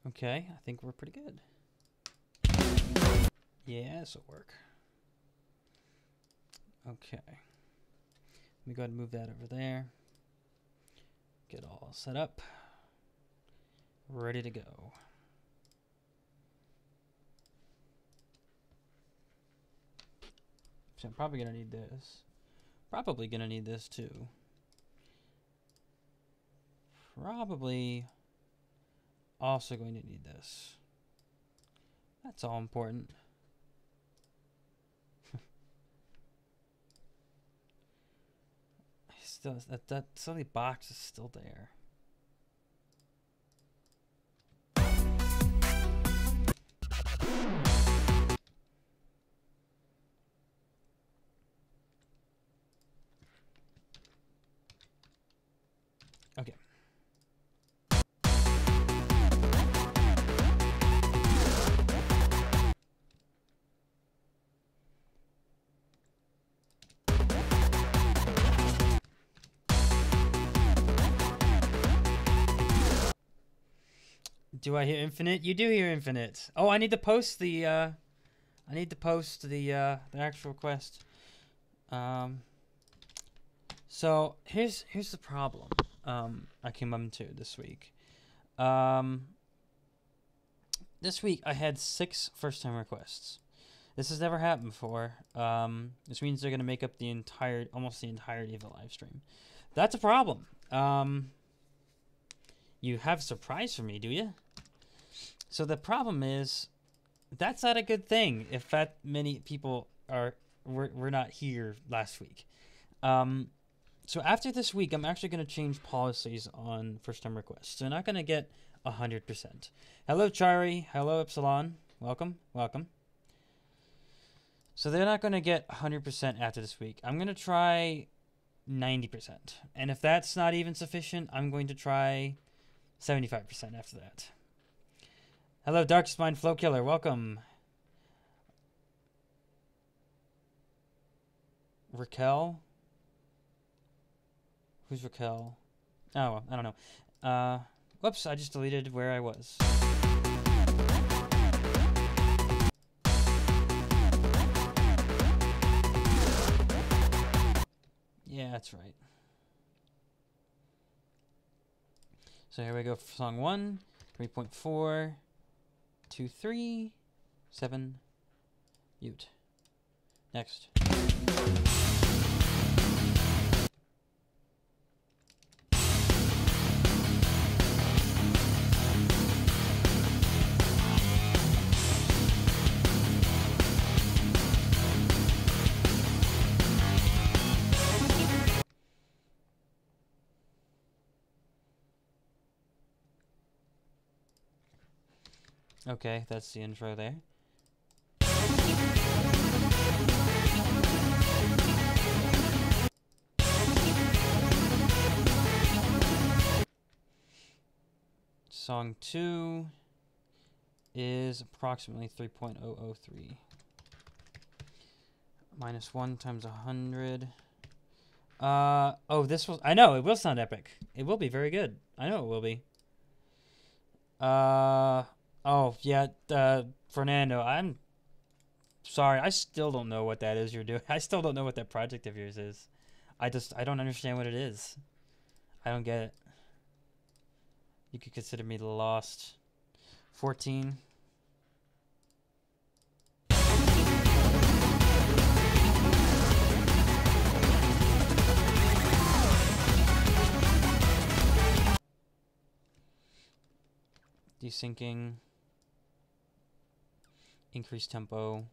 Okay, I think we're pretty good. Yeah, this will work. Okay. Let me go ahead and move that over there. Get all set up. Ready to go. So I'm probably going to need this. Probably going to need this too. Probably also going to need this. That's all important. Still, that silly box is still there. Okay. Do I hear infinite? You do hear infinite. Oh, I need to post the the actual request. So here's the problem I came up to this week. This week I had 6 first-time requests. This has never happened before. This means they're gonna make up almost the entirety of the live stream. That's a problem. You have a surprise for me, do you? So the problem is, that's not a good thing if that many people were not here last week. So after this week, I'm actually going to change policies on first-time requests. They're not going to get 100%. Hello, Chari. Hello, Epsilon. Welcome. Welcome. So they're not going to get 100% after this week. I'm going to try 90%. And if that's not even sufficient, I'm going to try 75% after that. Hello, Darkest Mind Flow Killer. Welcome. Raquel? Who's Raquel? Oh, I don't know. Whoops, I just deleted where I was. Yeah, that's right. So here we go for song 1, 3.4. 2, 3, 7, mute. Next. Okay, that's the intro there. Song 2 is approximately 3.003. Minus 1 times 100. Oh, this will... I know, it will sound epic. It will be very good. I know it will be. Oh, yeah, Fernando, I'm sorry. I still don't know what that is you're doing. I still don't know what that project of yours is. I don't understand what it is. I don't get it. You could consider me lost. 14. Desyncing. Increase tempo.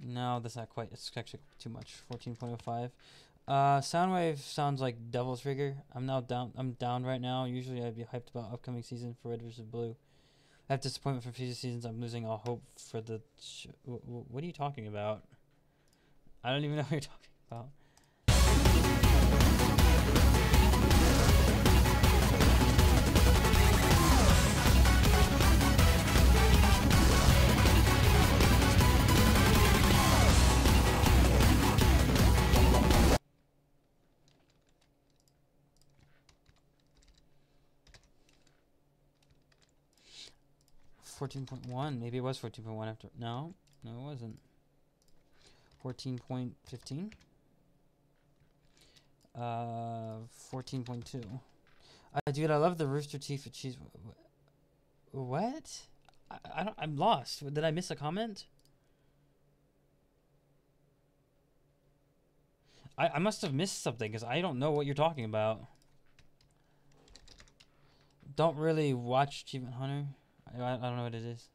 No, that's not quite. It's actually too much. 14.05. Soundwave sounds like Devil's Trigger. I'm down right now. Usually I'd be hyped about upcoming season for Red vs. Blue. I have disappointment for future seasons. I'm losing all hope for the... What are you talking about? I don't even know what you're talking about. 14.1. Maybe it was 14.1 after. No, no, it wasn't. 14.15. 14.2. Dude, I love the rooster teeth with cheese. What? I don't. I'm lost. Did I miss a comment? I must have missed something because I don't know what you're talking about. Don't really watch Achievement Hunter. I don't know what it is.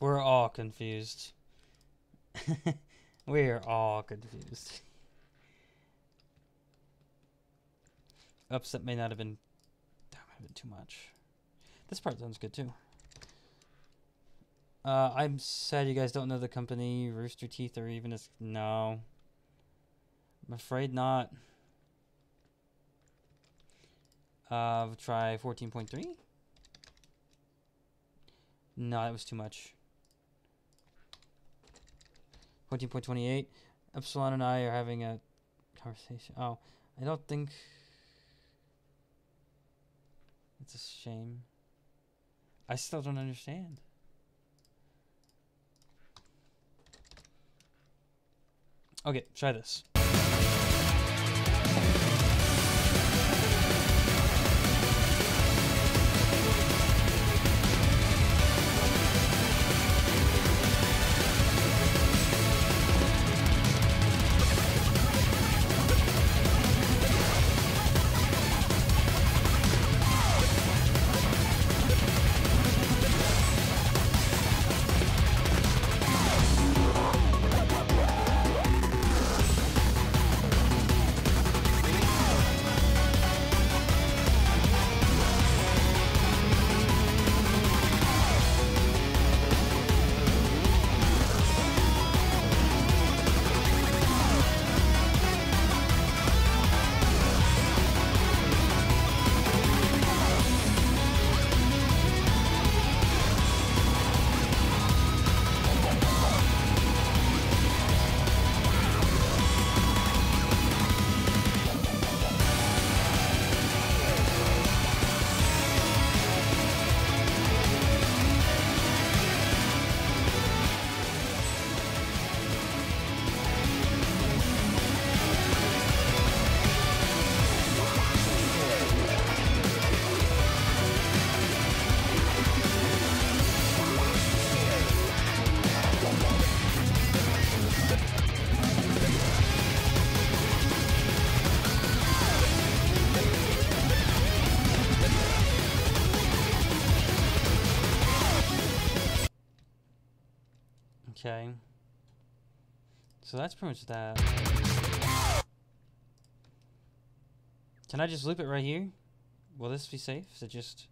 We're all confused. We're all confused. Upset may not have been. That might have been too much. This part sounds good too. I'm sad you guys don't know the company Rooster Teeth or even as. No. I'm afraid not. Try 14.3. No, that was too much. 14.28. Epsilon and I are having a conversation. Oh, I don't think. It's a shame. I still don't understand. Okay, try this. Okay. So that's pretty much that. Can I just loop it right here? Will this be safe? Is it just...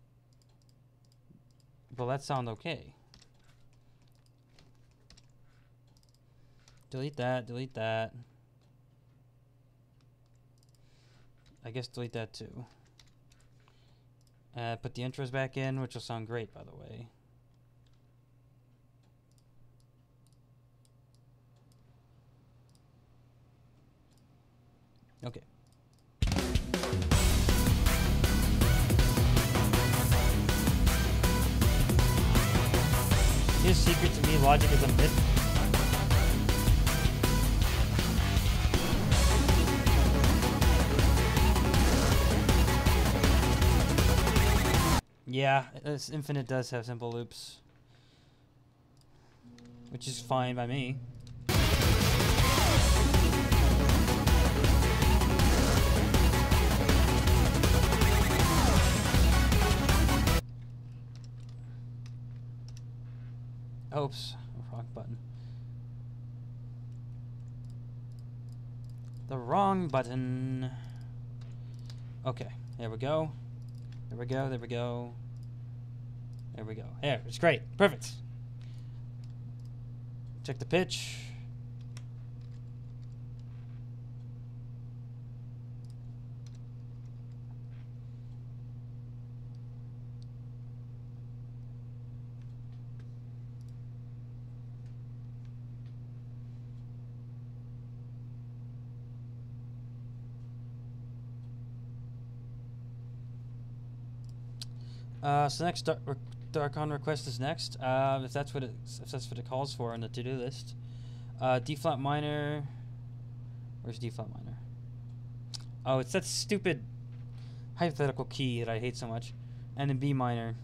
Will that sound okay? Delete that, delete that. I guess delete that too. Put the intros back in, which will sound great, by the way. Okay. His secret to me, logic is a myth. Yeah, this Infinite does have simple loops, which is fine by me. Oops, wrong button. The wrong button. Okay, there we go. There we go, there we go. There we go. There, it's great. Perfect. Check the pitch. So next dark on request is next. If that's what it calls for on the to-do list. D flat minor. Where's D flat minor? Oh, it's that stupid hypothetical key that I hate so much. And then B minor.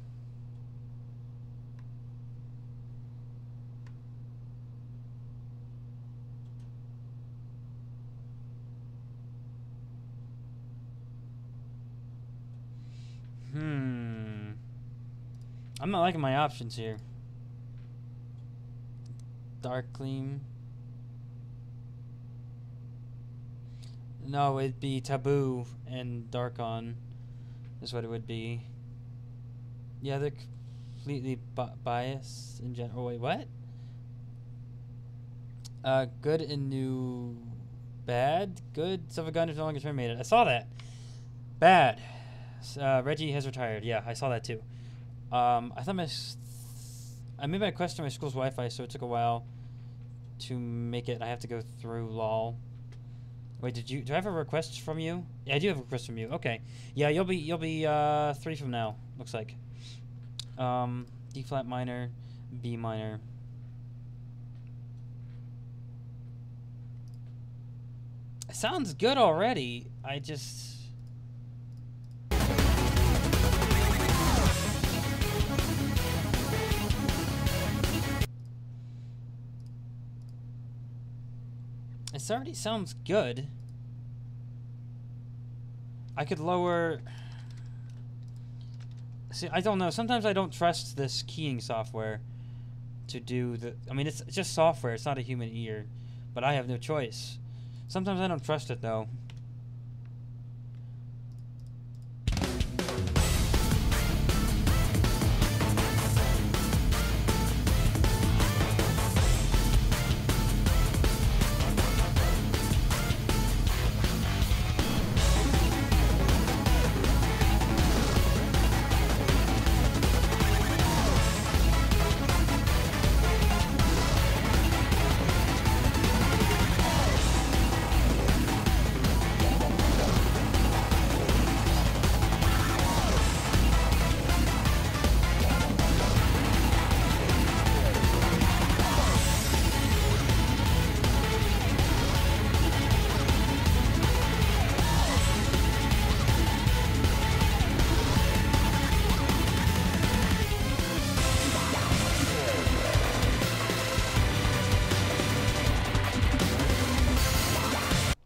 I'm not liking my options here. Dark gleam. No, it'd be taboo and dark on is what it would be. Yeah, they're completely biased in general. Oh, wait, what? Good and new. Bad? Good. Silver gun is no longer terminated. I saw that. Bad. Reggie has retired. Yeah, I saw that too. I thought I made my request to my school's Wi-Fi, so it took a while to make it. I have to go through lol. Wait, do I have a request from you? Yeah, I do have a request from you. Okay. Yeah, you'll be 3 from now. Looks like. D flat minor, B minor. It sounds good already. I just. It already sounds good. I could lower. See, I don't know. Sometimes I don't trust this keying software to do the. I mean, it's just software. It's not a human ear, but I have no choice. Sometimes I don't trust it though.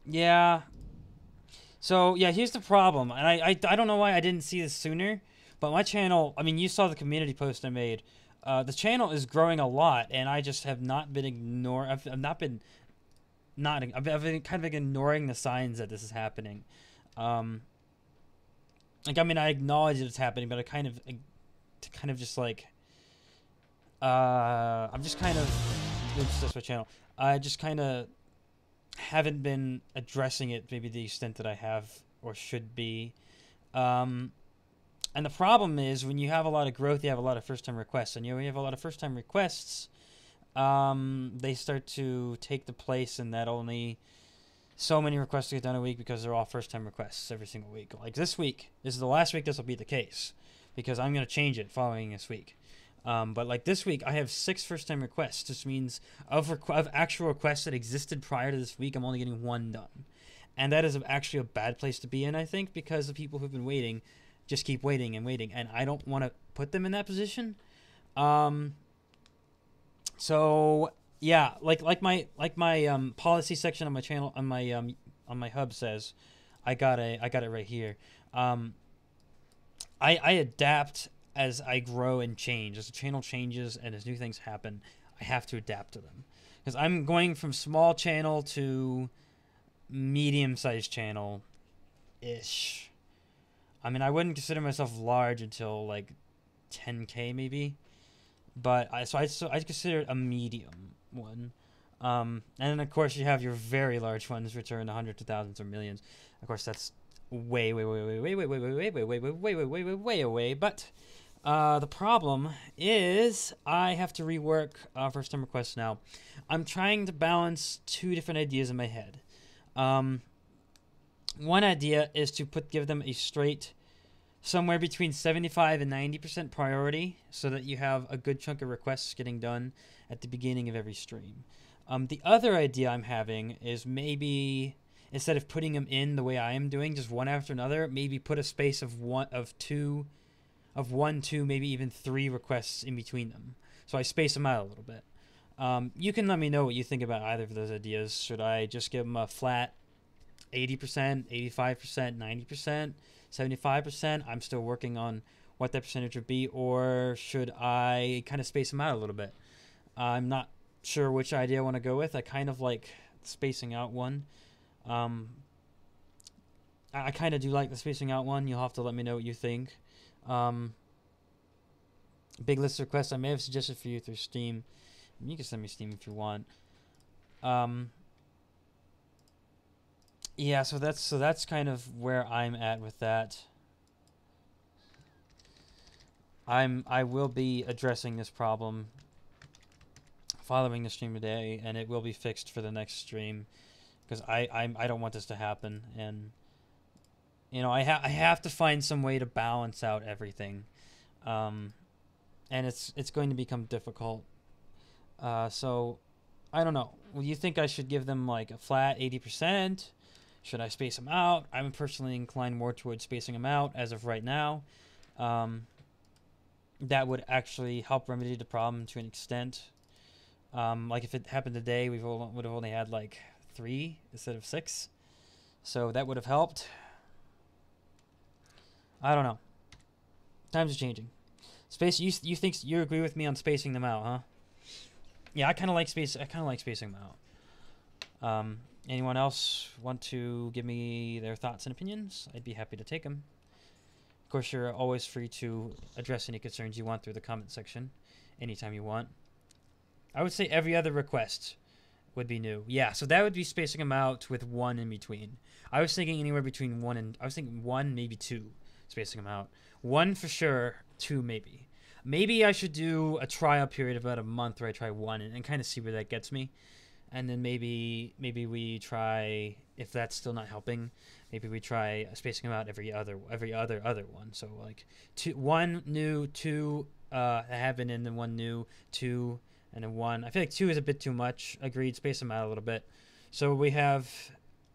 Yeah. So, yeah, here's the problem. And I don't know why I didn't see this sooner. But my channel, I mean, you saw the community post I made. The channel is growing a lot. And I just have not been I've been kind of ignoring the signs that this is happening. Like, I mean, I acknowledge that it's happening. But I kind of just like... I'm just kind of... Oops, that's my channel. I just kind of... haven't been addressing it maybe the extent that I have or should be. And the problem is when you have a lot of growth, you have a lot of first-time requests. And when you have a lot of first-time requests, they start to take the place in that only so many requests get done a week because they're all first-time requests every single week. Like this week, this is the last week this will be the case because I'm going to change it following this week. But like this week, I have 6 first-time requests. This means of actual requests that existed prior to this week, I'm only getting 1 done. And that is actually a bad place to be in, I think, because the people who've been waiting just keep waiting and waiting. And I don't want to put them in that position. So, yeah, like my policy section on my channel, on my hub says, I got it right here. I adapt as I grow and change. As the channel changes and as new things happen, I have to adapt to them. Because I'm going from small channel to medium-sized channel-ish. I mean, I wouldn't consider myself large until, like, 10K maybe. But I consider it a medium one. And then of course you have your very large ones, which are in the hundreds of thousands or millions. Of course, that's way away. But the problem is I have to rework first time requests now. I'm trying to balance two different ideas in my head. One idea is to give them a straight somewhere between 75 and 90% priority so that you have a good chunk of requests getting done at the beginning of every stream. The other idea I'm having is maybe instead of putting them in the way I am doing, just one after another, maybe put a space of one, two, maybe even 3 requests in between them. So I space them out a little bit. You can let me know what you think about either of those ideas. Should I just give them a flat 80%, 85%, 90%, 75%? I'm still working on what that percentage would be. Or should I kind of space them out a little bit? I'm not sure which idea I want to go with. I kind of like spacing out one. I kind of do like the spacing out one. You'll have to let me know what you think. Big list of requests I may have suggested for you through Steam. You can send me Steam if you want. Yeah, so that's kind of where I'm at with that. I will be addressing this problem following the stream today, and it will be fixed for the next stream because I don't want this to happen, and you know I have to find some way to balance out everything, and it's going to become difficult. So I don't know. Well, you think I should give them like a flat 80%? Should I space them out? I'm personally inclined more towards spacing them out as of right now. That would actually help remedy the problem to an extent. Like if it happened today, we would have only had like 3 instead of 6. So that would have helped. I don't know. Times are changing. You agree with me on spacing them out, huh? Yeah, I kind of like spacing them out. Anyone else want to give me their thoughts and opinions? I'd be happy to take them. Of course, you're always free to address any concerns you want through the comment section anytime you want. I would say every other request would be new. Yeah, so that would be spacing them out with 1 in between. I was thinking anywhere between 1, maybe 2, spacing them out. 1 for sure, 2 maybe. Maybe I should do a trial period of about a month where I try 1 and kind of see where that gets me. And then maybe we try, if that's still not helping, maybe we try spacing them out every other one. So like 1 new, 2 haven't, and then 1 new, 2, and then 1. I feel like 2 is a bit too much. Agreed. Space them out a little bit. So we have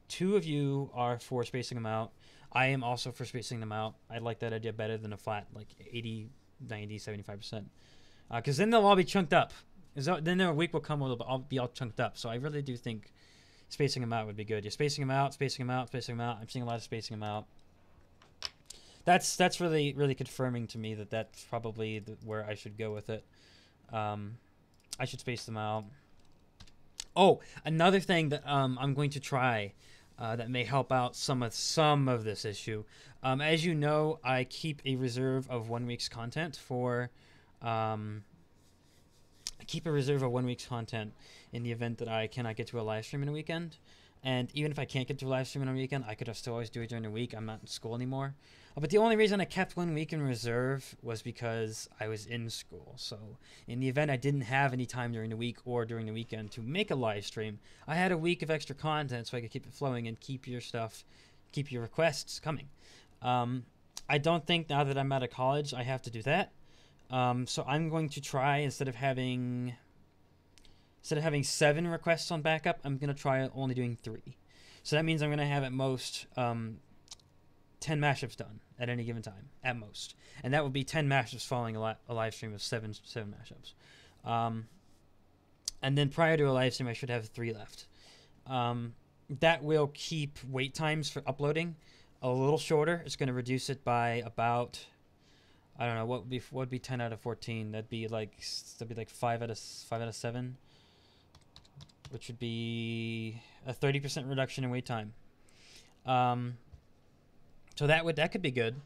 2 of you are for spacing them out. I am also for spacing them out. I like that idea better than a flat like 80, 90, 75%. Because then they'll all be chunked up. Then their week will come, will be all chunked up. So I really do think spacing them out would be good. You're spacing them out, spacing them out, spacing them out. I'm seeing a lot of spacing them out. That's really, really confirming to me that that's probably where I should go with it. I should space them out. Oh, another thing that I'm going to try that may help out some of this issue. As you know, I keep a reserve of 1 week's content for... I keep a reserve of 1 week's content in the event that I cannot get to a live stream in a weekend. And even if I can't get to a live stream in a weekend, I could still always do it during the week. I'm not in school anymore. But the only reason I kept 1 week in reserve was because I was in school. So in the event I didn't have any time during the week or during the weekend to make a live stream, I had a week of extra content so I could keep it flowing and keep your requests coming. I don't think now that I'm out of college, I have to do that. So I'm going to try, instead of having 7 requests on backup, I'm going to try only doing 3. So that means I'm going to have at most 10 mashups done at any given time, at most. And that would be 10 mashups following a live stream of 7 mashups. And then prior to a live stream, I should have 3 left. That will keep wait times for uploading a little shorter. It's going to reduce it by about... I don't know, what would be 10 out of 14? That'd be like 5 out of 7, which would be a 30% reduction in wait time. So that could be good.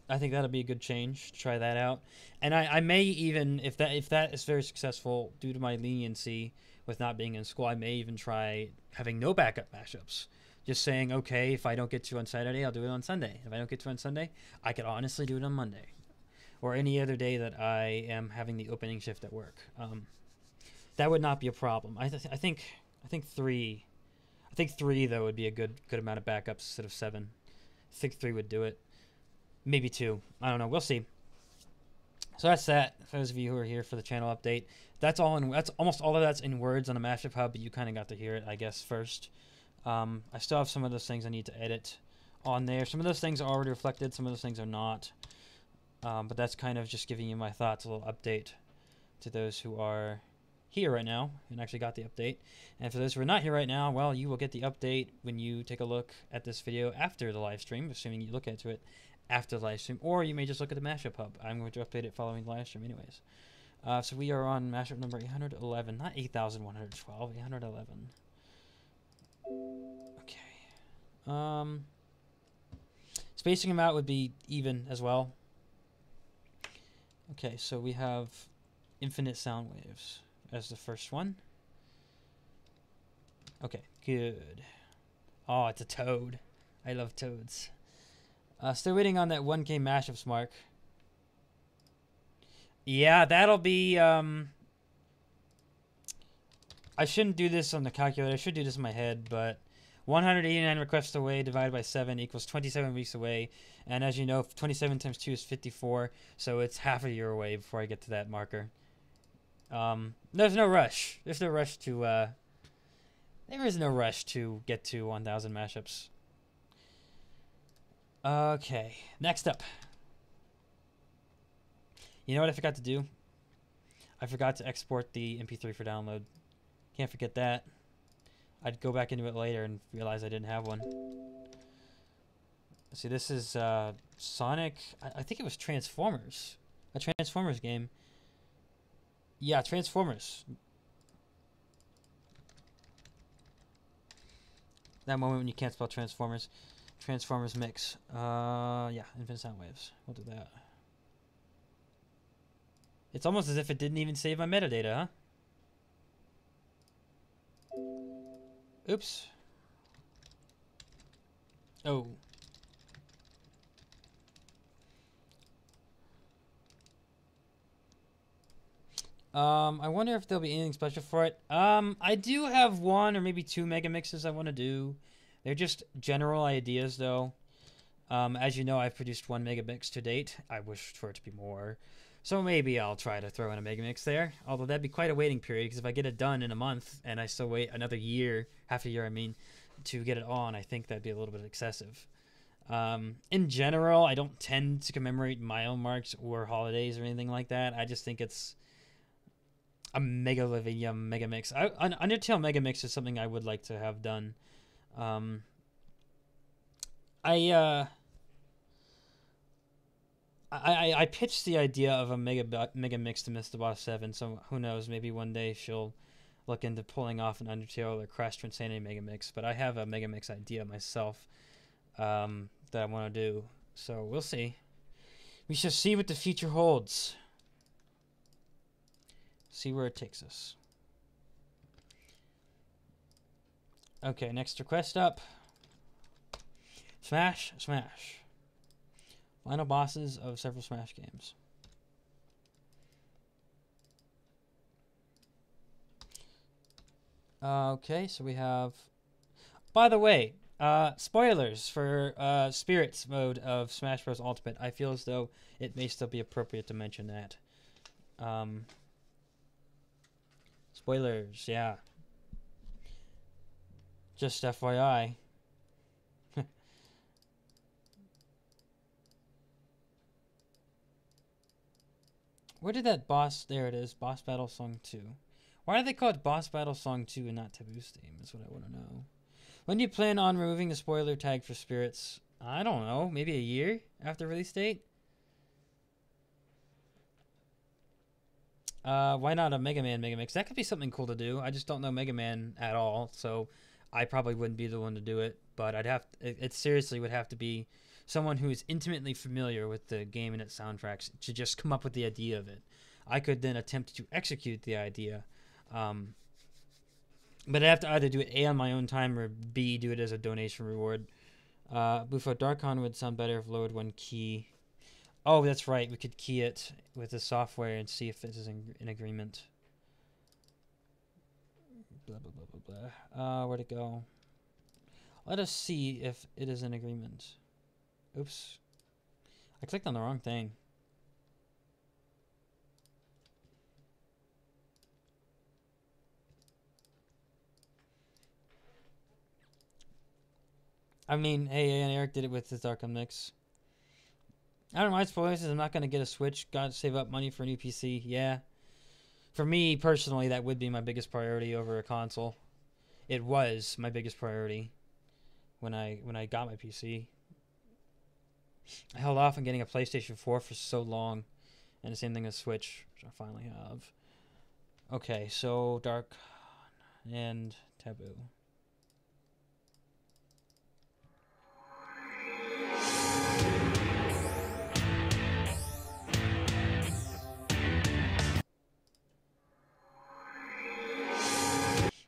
I think that'll be a good change. Try that out, and I may even if that is very successful due to my leniency with not being in school, I may even try having no backup mashups. Just saying, okay, if I don't get to on Saturday, I'll do it on Sunday. If I don't get to on Sunday, I could honestly do it on Monday, or any other day that I am having the opening shift at work. That would not be a problem. I think three. I think three though would be a good amount of backups instead of 7. I think 3 would do it. Maybe 2. I don't know. We'll see. So that's that. For those of you who are here for the channel update, that's almost all of that's in words on the Mashup Hub, but you kind of got to hear it, I guess, first. I still have some of those things I need to edit on there. Some of those things are already reflected. Some of those things are not. But that's kind of just giving you my thoughts, a little update to those who are here right now and actually got the update. And for those who are not here right now, well, you will get the update when you take a look at this video after the live stream, assuming you look into it after the live stream, or you may just look at the Mashup Hub. I'm going to update it following the live stream anyways. So we are on mashup number 811, not 8,112, 811. Okay. Spacing them out would be even as well. Okay, so we have infinite sound waves as the first one. Okay, good. Oh, it's a toad. I love toads. Still waiting on that 1K mashups mark. Yeah, that'll be... I shouldn't do this on the calculator. I should do this in my head, but 189 requests away divided by 7 equals 27 weeks away. And as you know, 27 times 2 is 54, so it's half a year away before I get to that marker. There's no rush. There's no rush to... there is no rush to get to 1,000 mashups. Okay, next up. You know what I forgot to do? I forgot to export the MP3 for download. Can't forget that. I'd go back into it later and realize I didn't have one. See, this is Sonic. I think it was Transformers. A Transformers game. Yeah, Transformers. That moment when you can't spell Transformers. Transformers mix. Yeah, infinite sound waves. We'll do that. It's almost as if it didn't even save my metadata, huh? Oops. Oh. I wonder if there'll be anything special for it. I do have 1 or maybe 2 mega mixes I want to do. They're just general ideas, though. As you know, I've produced 1 mega mix to date. I wish for it to be more. So maybe I'll try to throw in a mega mix there. Although that'd be quite a waiting period, because if I get it done in a month and I still wait another year, half a year I mean, to get it on, I think that'd be a little bit excessive. In general, I don't tend to commemorate mile marks or holidays or anything like that. I just think it's a mega mix. An Undertale mega mix is something I would like to have done. I pitched the idea of a mega mix to Mr. Boss 7, so who knows, maybe one day she'll look into pulling off an Undertale or Crash to Insanity mega mix, but I have a mega mix idea myself that I want to do, so we'll see. We shall see what the future holds. See where it takes us. Okay, next request up. Smash, Smash. Final bosses of several Smash games. Okay, so we have... By the way, spoilers for Spirits mode of Smash Bros. Ultimate. I feel as though it may still be appropriate to mention that. Spoilers, yeah. Just FYI. Where did that boss... There it is. Boss Battle Song 2. Why do they call it Boss Battle Song 2 and not Taboo's theme? Is what I want to know. When do you plan on removing the spoiler tag for Spirits? I don't know. Maybe a year after release date? Why not a Mega Man Mega Mix? That could be something cool to do. I just don't know Mega Man at all, so I probably wouldn't be the one to do it. But I'd have... It seriously would have to be someone who is intimately familiar with the game and its soundtracks to just come up with the idea of it. I could then attempt to execute the idea. But I have to either do it A, on my own time, or B, do it as a donation reward. Bufo Darkon would sound better if lowered one key. Oh, that's right. We could key it with the software and see if this is in agreement. Blah, blah, blah, blah, blah. Where'd it go? Let us see if it is in agreement. Oops. I clicked on the wrong thing. I mean, hey, and Eric did it with his Darkham mix. I don't mind spoilers. I'm not going to get a Switch. Got to save up money for a new PC. Yeah. For me, personally, that would be my biggest priority over a console. It was my biggest priority when I got my PC. I held off on getting a PlayStation 4 for so long. And the same thing as Switch, which I finally have. Okay, so Dark and Taboo.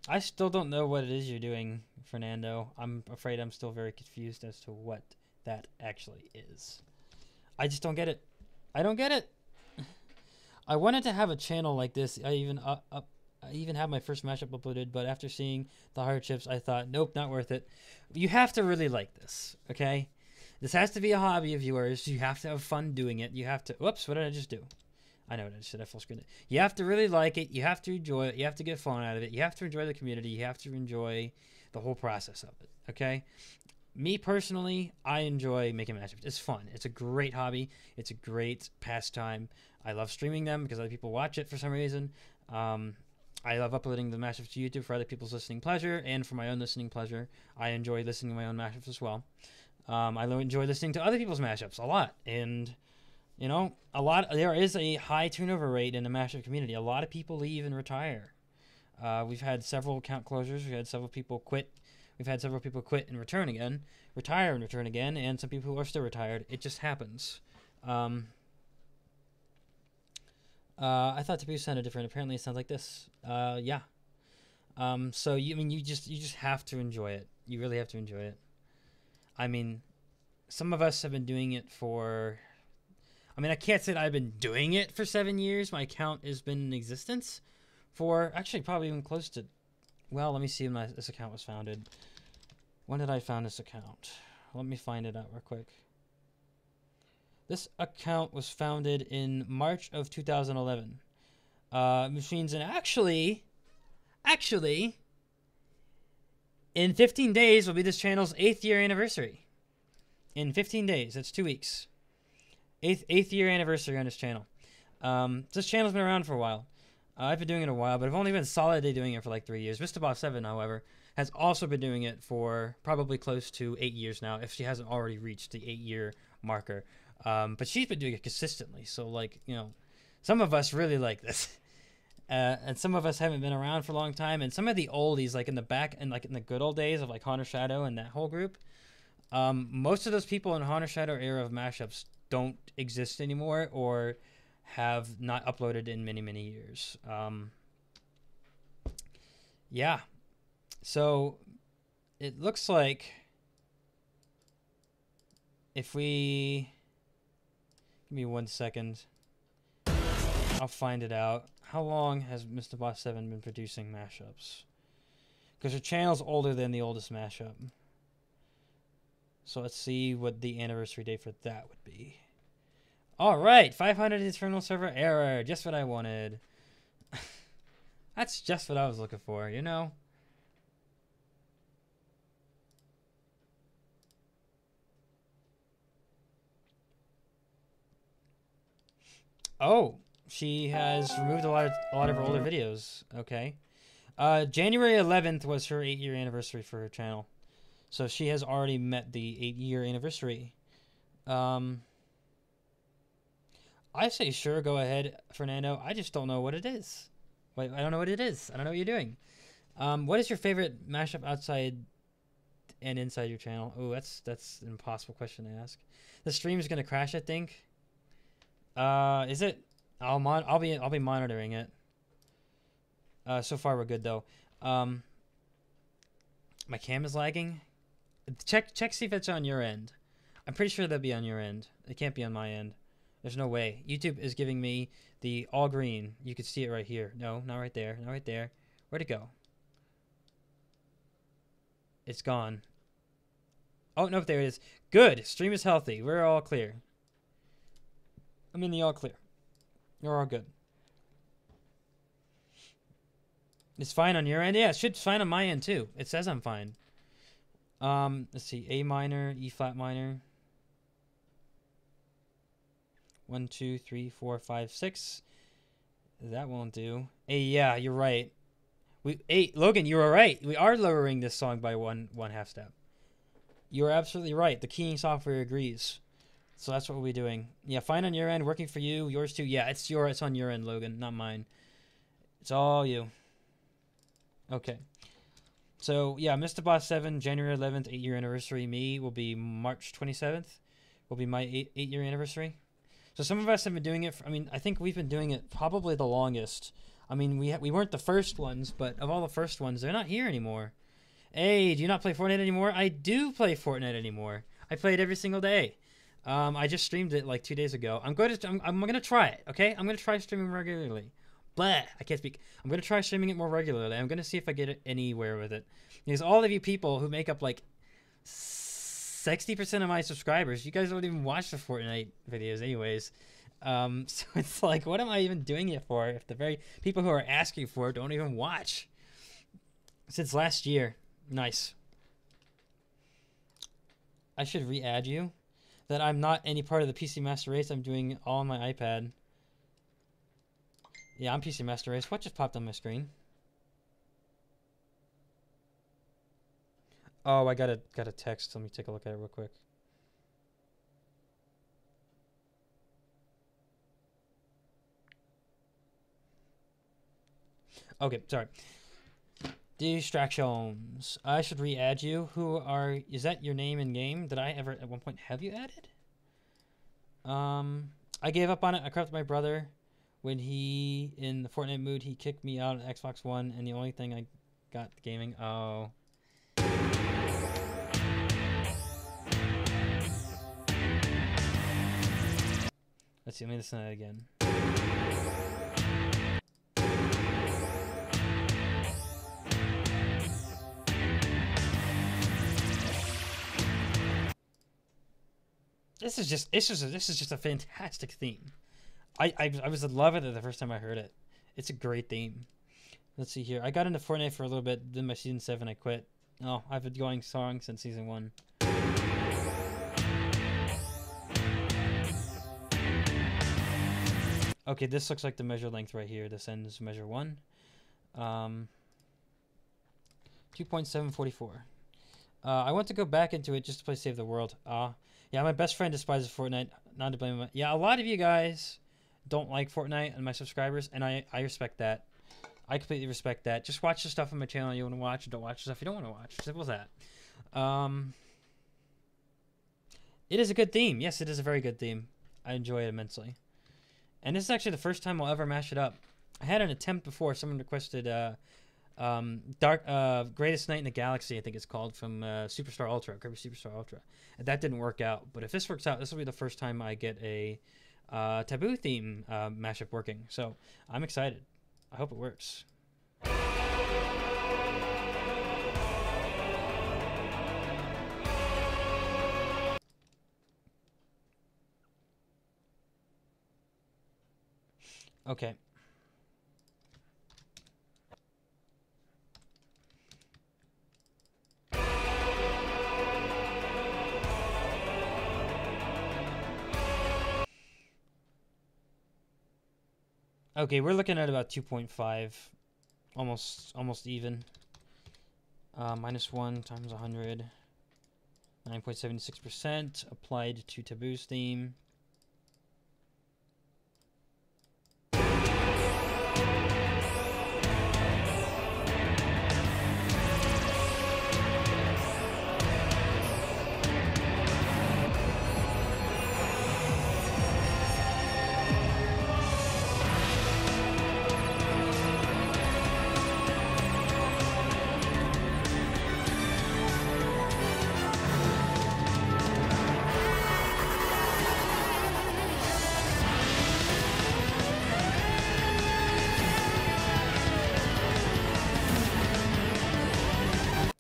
I still don't know what it is you're doing, Fernando. I'm afraid I'm still very confused as to what that actually is. I just don't get it. I don't get it. I wanted to have a channel like this. I even had my first mashup uploaded, but after seeing the hardships, I thought, nope, not worth it. You have to really like this, okay? This has to be a hobby of yours. You have to have fun doing it. You have to... Whoops, what did I just do? I know what I should have full screen it. You have to really like it. You have to enjoy it. You have to get fun out of it. You have to enjoy the community. You have to enjoy the whole process of it, okay? Me personally, I enjoy making mashups. It's fun. It's a great hobby. It's a great pastime. I love streaming them because other people watch it for some reason. I love uploading the mashups to YouTube for other people's listening pleasure and for my own listening pleasure. I enjoy listening to my own mashups as well. I enjoy listening to other people's mashups a lot. And, you know, there is a high turnover rate in the mashup community. A lot of people leave and retire. We've had several account closures. We've had several people quit. We've had several people quit and return again, retire and return again, and some people who are still retired. It just happens. I thought Taboo sounded different. Apparently it sounds like this. Yeah. So you just have to enjoy it. You really have to enjoy it. I mean, some of us have been doing it for... I mean, I can't say that I've been doing it for 7 years. My account has been in existence for actually probably even close to... Well, let me see when this account was founded. When did I found this account? Let me find it out real quick. This account was founded in March of 2011. Which means, and actually, in 15 days will be this channel's 8th year anniversary. In 15 days, that's 2 weeks. 8th year anniversary on this channel. This channel's been around for a while. I've been doing it a while, but I've only been solidly doing it for like 3 years. Mr. Boss 7, however, has also been doing it for probably close to 8 years now, if she hasn't already reached the 8-year marker. But she's been doing it consistently. So, like, you know, some of us really like this. And some of us haven't been around for a long time. And some of the oldies, like in the back and like in the good old days of like Haunter Shadow and that whole group, most of those people in Haunter Shadow era of mashups don't exist anymore or have not uploaded in many, many years. Yeah. So it looks like if we... Give me 1 second. I'll find it out. How long has Mr. Boss 7 been producing mashups? Because her channel's older than the oldest mashup. So let's see what the anniversary date for that would be. Alright, 500 internal server error. Just what I wanted. That's just what I was looking for, you know? Oh, she has removed a lot of her older videos. Okay. January 11th was her 8-year anniversary for her channel. So she has already met the 8-year anniversary. I say sure, go ahead, Fernando. I just don't know what it is. Wait, I don't know what it is. I don't know what you're doing. What is your favorite mashup outside and inside your channel? Oh, that's an impossible question to ask. The stream is gonna crash, I think. Is it? I'll be monitoring it. So far we're good though. My cam is lagging. Check see if it's on your end. I'm pretty sure that'll be on your end. It can't be on my end. There's no way. YouTube is giving me the all green. You can see it right here. No, not right there. Not right there. Where'd it go? It's gone. Oh, no, there it is. Good. Stream is healthy. We're all clear. I'm in the all clear. You're all good. It's fine on your end? Yeah, it should be fine on my end too. It says I'm fine. Let's see. A minor, E flat minor. 1, 2, 3, 4, 5, 6. That won't do. Hey, yeah, you're right. Hey, Logan, you were right. We are lowering this song by one half step. You're absolutely right. The keying software agrees. So that's what we'll be doing. Yeah, fine on your end, working for you. Yours too. Yeah, it's on your end, Logan, not mine. It's all you. Okay. So yeah, Mr. Boss 7, January 11th, 8-year anniversary. Me will be March 27th. Will be my 8-year anniversary. So some of us have been doing it. I think we've been doing it probably the longest. I mean, we weren't the first ones, but of all the first ones, they're not here anymore. Hey, do you not play Fortnite anymore? I do play Fortnite anymore. I play it every single day. I just streamed it like 2 days ago. I'm gonna try it. Okay, I'm gonna try streaming regularly. Blah, I can't speak. I'm gonna try streaming it more regularly. I'm gonna see if I get it anywhere with it. Because all of you people who make up like 60% of my subscribers, you guys don't even watch the Fortnite videos anyways. So it's like, what am I even doing it for if the very people who are asking for it don't even watch? Since last year. Nice. I should re-add you. That I'm not any part of the PC Master Race. I'm doing all on my iPad. Yeah, I'm PC Master Race. What just popped on my screen? Oh, I got a text. Let me take a look at it real quick. Okay, sorry. Distractions. I should re-add you. Is that your name in game? Did I ever at one point have you added? I gave up on it. I corrupted my brother. When he, in the Fortnite mood, he kicked me out on Xbox One, and the only thing I got gaming. Oh. Let's see, let me listen to that again. This is just a fantastic theme. I was in love with it the first time I heard it. It's a great theme. Let's see here. I got into Fortnite for a little bit. Then my season 7 I quit. Oh, I've been going strong since season 1. Okay, this looks like the measure length right here. This ends measure 1. 2.744. I want to go back into it just to play Save the World. Yeah, my best friend despises Fortnite. Not to blame him. Yeah, a lot of you guys don't like Fortnite and my subscribers, and I respect that. I completely respect that. Just watch the stuff on my channel you want to watch, and don't watch the stuff you don't want to watch. Simple as that. It is a good theme. Yes, it is a very good theme. I enjoy it immensely. And this is actually the first time I'll ever mash it up. I had an attempt before. Someone requested Greatest Night in the Galaxy, I think it's called, from Superstar Ultra, Kirby Superstar Ultra. And that didn't work out. But if this works out, this will be the first time I get a Taboo theme mashup working. So I'm excited. I hope it works. Okay. Okay, we're looking at about 2.5, almost even. Minus 1 times 100, 9.76% applied to Taboo's theme.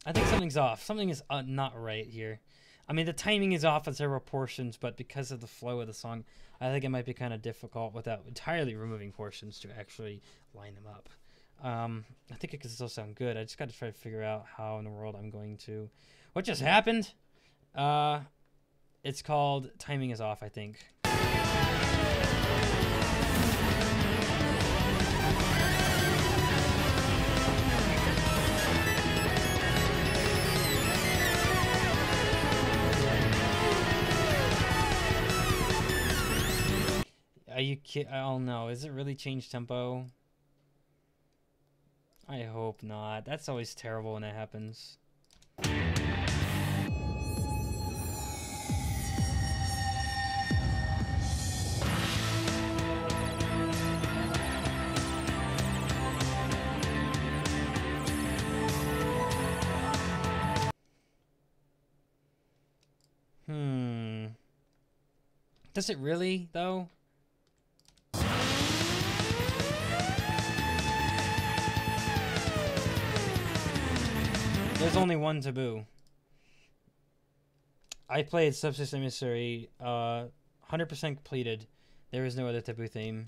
I think something's off. Something is not right here. I mean, the timing is off on several portions, but because of the flow of the song, I think it might be kind of difficult without entirely removing portions to actually line them up. I think it can still sound good. I just got to try to figure out how in the world I'm going to... What just happened? It's called Timing is Off, I think. Are you kidding? Oh no, is it really changed tempo? I hope not. That's always terrible when it happens. Does it really, though? There's only one taboo. I played Subsystem Emissary, 100% completed. There is no other taboo theme.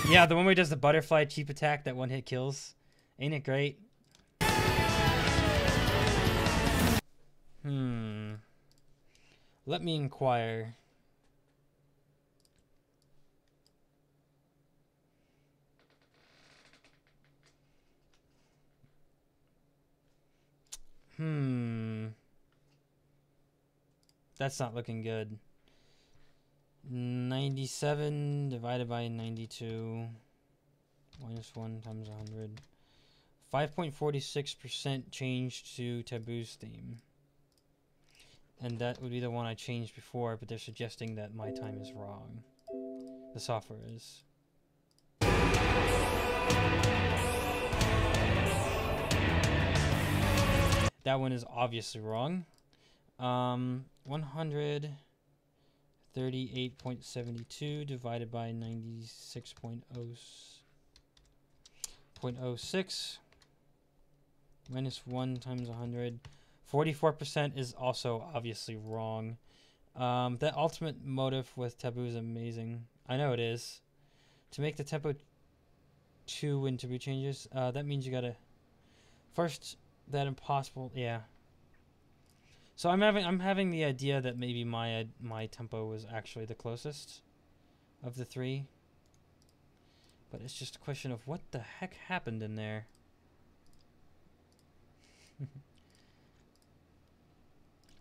Yeah, the one where he does the butterfly cheap attack that one hit kills. Ain't it great? Let me inquire. That's not looking good. 97 divided by 92 minus 1 times 100. 5.46% change to Taboo's theme. And that would be the one I changed before, but they're suggesting that my time is wrong. The software is. That one is obviously wrong. 138.72 divided by 96.06 minus 1 times 100. 44% is also obviously wrong. That ultimate motive with Taboo is amazing. I know it is. To make the tempo 2 when Taboo changes, that means you gotta first that impossible. Yeah. So I'm having the idea that maybe my tempo was actually the closest of the three, but it's just a question of what the heck happened in there.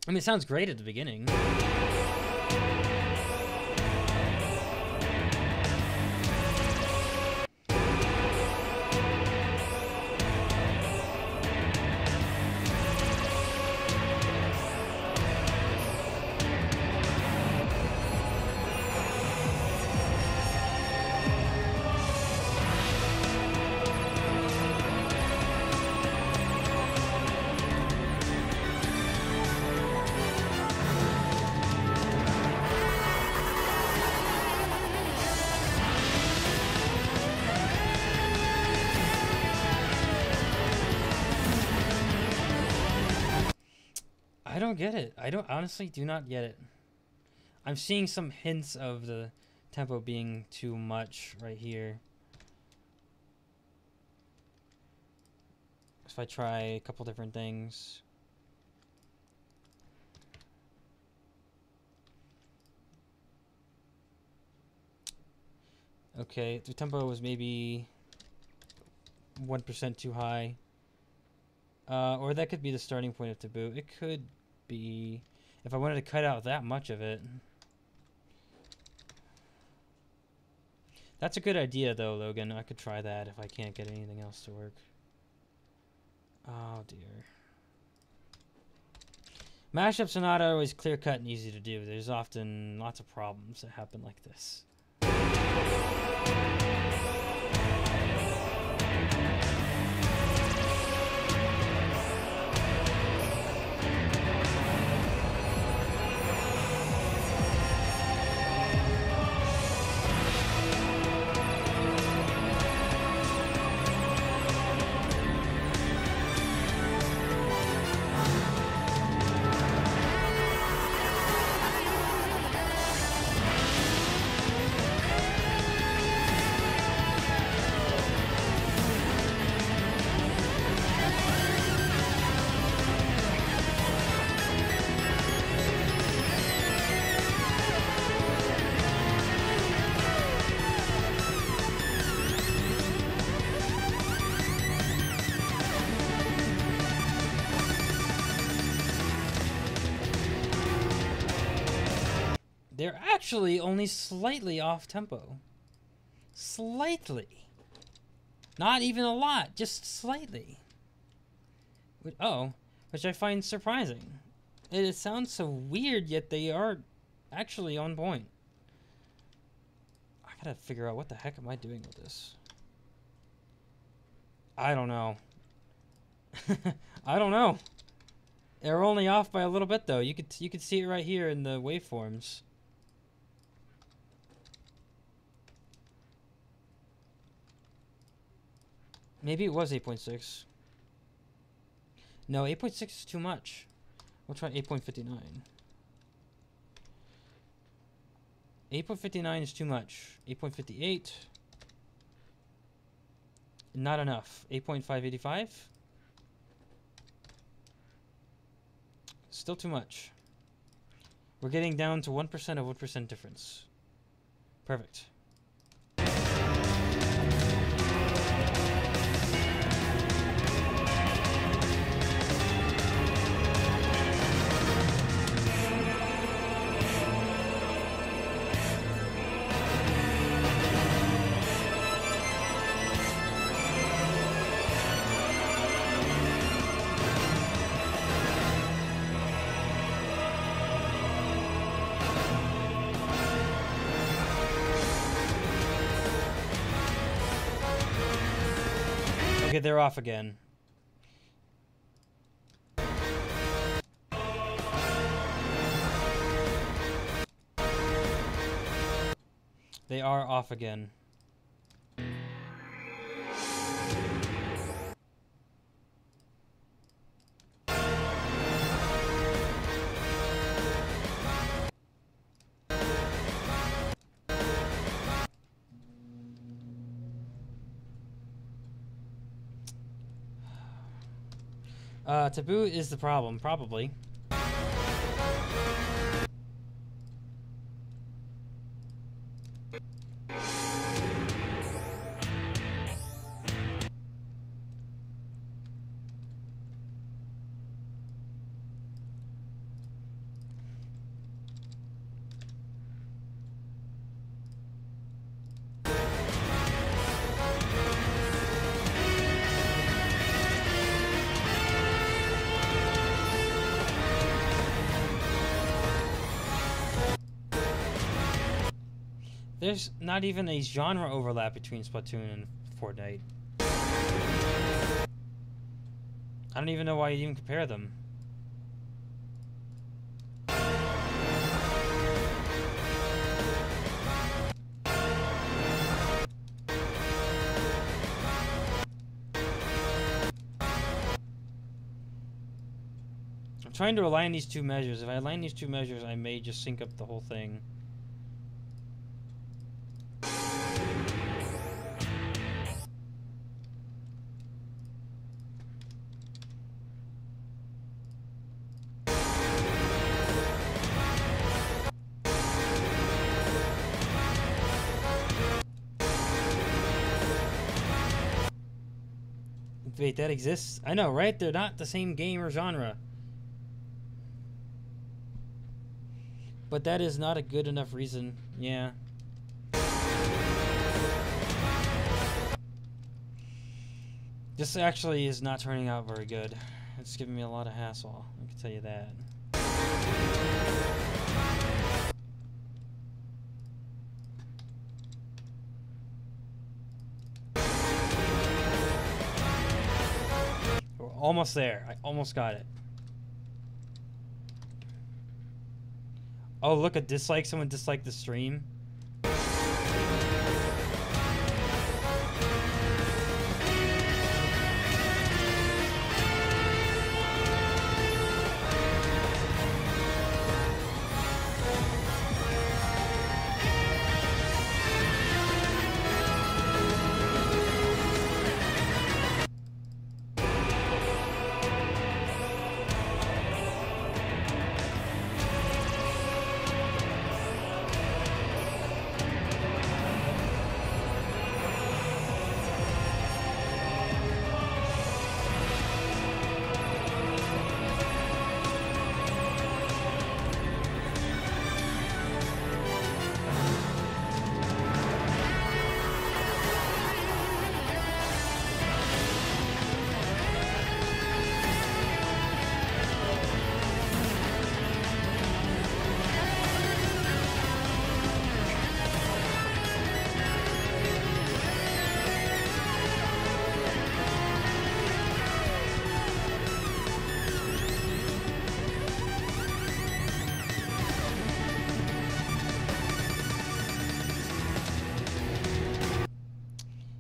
I mean, it sounds great at the beginning. I don't get it. I honestly do not get it. I'm seeing some hints of the tempo being too much right here. If I try a couple different things. Okay, the tempo was maybe 1% too high. Or that could be the starting point of Taboo. It could be if I wanted to cut out that much of it. That's a good idea though, Logan. I could try that if I can't get anything else to work. Oh dear. Mashups are not always clear cut and easy to do. There's often lots of problems that happen like this. they're actually only slightly off tempo. Slightly. Not even a lot, just slightly. Which I find surprising. It sounds so weird, yet they are actually on point. I gotta figure out what the heck am I doing with this. I don't know. I don't know. They're only off by a little bit though. You could see it right here in the waveforms. Maybe it was 8.6. No, 8.6 is too much. We'll try 8.59. 8.59 is too much. 8.58. Not enough. 8.585. Still too much. We're getting down to 1% of 1% difference. Perfect. Okay, they're off again. They are off again. Taboo is the problem, probably. There's not even a genre overlap between Splatoon and Fortnite. I don't even know why you even compare them. I'm trying to align these two measures. If I align these two measures, I may just sync up the whole thing. Wait, that exists? I know, right? They're not the same game or genre. But that is not a good enough reason. Yeah. This actually is not turning out very good. It's giving me a lot of hassle. I can tell you that. Almost there. I almost got it. Oh, look, a dislike. Someone disliked the stream.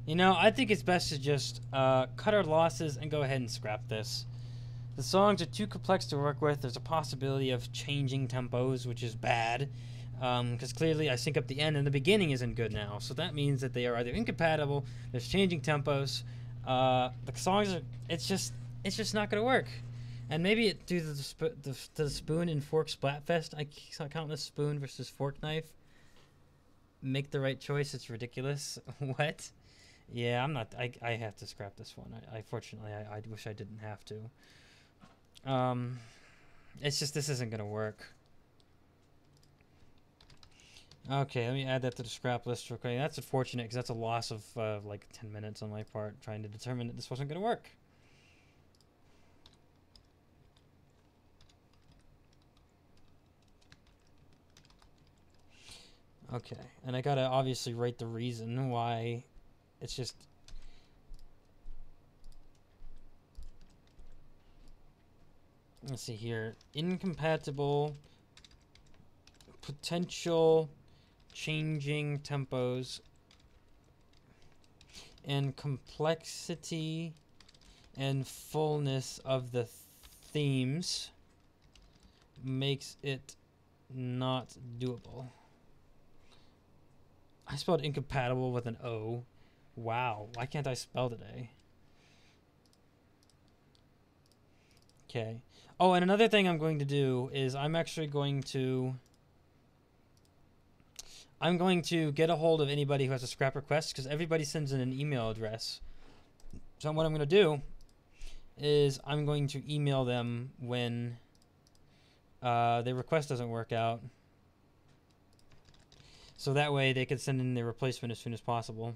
You know, I think it's best to just cut our losses and go ahead and scrap this. The songs are too complex to work with. There's a possibility of changing tempos, which is bad. Because clearly I sync up the end and the beginning isn't good now. So that means that they are either incompatible, there's changing tempos. The songs are, it's just not going to work. And maybe it due to the spoon and fork Splatfest, I count this spoon versus fork knife. Make the right choice, it's ridiculous. What? Yeah, I'm not, I have to scrap this one. Fortunately, I wish I didn't have to. It's just, this isn't going to work. Okay, let me add that to the scrap list real quick. That's unfortunate because that's a loss of like 10 minutes on my part trying to determine that this wasn't going to work. Okay, and I gotta obviously write the reason why it's just... Let's see here. Incompatible potential changing tempos and complexity and fullness of the themes makes it not doable. I spelled incompatible with an O. Wow, why can't I spell today? Okay. Oh, and another thing I'm going to do is I'm actually going to get a hold of anybody who has a scrap request, because everybody sends in an email address. So what I'm going to do is I'm going to email them when their request doesn't work out. So that way they could send in their replacement as soon as possible.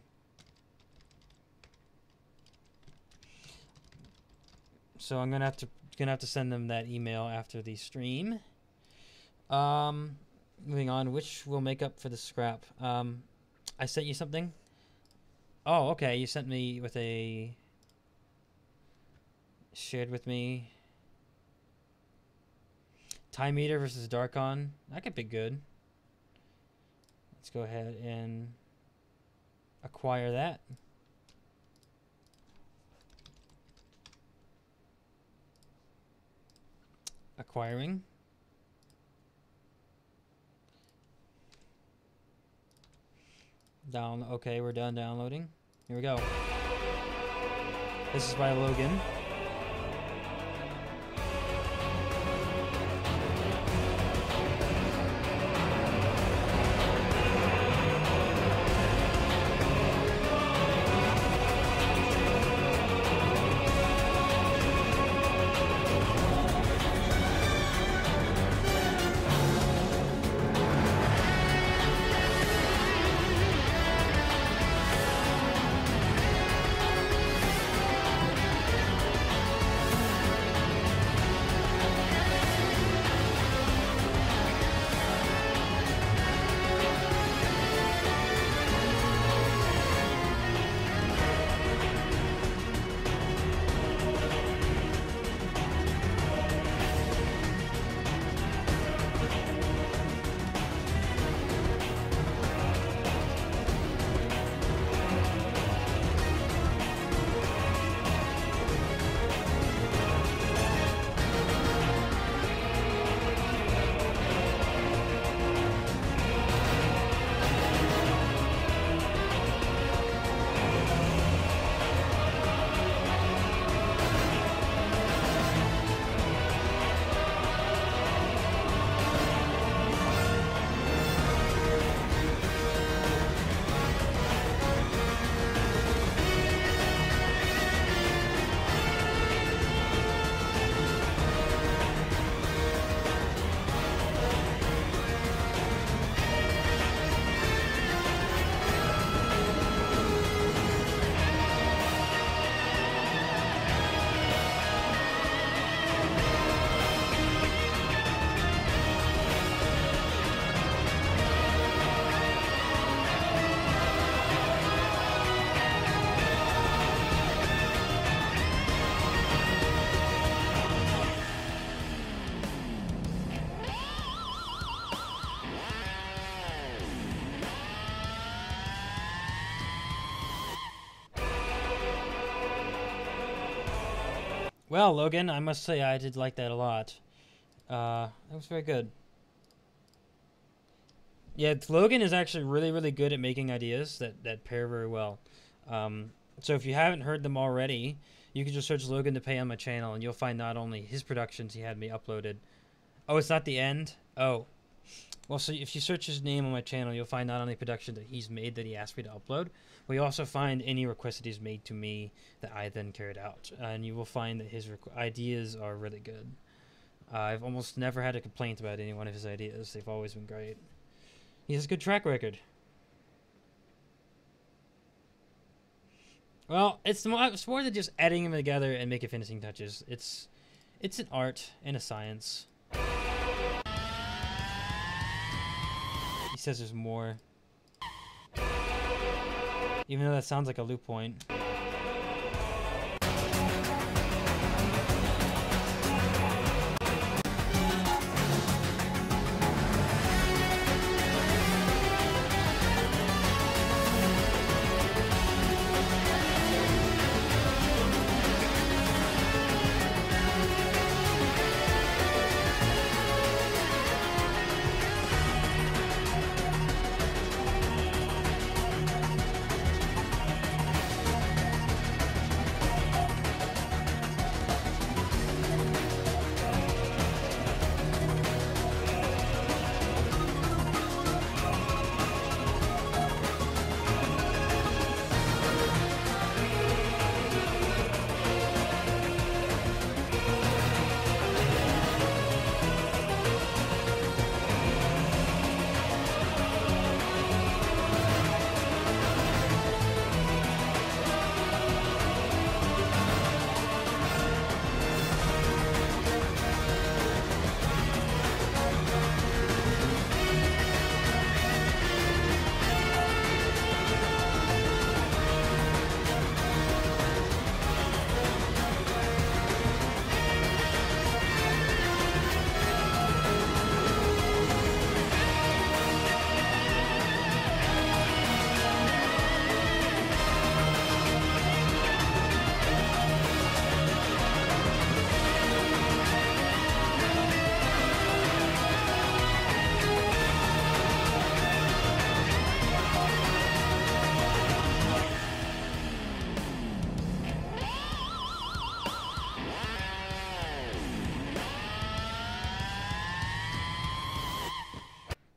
So I'm gonna have to send them that email after the stream. Moving on, which will make up for the scrap. I sent you something. Oh, okay. You sent me with a shared with me. Time Eater versus Darkon. That could be good. Let's go ahead and acquire that. Acquiring. Okay, we're done downloading. Here we go. This is by Logan. Well, Logan, I must say I did like that a lot. That was very good. Yeah, Logan is actually really, really good at making ideas that pair very well. So if you haven't heard them already, you can just search Logan to Pay on my channel, and you'll find not only his productions he had me uploaded. Oh, it's not the end? Oh. Well, so if you search his name on my channel, you'll find not only production that he's made that he asked me to upload, but you also find any requests that he's made to me that I then carried out. And you will find that his ideas are really good. I've almost never had a complaint about any one of his ideas. They've always been great. He has a good track record. Well, it's more than just adding them together and making finishing touches. It's an art and a science. He says there's more. Even though that sounds like a loop point.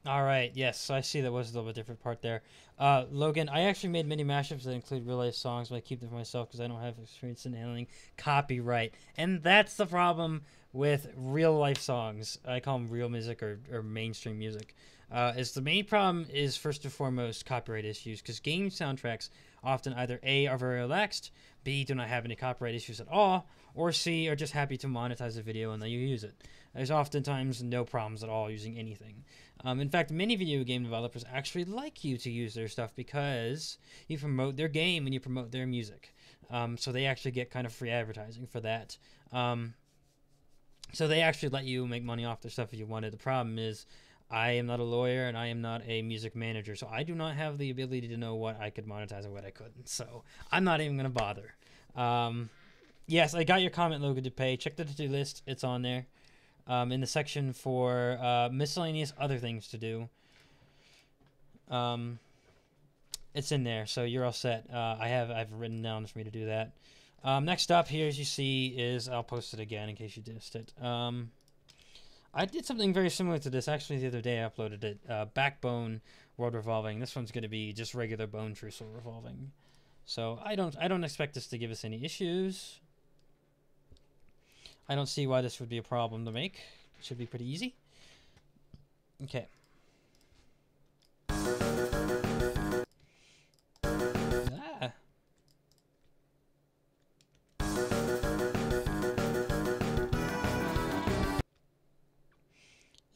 Alright, yes, I see that was a little bit different part there. Logan, I actually made many mashups that include real-life songs, but I keep them for myself because I don't have experience in handling copyright. And that's the problem with real-life songs. I call them real music or mainstream music. Is the main problem is, first and foremost, copyright issues, because game soundtracks often either A, are very relaxed, B, do not have any copyright issues at all, or C, are just happy to monetize the video and let you use it. There's oftentimes no problems at all using anything. In fact, many video game developers actually like you to use their stuff because you promote their game and you promote their music. So they actually get kind of free advertising for that. So they actually let you make money off their stuff if you wanted. The problem is I am not a lawyer and I am not a music manager, so I do not have the ability to know what I could monetize and what I couldn't. So I'm not even going to bother. Yes, I got your comment, Logan, to pay. Check the to-do list. It's on there. In the section for miscellaneous other things to do. It's in there, so you're all set. I've written down for me to do that. Next up here, as you see, is I'll post it again in case you missed it. I did something very similar to this actually the other day. I uploaded it. Backbone World Revolving. This one's going to be just regular Bone Trussel Revolving. So I don't expect this to give us any issues. I don't see why this would be a problem to make. It should be pretty easy. Okay. Ah.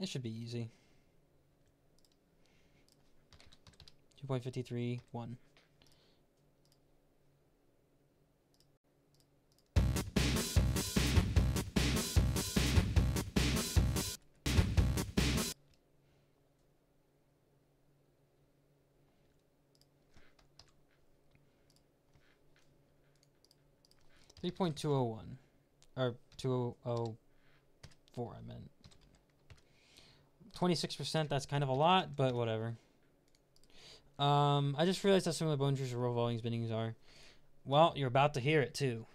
It should be easy. 2.53, 1. .201. or 2004, I meant. 26%, that's kind of a lot, but whatever. I just realized how similar bone trees and roll volumes bindings are. Well, you're about to hear it too.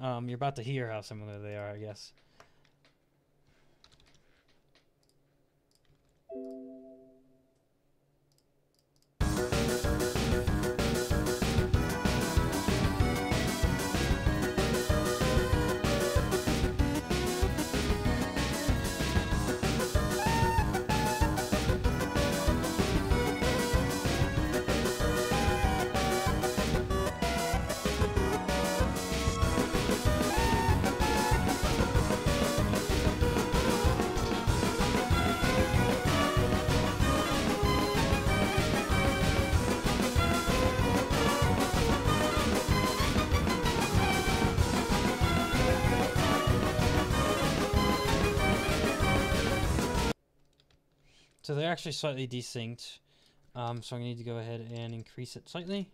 You're about to hear how similar they are, I guess. So they're actually slightly desynced. So I'm going to need to go ahead and increase it slightly.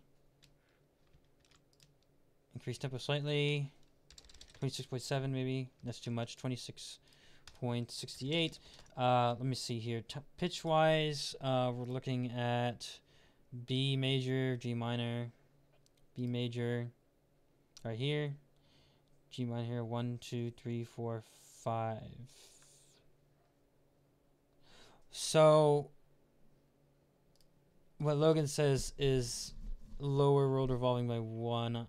Increase tempo slightly. 26.7 maybe. That's too much. 26.68. Let me see here. Pitch-wise, we're looking at B major, G minor, B major, right here. G minor here. 1, 2, 3, 4, 5. So what Logan says is lower world revolving by 1.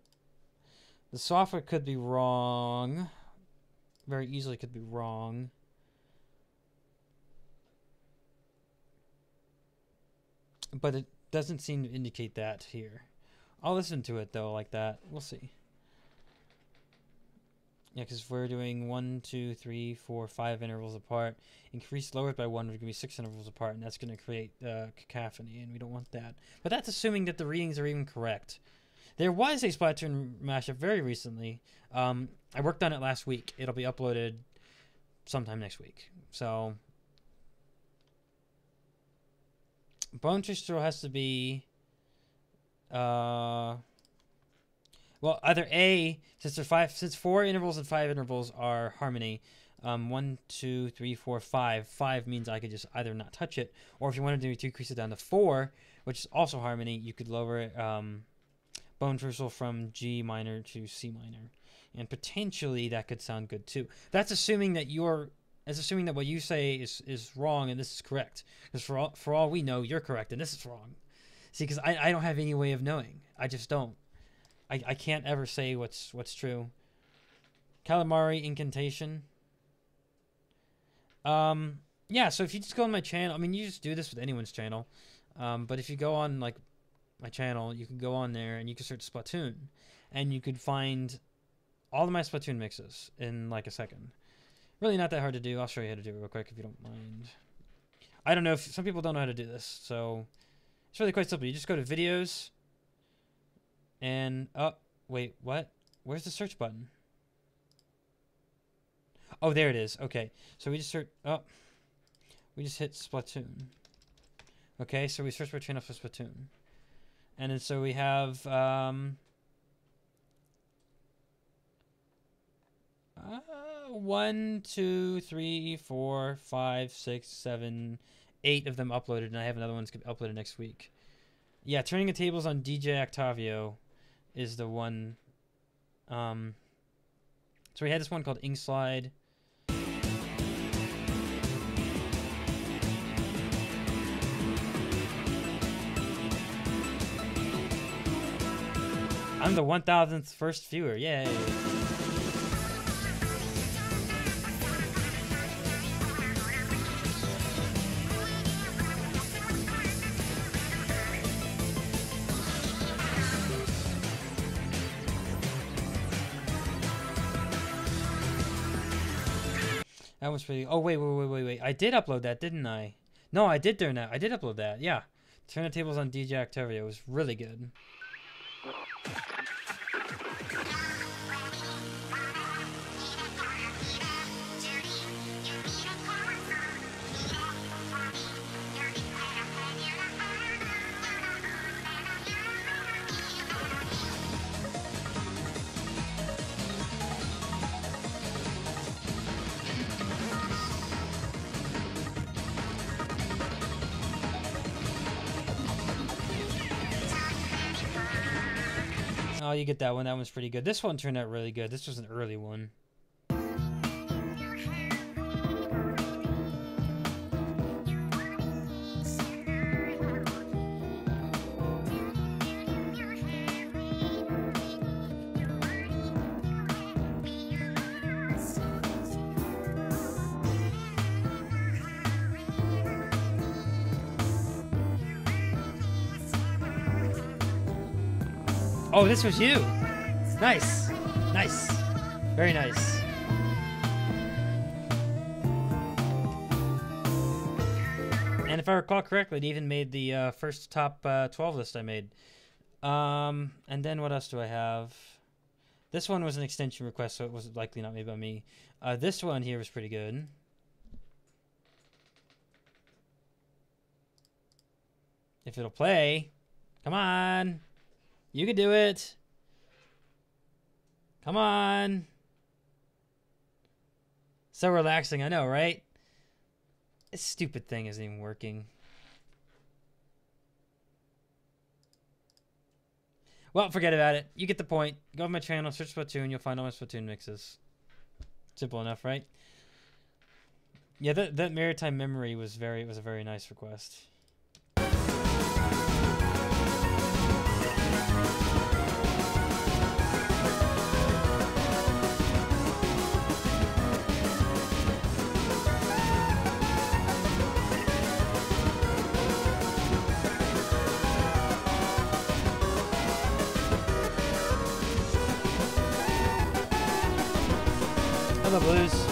The software could be wrong. Very easily could be wrong. But it doesn't seem to indicate that here. I'll listen to it though like that. We'll see. Yeah, because we're doing 1, 2, 3, 4, 5 intervals apart. Increase lower by 1 would give me 6 intervals apart, and that's going to create cacophony, and we don't want that. But that's assuming that the readings are even correct. There was a Splatoon mashup very recently. I worked on it last week. It'll be uploaded sometime next week. So Bone Tree Stroll has to be well, either A, since 4 intervals and 5 intervals are harmony. 1, 2, 3, 4, 5. 5 means I could just either not touch it, or if you wanted to decrease it down to 4, which is also harmony, you could lower it, bone traversal from G minor to C minor, and potentially that could sound good too. That's assuming that what you say is wrong and this is correct. Because for all we know, you're correct and this is wrong. See, because I don't have any way of knowing. I just don't. I can't ever say what's true. Calamari incantation. Yeah, so if you just go on my channel, I mean, you just do this with anyone's channel. But if you go on, like, my channel, you can go on there and you can search Splatoon. And you could find all of my Splatoon mixes in, like, a second. Really not that hard to do. I'll show you how to do it real quick if you don't mind. I don't know if some people don't know how to do this, so it's really quite simple. You just go to videos. And, oh, wait, what? Where's the search button? Oh, there it is. Okay, so we just search, oh, we just hit Splatoon. Okay, so we search for channel for Splatoon. And then so we have, 1, 2, 3, 4, 5, 6, 7, 8 of them uploaded, and I have another one that's uploaded next week. Yeah, turning the tables on DJ Octavio is the one. So we had this one called Ink Slide. I'm the 1000th first viewer. Yay. That was pretty. Oh, wait. I did upload that, didn't I? No, I did turn that. I did upload that. Yeah. Turn the tables on DJ Octavio. It was really good. you get that one. That one's pretty good. This one turned out really good. This was an early one. Oh, this was you. Nice. Nice. Very nice. And if I recall correctly, it even made the first top 12 list I made. And then what else do I have? This one was an extension request, so it was likely not made by me. This one here was pretty good. If it'll play. Come on. You can do it. Come on. So relaxing, I know, right? This stupid thing isn't even working. Well, forget about it. You get the point. Go to my channel, search Splatoon, you'll find all my Splatoon mixes. Simple enough, right? Yeah, that maritime memory was a very nice request. Hello, Blues.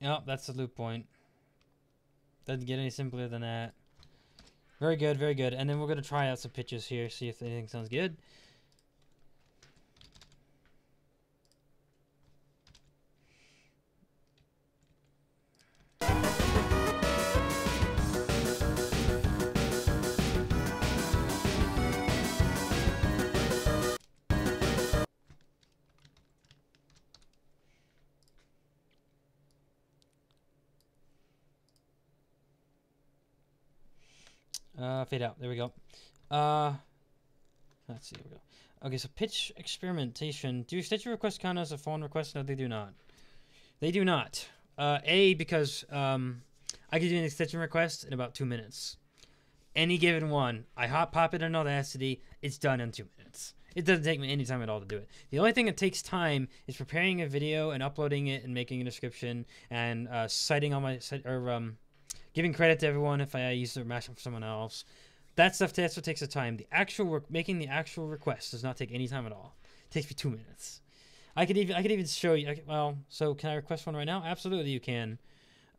Oh, that's the loop point. Doesn't get any simpler than that. Very good, very good. And then we're going to try out some pitches here, see if anything sounds good. Fade out. There we go. Let's see. Here we go. Okay, so pitch experimentation. Do extension requests count as a phone request? No, they do not. They do not. Because I can do an extension request in about 2 minutes. Any given one. I pop it in Audacity. It's done in 2 minutes. It doesn't take me any time at all to do it. The only thing that takes time is preparing a video and uploading it and making a description and citing all my giving credit to everyone if I use their mashup for someone else. That's what takes the time. The actual making the actual request does not take any time at all. It takes me 2 minutes. I could even show you. Well, so can I request one right now? Absolutely, you can.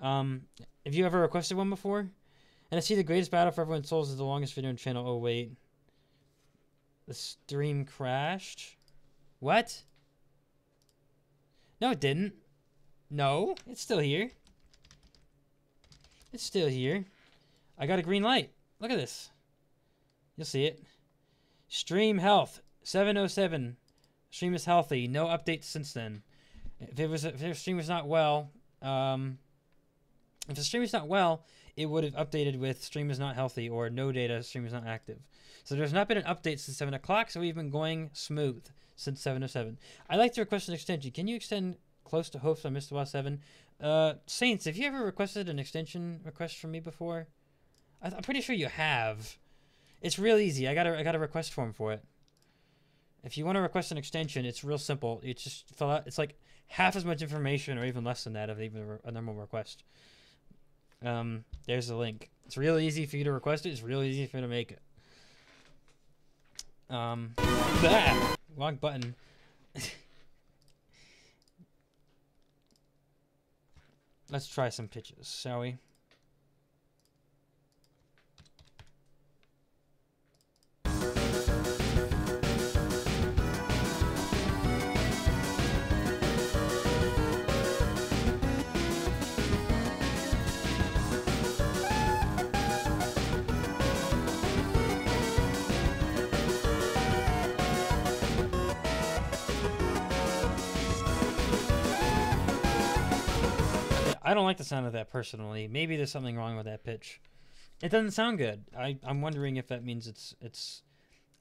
Have you ever requested one before? And I see the greatest battle for everyone's souls is the longest video on the channel. Oh wait, the stream crashed. What? No, it didn't. No, it's still here. It's still here. I got a green light. Look at this. You'll see it. Stream health 707. Stream is healthy. No updates since then. If the stream was not well, if the stream is not well, it would have updated with stream is not healthy or no data. Stream is not active. So there's not been an update since 7 o'clock. So we've been going smooth since 7:07. I like to request an extension. Can you extend close to host on Mr. Boss 7? Saints, have you ever requested an extension request from me before? I'm pretty sure you have. It's real easy. I got a request form for it. If you want to request an extension, it's real simple. You just fill out. It's like half as much information, or even less than that, of even a normal request. There's the link. It's real easy for you to request it. It's real easy for you to make it. Wrong button. Let's try some pitches, shall we? I don't like the sound of that personally. Maybe there's something wrong with that pitch. It doesn't sound good. I'm wondering if that means it's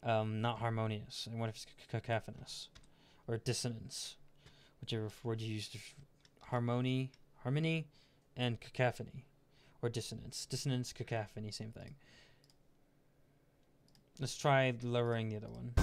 not harmonious. And what if it's cacophonous or dissonance, whichever word you use. Harmony, and cacophony, or dissonance. Dissonance, cacophony, same thing. Let's try lowering the other one.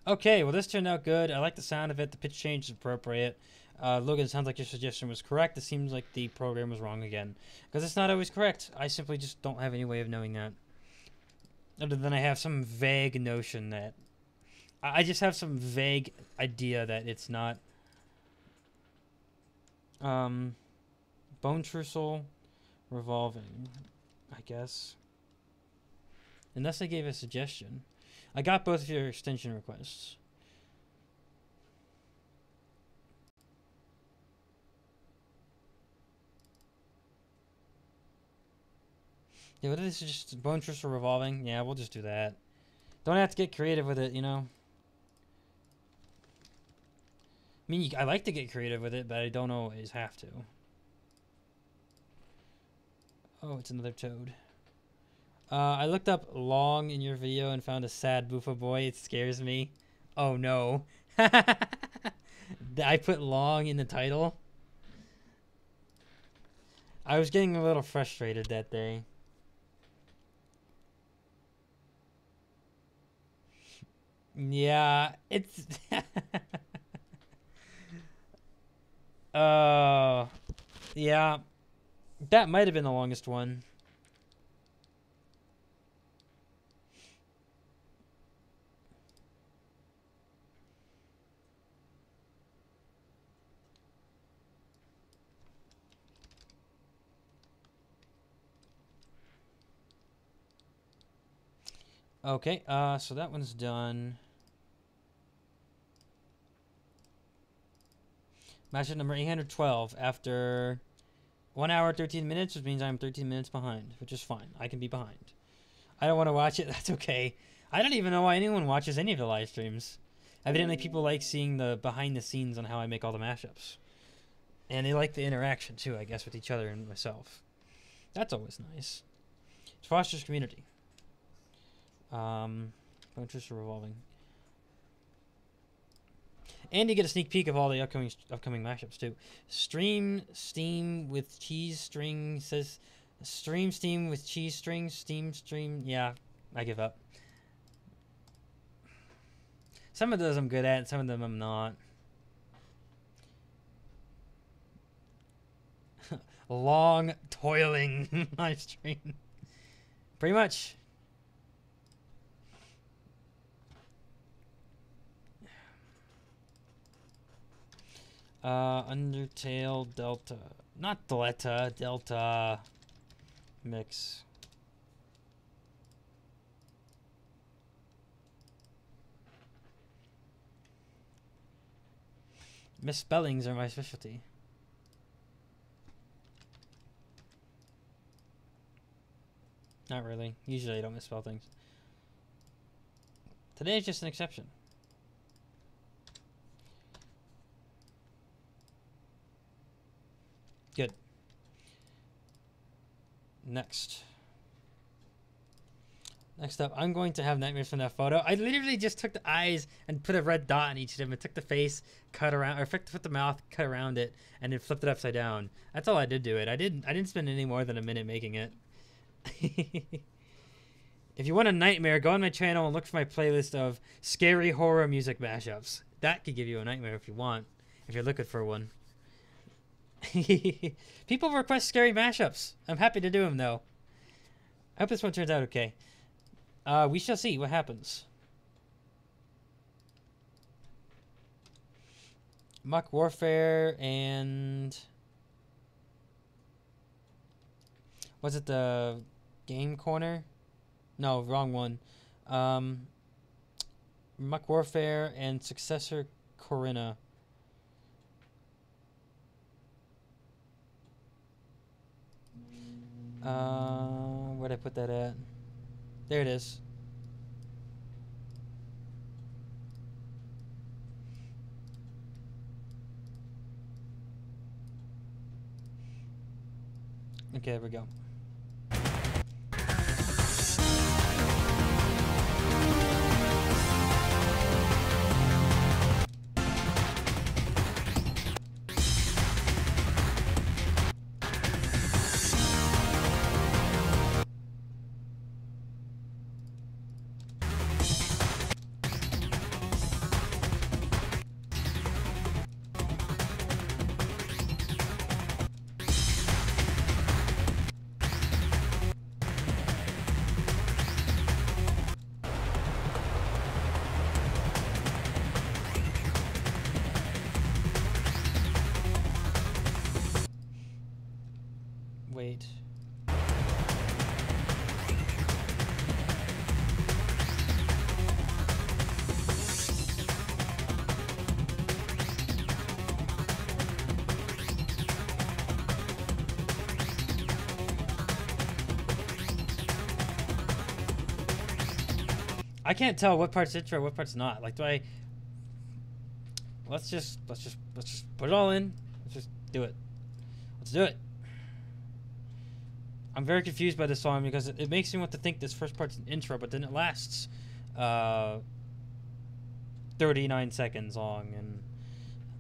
Okay, well this turned out good. I like the sound of it. The pitch change is appropriate. Logan, it sounds like your suggestion was correct. It seems like the program was wrong again. Because it's not always correct. I simply just don't have any way of knowing that. Other than I have some vague notion that... I just have some vague idea that it's not... bone trussel revolving, I guess. Unless I gave a suggestion. I got both of your extension requests. Yeah, what is this? Just bone trussel revolving? Yeah, we'll just do that. Don't have to get creative with it, you know? I mean, I like to get creative with it, but I don't always have to. Oh, it's another toad. I looked up long in your video and found a sad Bufo boy. It scares me. Oh no. I put long in the title. I was getting a little frustrated that day. Yeah, it's... Oh, yeah. That might have been the longest one. Okay, so that one's done. Mashup number 812 after 1 hour 13 minutes, which means I'm 13 minutes behind, which is fine. I can be behind. I don't want to watch it. That's okay. I don't even know why anyone watches any of the live streams. Evidently, people like seeing the behind the scenes on how I make all the mashups. And they like the interaction, too, I guess, with each other and myself. That's always nice. It fosters community. Interests are revolving. And you get a sneak peek of all the upcoming mashups too. Stream Steam with cheese string says stream Steam with cheese string stream. Yeah, I give up. Some of those I'm good at, some of them I'm not. Long toiling live stream. Pretty much. Undertale Delta. Not Delta, Delta mix. Misspellings are my specialty. Not really. Usually I don't misspell things. Today is just an exception. Good. Next up, I'm going to have nightmares from that photo. I literally just took the eyes and put a red dot on each of them and took the face, cut around, or put the mouth, cut around it, and then flipped it upside down. That's all I did to it. I didn't spend any more than a minute making it. If you want a nightmare, go on my channel and look for my playlist of scary horror music mashups. That could give you a nightmare if you want, if you're looking for one. People request scary mashups. I'm happy to do them, though. I hope this one turns out okay. We shall see what happens. Muck Warfare and... Was it the Game Corner? No, wrong one. Muck Warfare and Successor Corinna. Where'd I put that at? There it is. Okay, there we go. Wait. I can't tell what part's intro, what part's not. Like, do I? Let's just put it all in. Let's just do it. Let's do it. I'm very confused by this song because it makes me want to think this first part's an intro, but then it lasts 39 seconds long.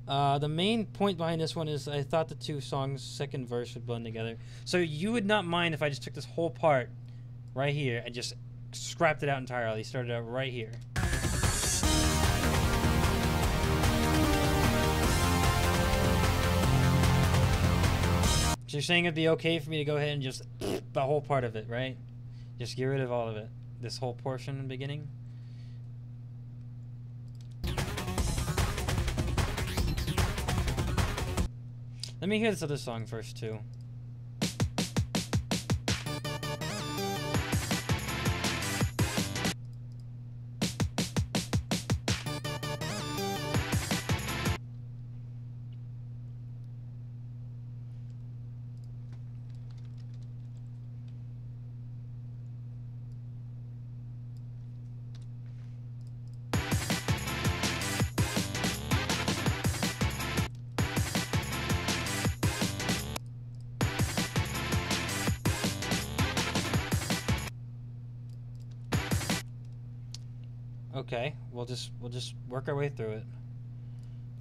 And the main point behind this one is I thought the two songs' second verse would blend together. So you would not mind if I just took this whole part right here and just scrapped it out entirely, started out right here. So you're saying it'd be okay for me to go ahead and just the whole part of it, right? Just get rid of all of it. This whole portion in the beginning. Let me hear this other song first, too. Okay, we'll just work our way through it.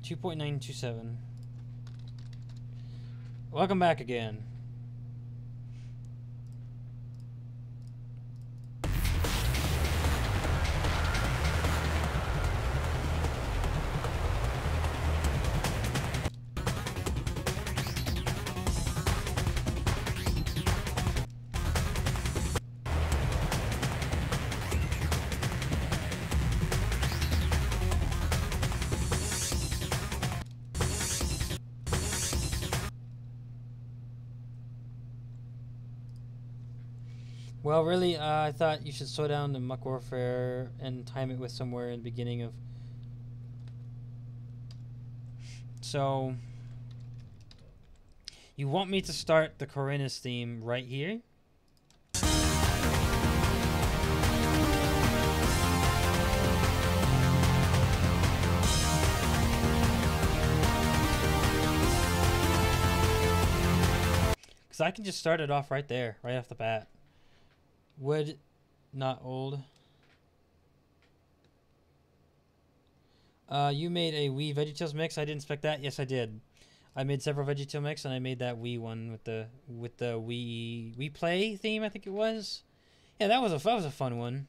2.927. Welcome back again. Well, really, I thought you should slow down the Muck Warfare and time it with somewhere in the beginning of... So... You want me to start the Corinna's theme right here? Because I can just start it off right there, right off the bat. Wood, not old. You made a Wii VeggieTales mix. I didn't expect that. Yes, I did. I made several VeggieTales mix, and I made that Wii one with the Wii Play theme. I think it was. Yeah, that was a fun one.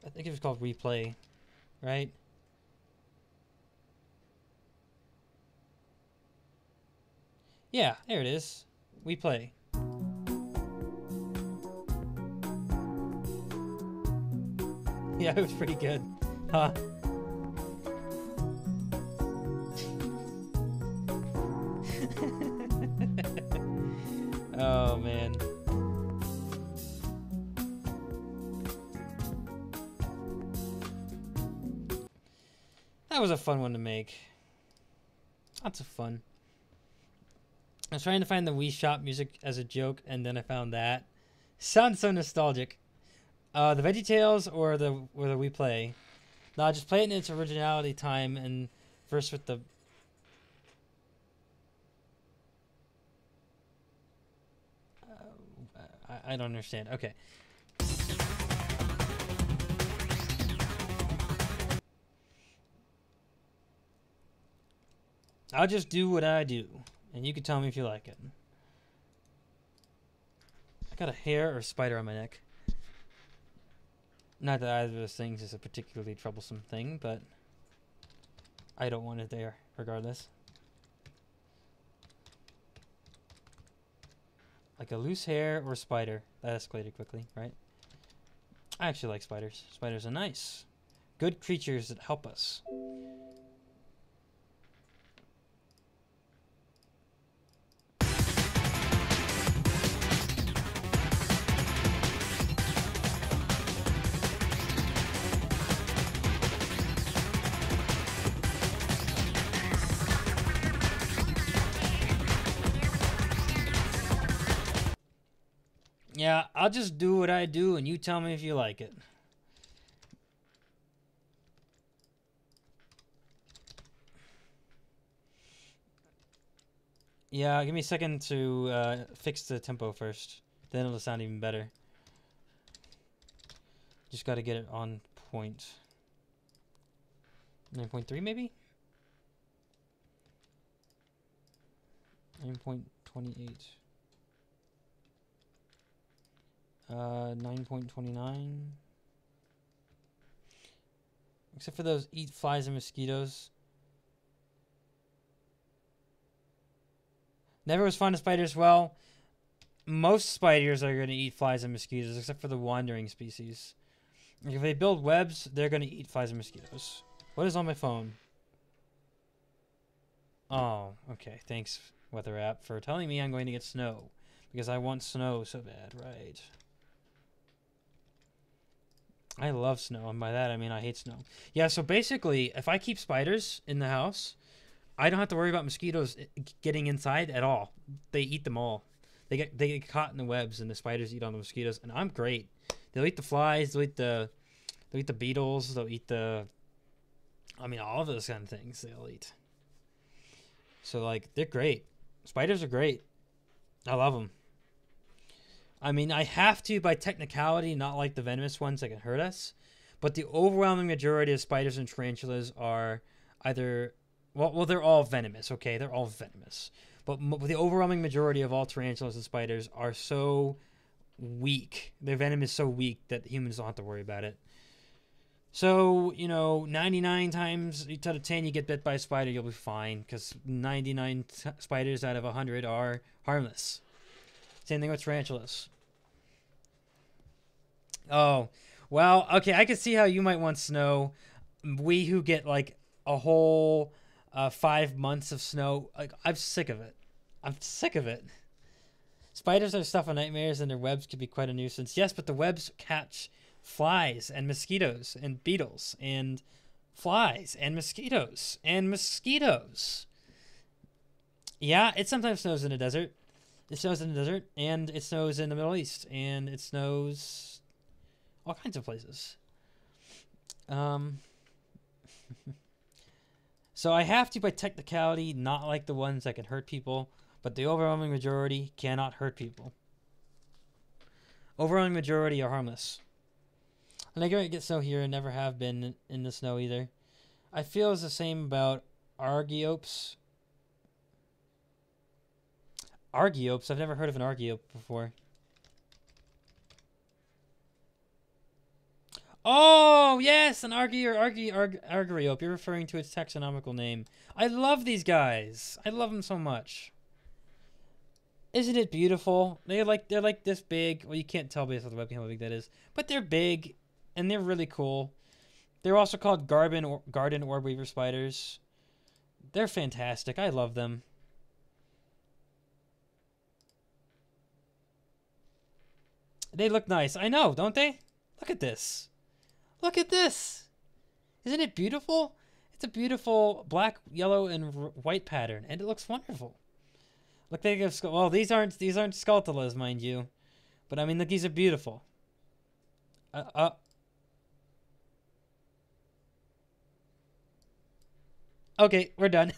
I think it was called Wii Play, right? Yeah, there it is. Wii Play. Yeah, it was pretty good. Huh? Oh, man. That was a fun one to make. Lots of fun. I was trying to find the Wii Shop music as a joke, and then I found that. Sounds so nostalgic. The VeggieTales or the Wii Play? No, just play it in its originality time, and first with the... I don't understand. Okay. I'll just do what I do, and you can tell me if you like it. I got a hair or a spider on my neck. Not that either of those things is a particularly troublesome thing, but I don't want it there, regardless. Like a loose hair or a spider. That escalated quickly, right? I actually like spiders. Spiders are nice. Good creatures that help us. Yeah, I'll just do what I do, and you tell me if you like it. Yeah, give me a second to fix the tempo first. Then it'll sound even better. Just got to get it on point. 9.3 maybe? 9.28. 9.29. Except for those eat flies and mosquitoes. Never was fond of spiders. Well, most spiders are going to eat flies and mosquitoes, except for the wandering species. If they build webs, they're going to eat flies and mosquitoes. What is on my phone? Oh, okay. Thanks, weather app, for telling me I'm going to get snow. Because I want snow so bad, right? I love snow, and by that I mean I hate snow. Yeah, so basically, if I keep spiders in the house, I don't have to worry about mosquitoes getting inside at all. They eat them all. They get caught in the webs, and the spiders eat on the mosquitoes, and I'm great. They'll eat the flies, they'll eat the beetles, they'll eat all of those kind of things they'll eat. So, like, they're great. Spiders are great. I love them. I mean, I have to by technicality, not like the venomous ones that can hurt us. But the overwhelming majority of spiders and tarantulas are either... Well, they're all venomous, okay? They're all venomous. But the overwhelming majority of all tarantulas and spiders are so weak. Their venom is so weak that humans don't have to worry about it. So, 99 times out of 10 you get bit by a spider, you'll be fine. Because 99 spiders out of 100 are harmless. Same thing with tarantulas. Oh, well, okay, I can see how you might want snow. We who get, like, a whole 5 months of snow, like, I'm sick of it. I'm sick of it. Spiders are stuff of nightmares, and their webs can be quite a nuisance. Yes, but the webs catch flies and mosquitoes and beetles and flies and mosquitoes and mosquitoes. Yeah, it sometimes snows in the desert. It snows in the desert, and it snows in the Middle East, and it snows all kinds of places. So I have to, by technicality, not like the ones that can hurt people, but the overwhelming majority cannot hurt people. Overwhelming majority are harmless. And I get snow here and never have been in the snow either. I feel it's the same about argiopes. Argiopes? I've never heard of an argiope before. Oh, yes, an argiope. You're referring to its taxonomical name. I love these guys. I love them so much. Isn't it beautiful? They're like this big. Well, you can't tell based on the webcam how big that is, but they're big, and they're really cool. They're also called garden orb weaver spiders. They're fantastic. I love them. They look nice. I know, don't they? Look at this. Look at this. Isn't it beautiful? It's a beautiful black, yellow, and white pattern, and it looks wonderful. Look, they have well, these aren't sculptulas, mind you, but I mean, look, these are beautiful. Okay, we're done.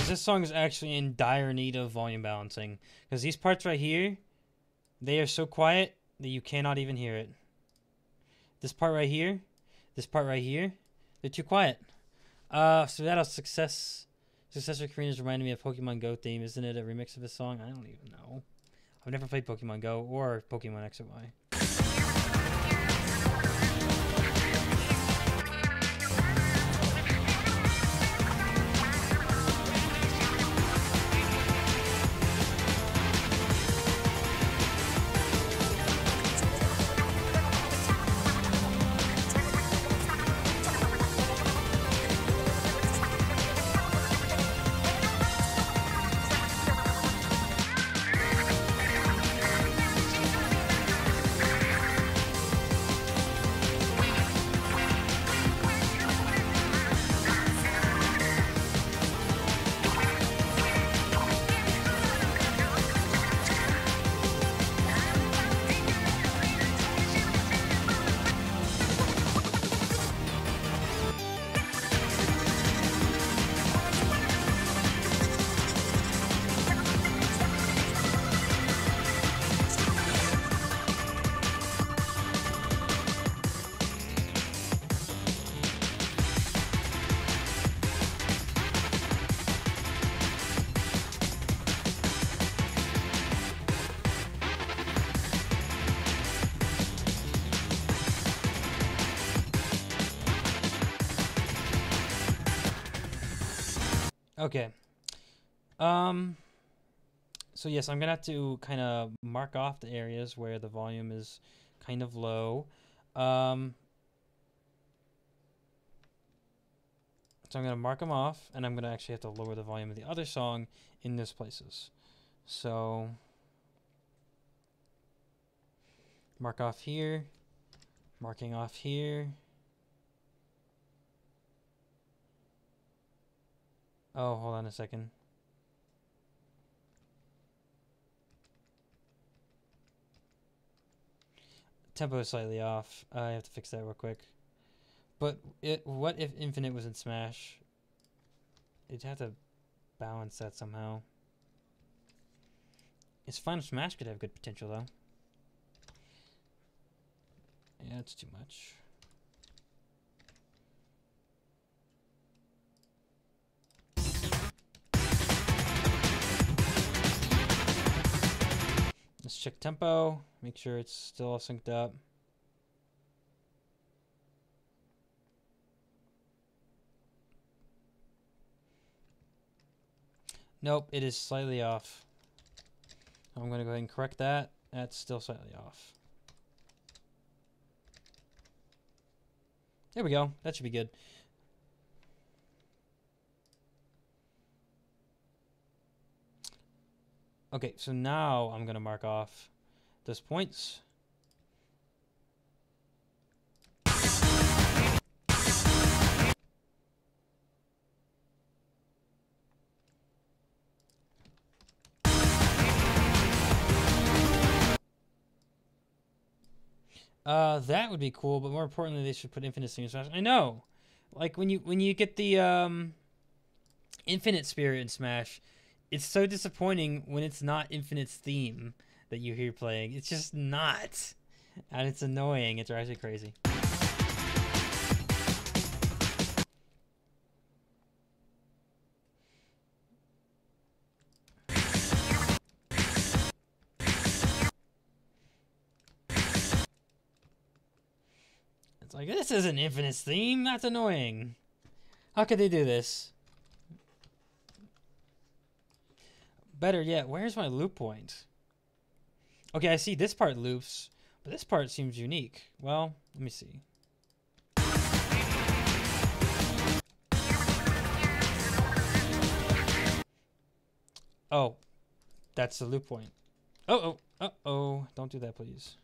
This song is actually in dire need of volume balancing, because these parts right here, they are so quiet that you cannot even hear it. This part right here, they're too quiet. So that Successor Koreans reminded me of Pokemon Go theme. Isn't it a remix of a song? I don't even know. I've never played Pokemon Go or Pokemon X and Y. Okay. So yes, I'm gonna have to kind of mark off the areas where the volume is kind of low. So I'm gonna mark them off, and I'm gonna actually have to lower the volume of the other song in those places. So mark off here, marking off here. Oh, hold on a second. Tempo is slightly off. I have to fix that real quick. But what if Infinite was in Smash? It'd have to balance that somehow. It's fine. Smash could have good potential though. Yeah, it's too much. Let's check tempo, make sure it's still all synced up. Nope, it is slightly off. I'm going to go ahead and correct that. That's still slightly off. There we go. That should be good. Okay, so now I'm going to mark off those points. That would be cool, but more importantly, they should put Infinite Steam Smash. I know, like when you get the Infinite Spirit in Smash, it's so disappointing when it's not Infinite's theme that you hear playing. It's just not, and it's annoying. It drives me crazy. It's like, this isn't Infinite's theme. That's annoying. How could they do this? Better yet, where's my loop point? Okay, I see this part loops, but this part seems unique. Well, let me see. Oh, that's the loop point. Uh-oh. Don't do that, please.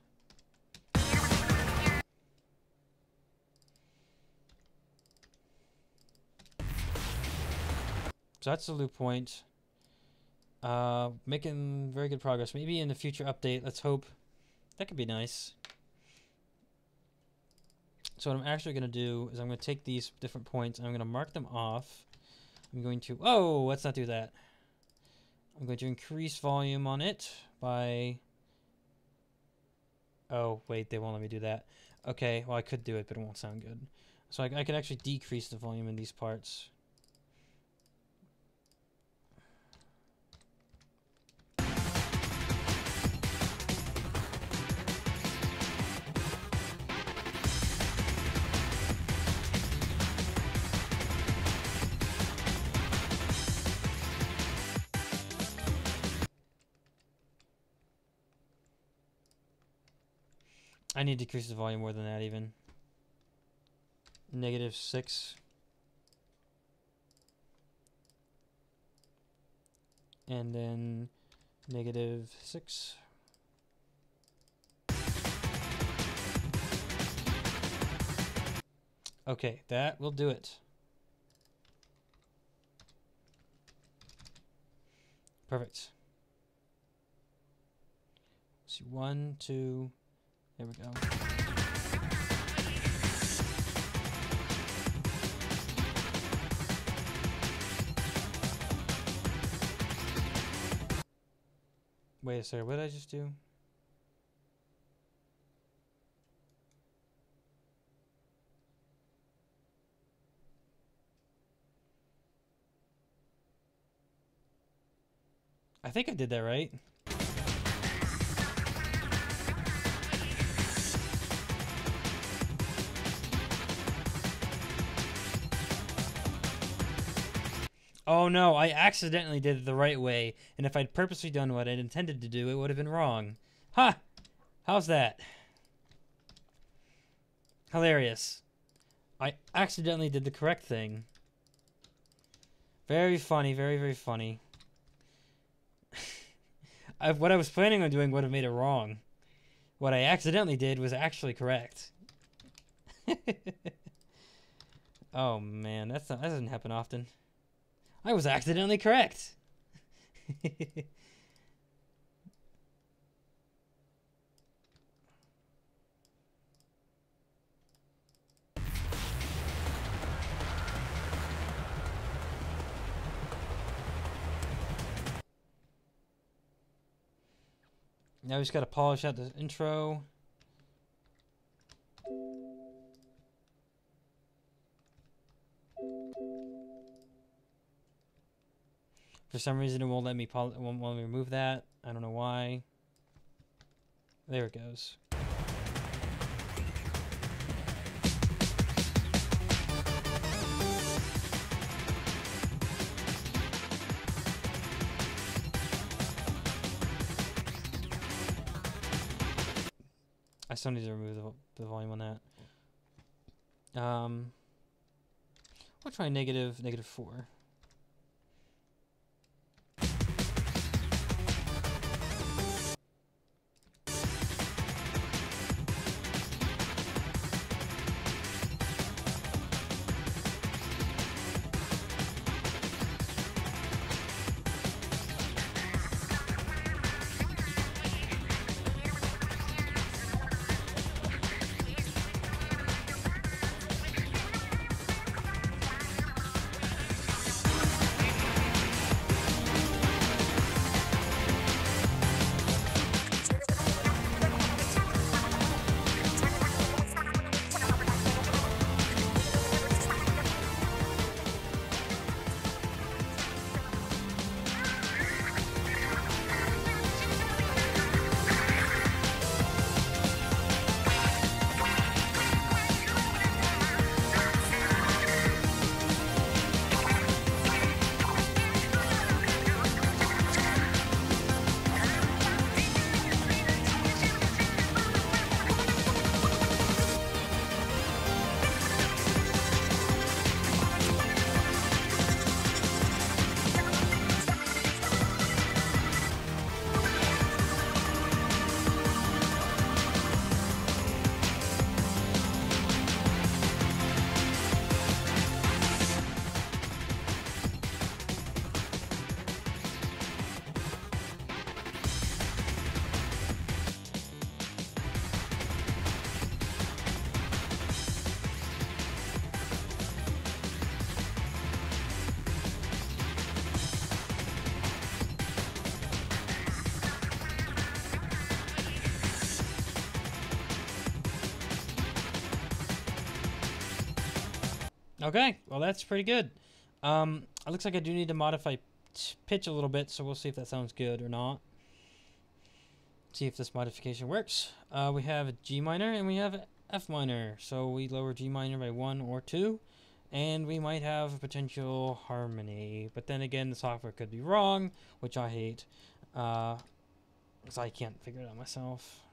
So that's the loop point. Making very good progress. Maybe in the future update, let's hope. That could be nice. So what I'm actually going to do is I'm going to take these different points and I'm going to mark them off. I'm going to, oh, let's not do that. I'm going to increase volume on it by, oh, wait, they won't let me do that. Okay, well, I could do it, but it won't sound good. So I could actually decrease the volume in these parts. I need to decrease the volume more than that even. -6. And then -6. Okay, that will do it. Perfect. Let's see, 1, 2, there we go. Wait a second, what did I just do? I think I did that right. Oh no, I accidentally did it the right way, and if I'd purposely done what I'd intended to do, it would have been wrong. Ha! How's that? Hilarious. I accidentally did the correct thing. Very funny, very, very funny. What I was planning on doing would have made it wrong. What I accidentally did was actually correct. Oh man, that doesn't happen often. I was accidentally correct. Now we just gotta polish out the intro. For some reason, it won't let me remove that. I don't know why. There it goes. I still need to remove the volume on that. I'll try -4. Okay, well that's pretty good. It looks like I do need to modify pitch a little bit, so we'll see if that sounds good or not. See if this modification works. We have a G minor and we have a F minor, so we lower G minor by 1 or 2, and we might have a potential harmony. But then again, the software could be wrong, which I hate, because I can't figure it out myself.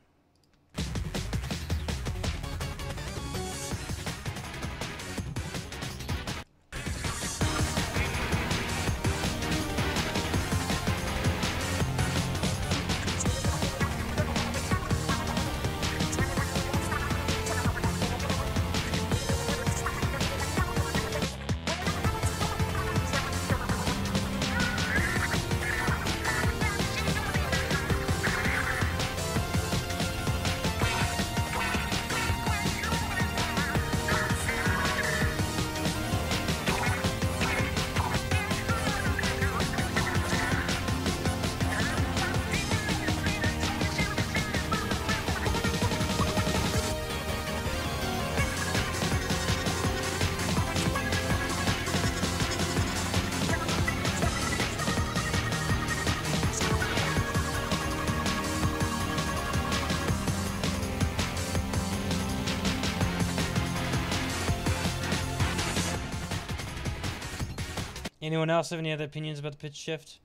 Anyone else have any other opinions about the pitch shift?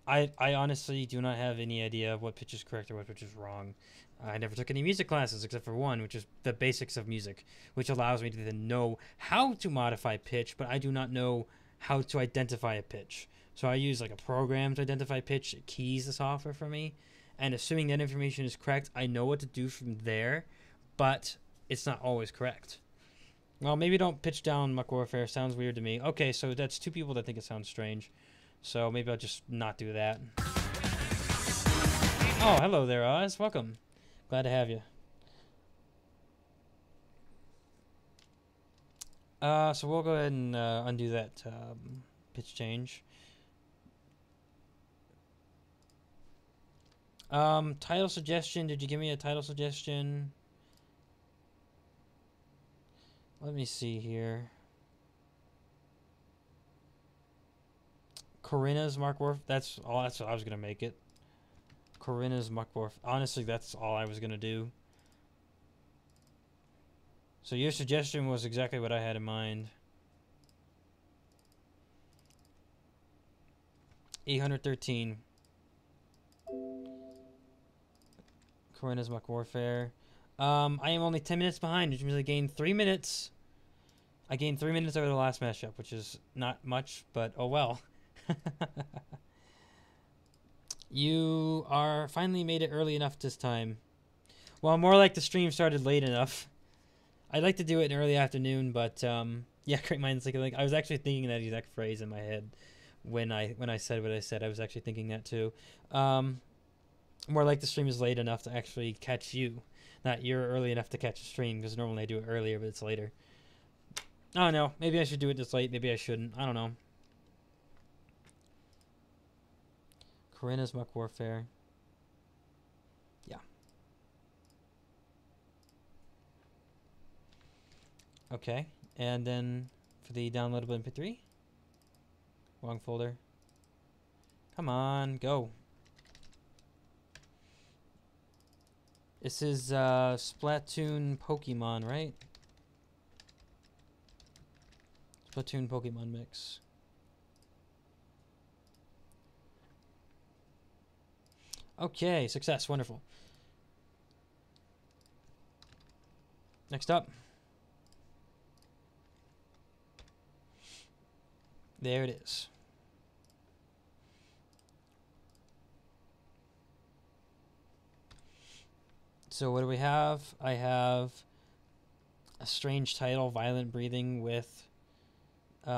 I honestly do not have any idea what pitch is correct or what pitch is wrong. I never took any music classes except for one, which is the basics of music, which allows me to then know how to modify pitch, but I do not know how to identify a pitch. So I use like a program to identify pitch. It keys the software for me, and assuming that information is correct, I know what to do from there, but it's not always correct. Well, maybe don't pitch down Muck Warfare. Sounds weird to me. Okay, so that's two people that think it sounds strange. So maybe I'll just not do that. Oh, hello there, Oz. Welcome. Glad to have you. So we'll go ahead and undo that pitch change. Title suggestion. Did you give me a title suggestion? Let me see here. Corinna's Mark Warf. That's all. That's what I was gonna make it. Corinna's Mark Warf. Honestly, that's all I was gonna do. So your suggestion was exactly what I had in mind. 813. Corinna's Muck Warfare. I am only 10 minutes behind, which means I gained 3 minutes. I gained 3 minutes over the last mashup, which is not much, but oh well. You are finally made it early enough this time. Well, more like the stream started late enough. I'd like to do it in early afternoon, but yeah, great minds think alike. I was actually thinking that exact phrase in my head when I said what I said. I was actually thinking that too. More like the stream is late enough to actually catch you. Not you're early enough to catch a stream, because normally I do it earlier, but it's later. I don't know. Maybe I should do it this late. Maybe I shouldn't. I don't know. Corinna's Muck Warfare. Yeah. Okay. And then for the downloadable MP3. Wrong folder. Come on, go. This is Splatoon Pokemon, right? Splatoon Pokemon mix. Okay, success, wonderful. Next up. There it is. So what do we have? I have a strange title, Violent Breathing, with it's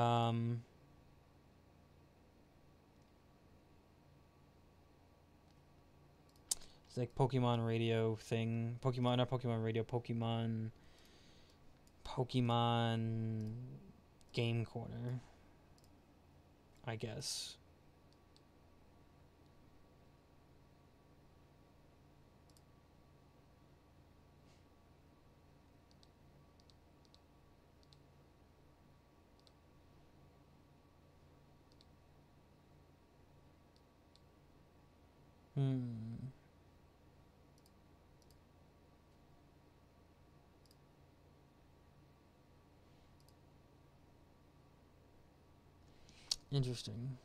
like Pokemon radio thing. Pokemon, not Pokemon radio, Pokemon Game Corner, I guess. Interesting.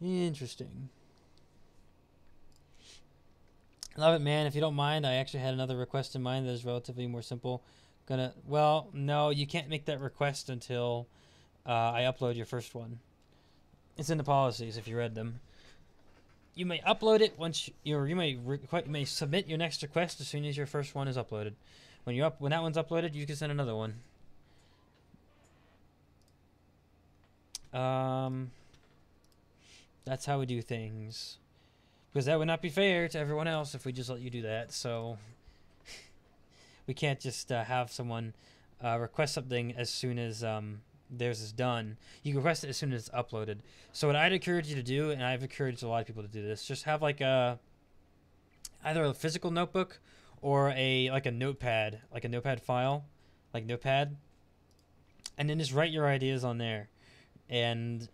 Interesting. Love it, man. If you don't mind, I actually had another request in mind that is relatively more simple. Well, no, you can't make that request until I upload your first one. It's in the policies if you read them. You may upload it once you may submit your next request as soon as your first one is uploaded. When that one's uploaded, you can send another one. That's how we do things. Because that would not be fair to everyone else if we just let you do that. So we can't just have someone request something as soon as theirs is done. You can request it as soon as it's uploaded. So what I'd encourage you to do, and I've encouraged a lot of people to do this, just have like either a physical notebook or a notepad, like a notepad file, like Notepad, and then just write your ideas on there. And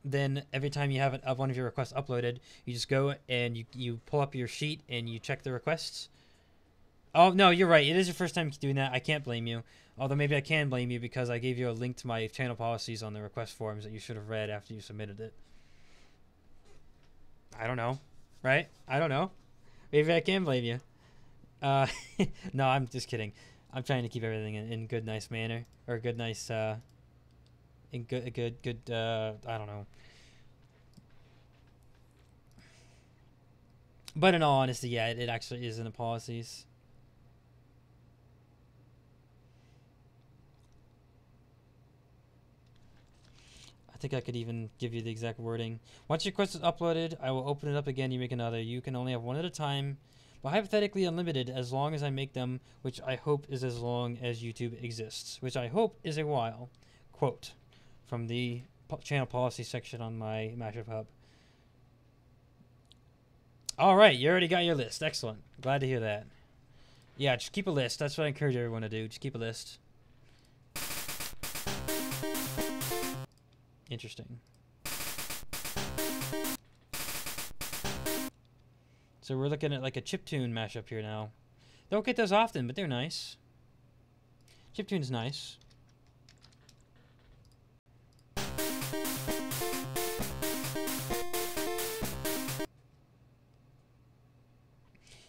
then every time you have one of your requests uploaded, you just go and you pull up your sheet and you check the requests. Oh, no, you're right. It is your first time doing that. I can't blame you. Although maybe I can blame you because I gave you a link to my channel policies on the request forms that you should have read after you submitted it. I don't know. Right? I don't know. Maybe I can blame you. No, I'm just kidding. I'm trying to keep everything in good, nice manner. Or good, nice, in good, I don't know. But in all honesty, yeah, it actually is in the policies. I think I could even give you the exact wording. Once your request is uploaded, I will open it up again. You make another. You can only have one at a time, but hypothetically unlimited as long as I make them, which I hope is as long as YouTube exists, which I hope is a while. Quote from the channel policy section on my Mashup Hub. All right, you already got your list. Excellent. Glad to hear that. Yeah, just keep a list. That's what I encourage everyone to do. Just keep a list. Interesting. So we're looking at like a chiptune mashup here now. Don't get those often, but they're nice. Chiptune's nice.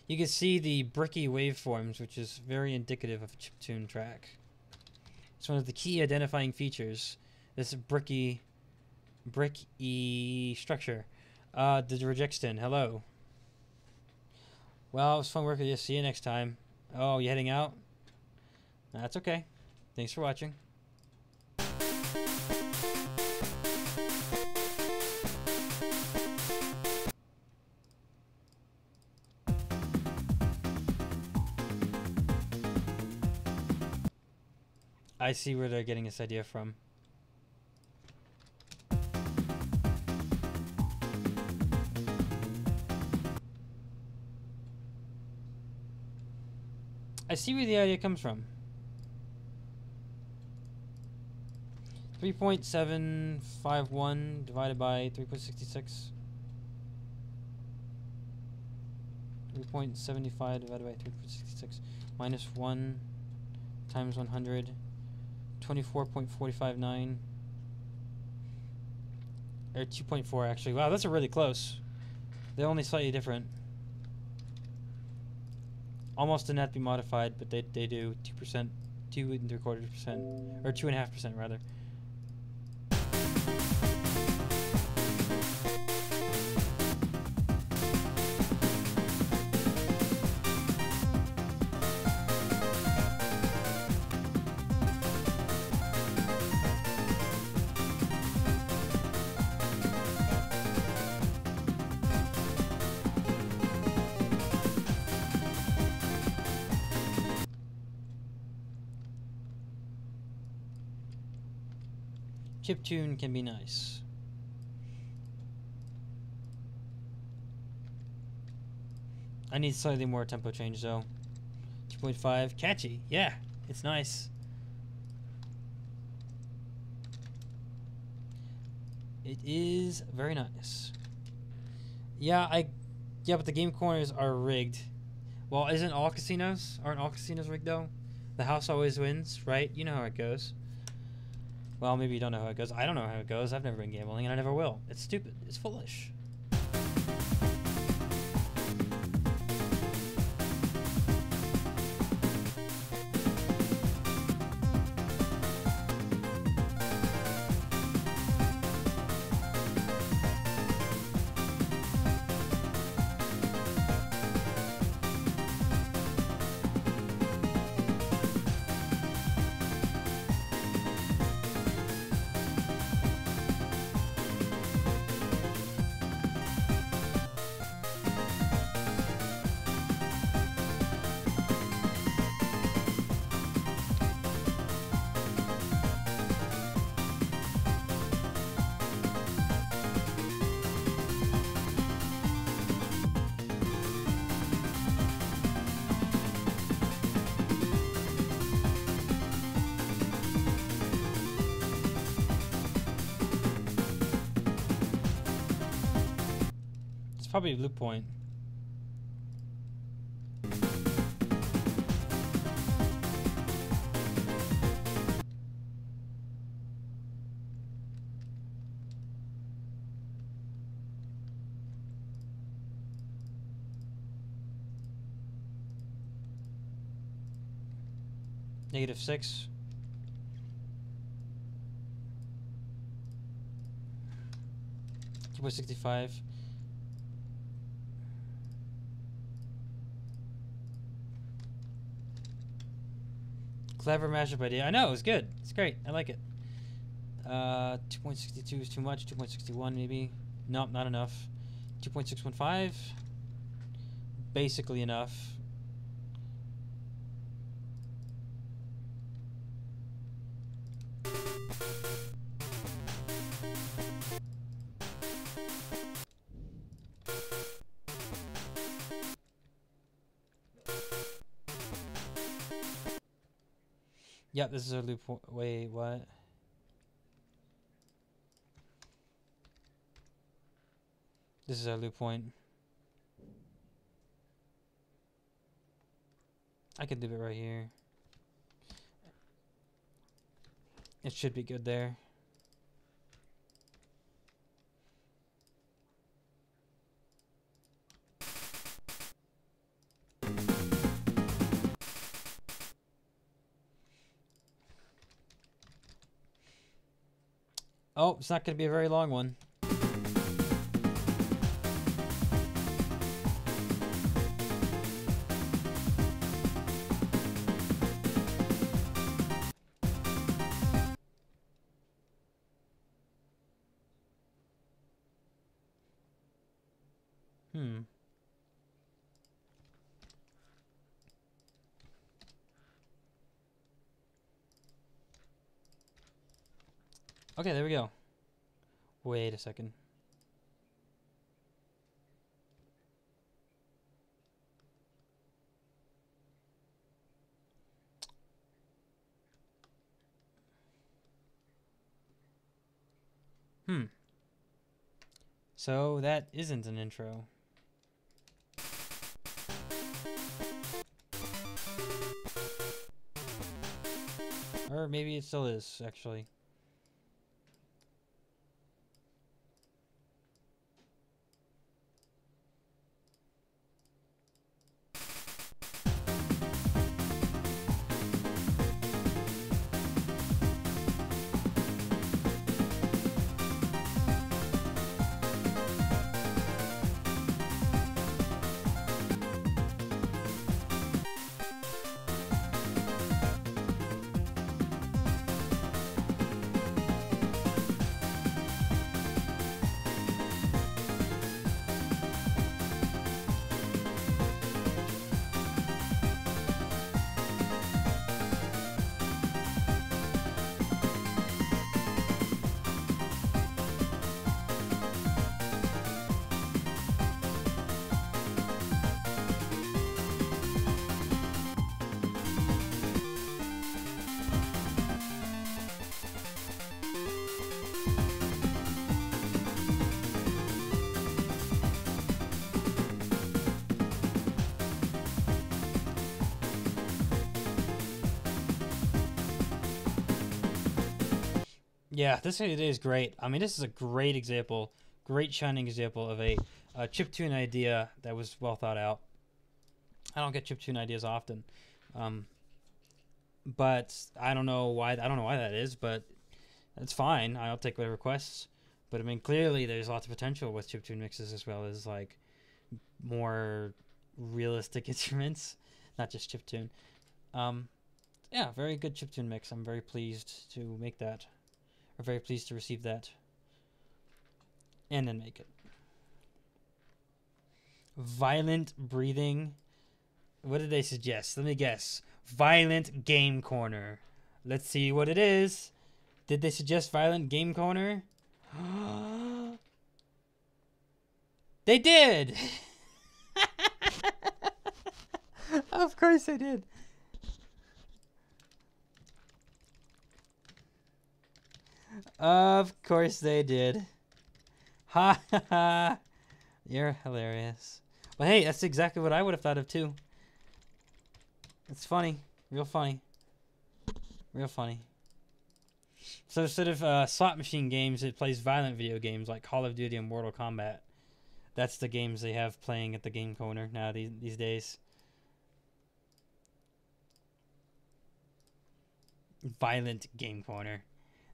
You can see the bricky waveforms, which is very indicative of a chiptune track. It's one of the key identifying features. This bricky structure. The Rejexton, hello. Well, it was fun working with you. See you next time. Oh, you heading out? That's okay. Thanks for watching. I see where they're getting this idea from. I see where the idea comes from. 3.751 divided by 3.66. 3.75 divided by 3.66 minus 1 times 100. 24.459 or 2.4 actually. Wow, that's a really close. They're only slightly different. Almost did not be modified, but they do 2%, 2.75%, or 2.5% rather. Chiptune can be nice. I need slightly more tempo change though. 2.5, catchy. Yeah, it's nice. It is very nice. Yeah, but the game corners are rigged. Well, aren't all casinos rigged though? The house always wins, right? You know how it goes. Well, maybe you don't know how it goes. I don't know how it goes. I've never been gambling, and I never will. It's stupid. It's foolish. Probably a loop point. -6. $2.65. Clever mashup idea. I know, it was good. It's great. I like it. 2.62 is too much. 2.61 maybe. Nope, not enough. 2.615. Basically enough. Yep, this is a loop. Wait, what? This is our loop point. I can do it right here. It should be good there. Oh, it's not going to be a very long one. Okay, there we go. Wait a second. So that isn't an intro. Or maybe it still is, actually. Yeah, this is great. I mean, this is a great example, great shining example of a chiptune idea that was well thought out. I don't get chiptune ideas often, but I don't know why. I don't know why that is, but it's fine. I'll take the requests. But I mean, clearly there's lots of potential with chiptune mixes as well as like more realistic instruments, not just chiptune. Yeah, very good chiptune mix. I'm very pleased to make that. Or very pleased to receive that. And then make it. Violent breathing. What did they suggest? Let me guess. Violent game corner. Let's see what it is. Did they suggest violent game corner? They did! Of course they did. Of course they did. Ha ha ha. You're hilarious. Well, hey, that's exactly what I would have thought of too. It's funny. Real funny. Real funny. So instead of slot machine games, it plays violent video games like Call of Duty and Mortal Kombat. That's the games they have playing at the game corner now these days. Violent game corner.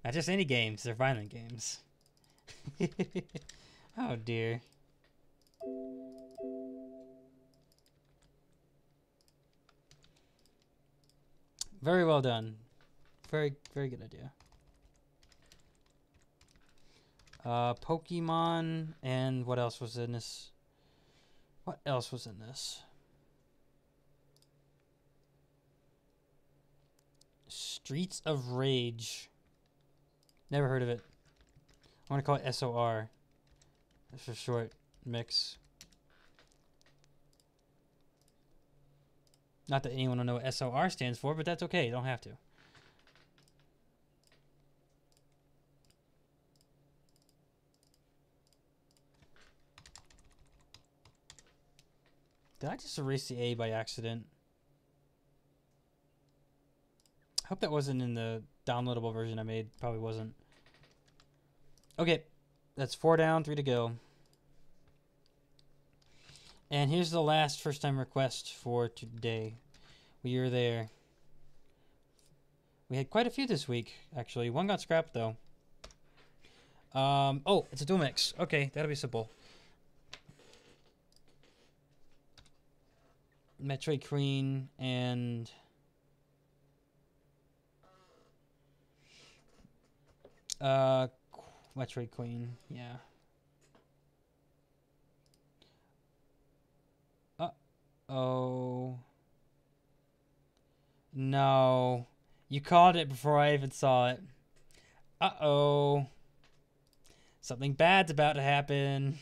Not just any games, they're violent games. Oh dear. Very well done. Very, very good idea. Pokemon, and what else was in this? What else was in this? Streets of Rage. Never heard of it. I want to call it SOR. That's for short. Mix. Not that anyone will know what SOR stands for, but that's okay. You don't have to. Did I just erase the A by accident? I hope that wasn't in the downloadable version I made. Probably wasn't. Okay. That's 4 down, 3 to go. And here's the last first time request for today. We are there. We had quite a few this week, actually. One got scrapped, though. Oh, it's a dual mix. Okay, that'll be simple. Metroid Queen and... Metroid Queen, yeah. Uh-oh. No. You called it before I even saw it. Uh-oh. Something bad's about to happen.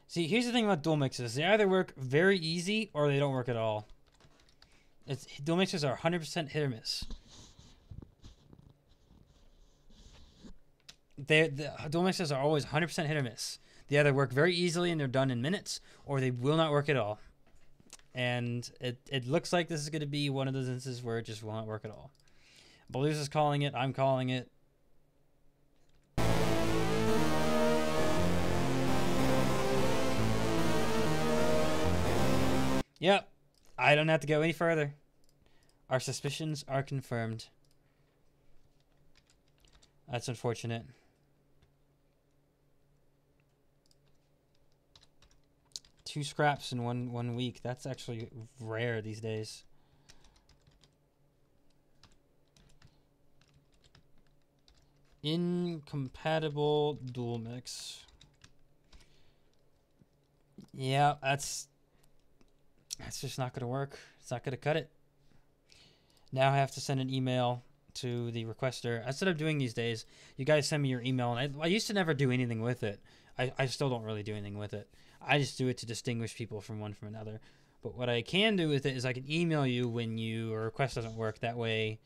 See, here's the thing about dual mixes. They either work very easy or they don't work at all. Dual mixes are 100% hit or miss. The dual mixes are always 100% hit or miss. They either work very easily and they're done in minutes, or they will not work at all. And it looks like this is going to be one of those instances where it just will not work at all. Blues is calling it. I'm calling it. Yep. I don't have to go any further. Our suspicions are confirmed. That's unfortunate. Two scraps in one week. That's actually rare these days. Incompatible dual mix. Yeah, that's just not going to work. It's not going to cut it. Now I have to send an email to the requester. Instead of doing these days, you guys send me your email, and I used to never do anything with it. I still don't really do anything with it. I just do it to distinguish people from one from another. But what I can do with it is I can email you when your request doesn't work. That way,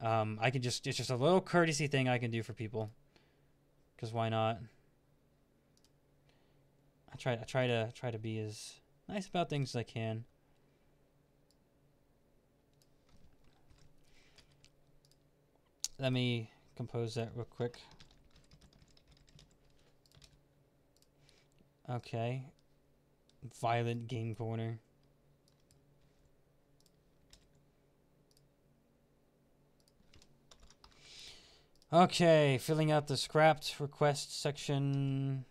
I can it's just a little courtesy thing I can do for people. Because why not? I try to be as nice about things as I can. Let me compose that real quick. Okay. Violent game corner. Okay, filling out the scrapped request section.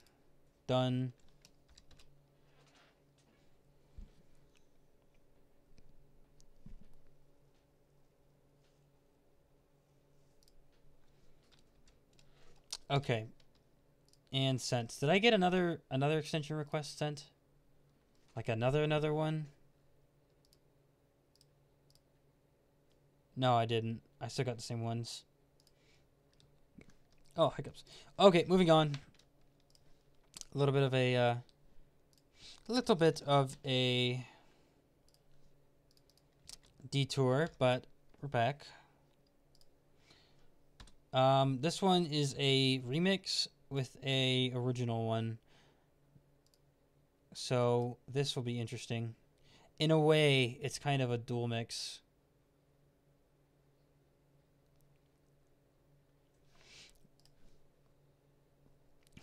Done. Okay. And sent. Did I get another extension request sent? Like another one? No, I didn't. I still got the same ones. Oh, hiccups. Okay, moving on. A little bit of a detour, but we're back. This one is a remix with a original one. So this will be interesting. In a way, it's kind of a dual mix.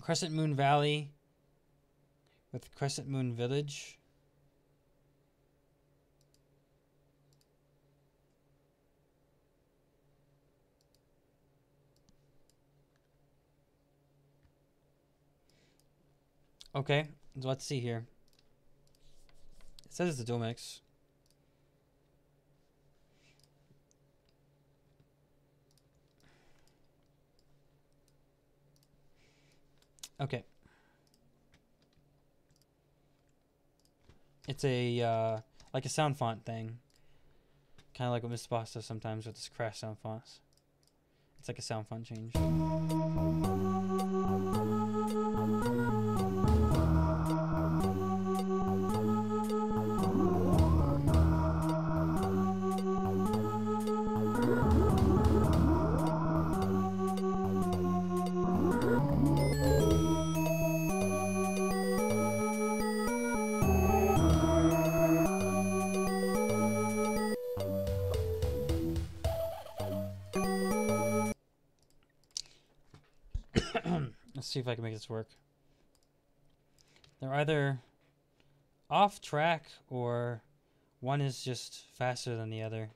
Crescent Moon Valley with Crescent Moon Village. Okay, so let's see here. It says it's a dual mix. Okay. It's a like a sound font thing. Kind of like what Miss Boss does sometimes with this crash sound fonts. It's like a sound font change. Let's see if I can make this work. They're either off track or one is just faster than the other.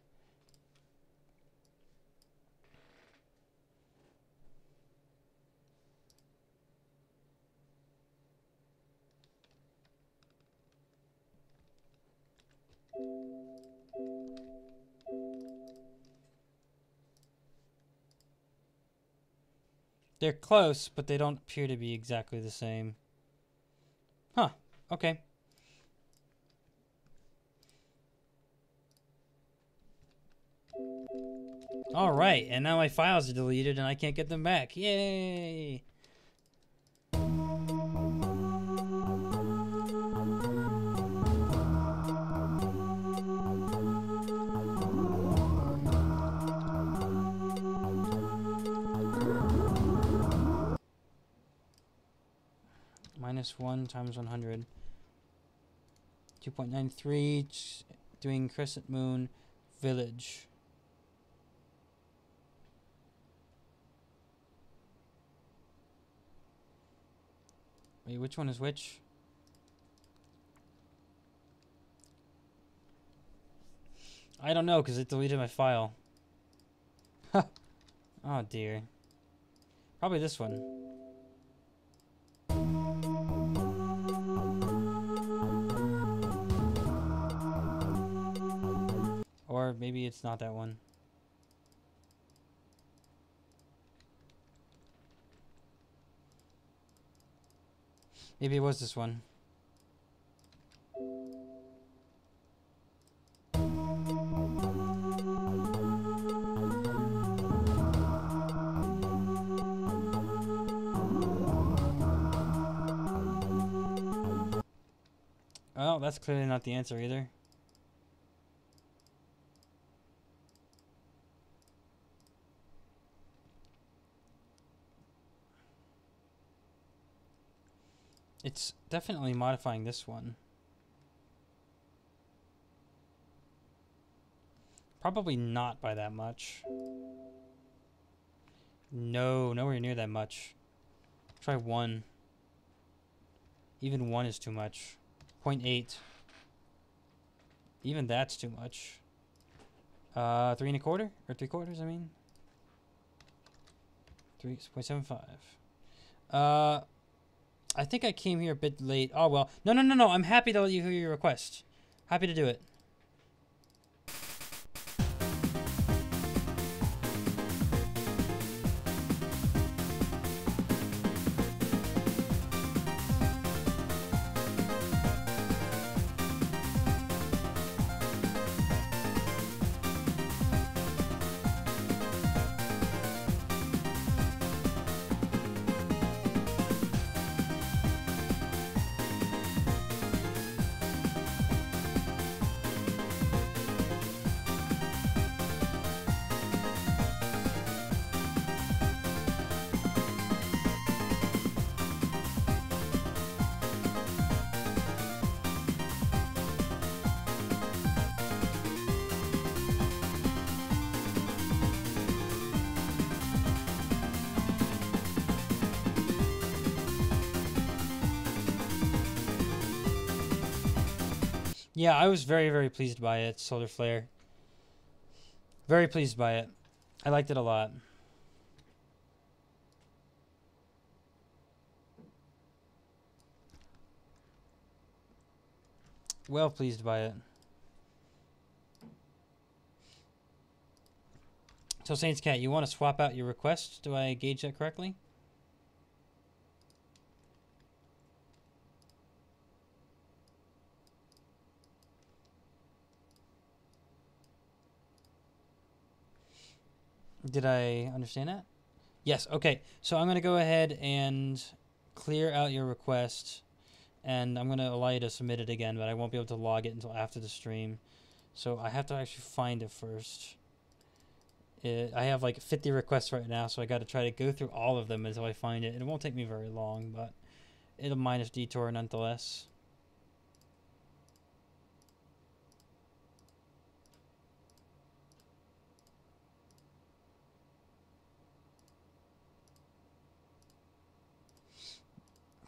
They're close, but they don't appear to be exactly the same. Huh. Okay. All right, and now my files are deleted and I can't get them back. Yay! -1 times 100. 2.93. Doing Crescent Moon Village. Wait, which one is which? I don't know because it deleted my file. Oh dear. Probably this one. Or maybe it's not that one. Maybe it was this one. Well, that's clearly not the answer either. It's definitely modifying this one. Probably not by that much. No, nowhere near that much. Try 1. Even 1 is too much. 0.8. Even that's too much. 3 1/4? Or 3/4, I mean? 3.75. I think I came here a bit late. Oh, well. No. I'm happy to let you hear your request. Happy to do it. Yeah, I was very, very pleased by it, Solar Flare. Very pleased by it. I liked it a lot. Well pleased by it. So Saints Cat, you want to swap out your request? Do I gauge that correctly? Did I understand that? Yes, okay. So I'm going to go ahead and clear out your request, and I'm going to allow you to submit it again, but I won't be able to log it until after the stream. So I have to actually find it first. I have like 50 requests right now, so I got to try to go through all of them until I find it. It won't take me very long, but it'll minus detour nonetheless.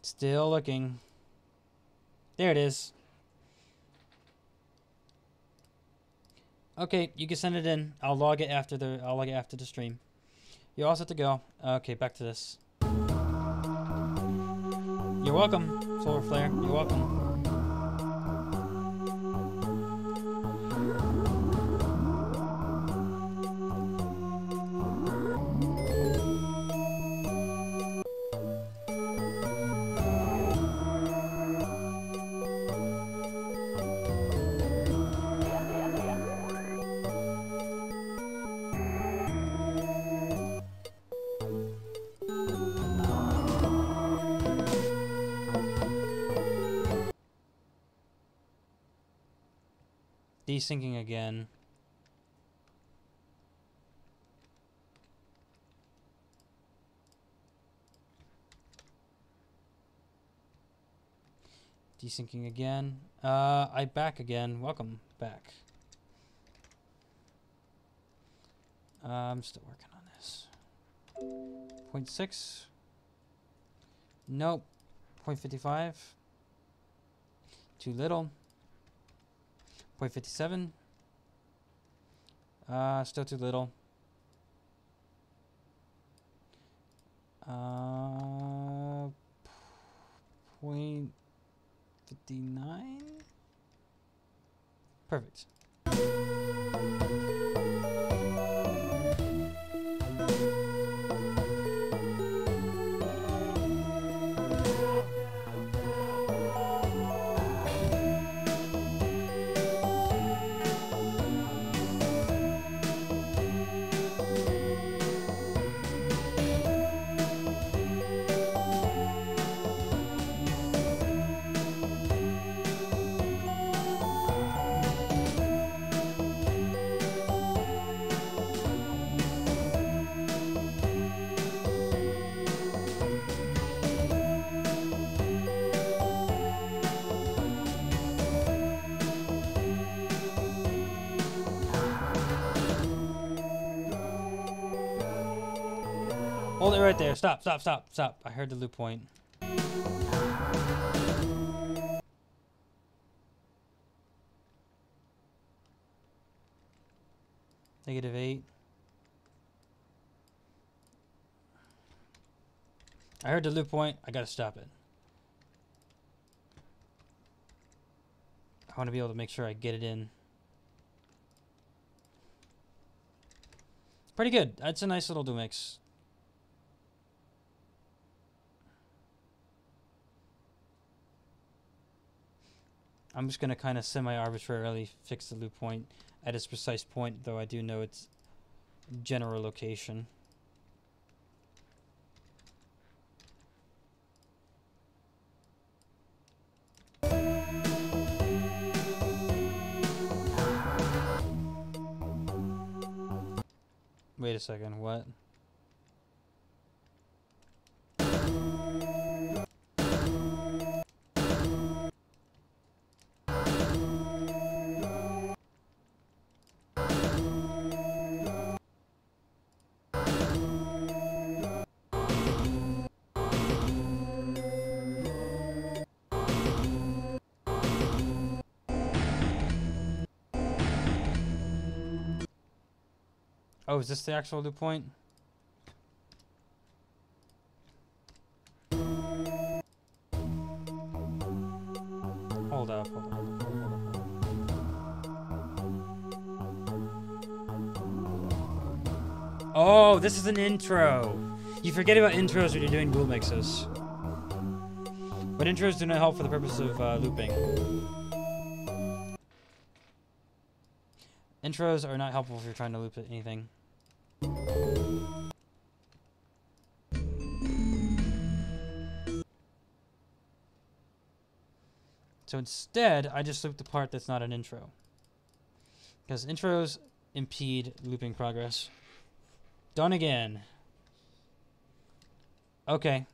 Still looking. There it is. Okay, you can send it in. I'll log it after the stream. You're all set to go. Okay, back to this. You're welcome, Solar Flare. You're welcome. Desyncing again. Desyncing again. I back again. Welcome back. I'm still working on this. 0.6. Nope. 0.55. Too little. 0.57. Still too little. 0.59. Perfect. Hold it right there. Stop, stop, stop, stop. I heard the loop point. -8. I heard the loop point. I gotta stop it. I want to be able to make sure I get it in. Pretty good. That's a nice little do mix. I'm just going to kind of semi-arbitrarily fix the loop point at its precise point, though I do know its general location. Wait a second, what? Oh, is this the actual loop point? Hold up, hold up. Oh, this is an intro. You forget about intros when you're doing dual mixes. But intros do not help for the purpose of looping. Intros are not helpful if you're trying to loop anything. So instead, I just loop the part that's not an intro. Because intros impede looping progress. Done again. Okay.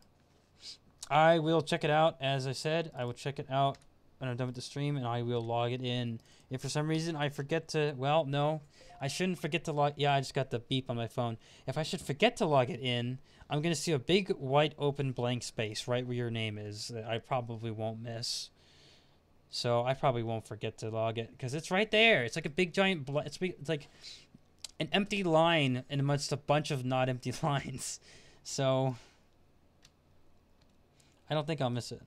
I will check it out. As I said, I will check it out when I'm done with the stream, and I will log it in. If for some reason I forget to, well, no, I shouldn't forget to log. Yeah, I just got the beep on my phone. If I should forget to log it in, I'm going to see a big white open blank space right where your name is that I probably won't miss. So I probably won't forget to log it because it's right there. It's like a big giant, it's like an empty line in amongst a bunch of not empty lines. So I don't think I'll miss it.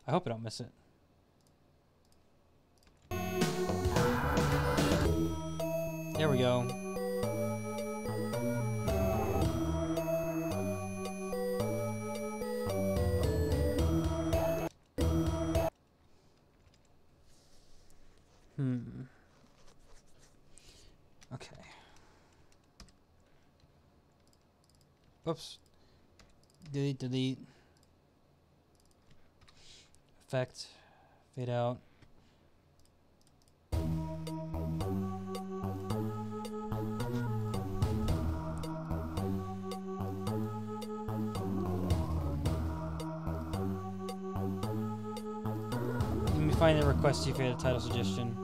I hope I don't miss it. There we go. Okay. Oops. Delete, delete. Effect. Fade out. Let me find the request you create a title suggestion.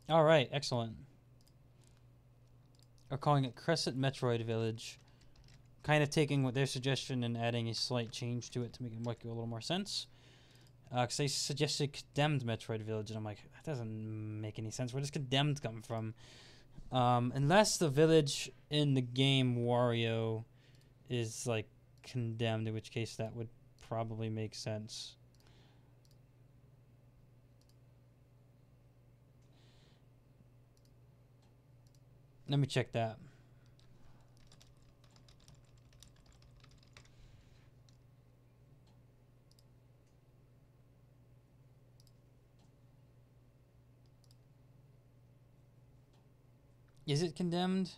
All right, excellent. We're calling it Crescent Metroid Village. Kind of taking what their suggestion and adding a slight change to it to make it make a little more sense. Because they suggested Condemned Metroid Village, and I'm like, that doesn't make any sense. Where does Condemned come from? Unless the village in the game Wario is like condemned, in which case that would probably make sense. Let me check that. Is it condemned?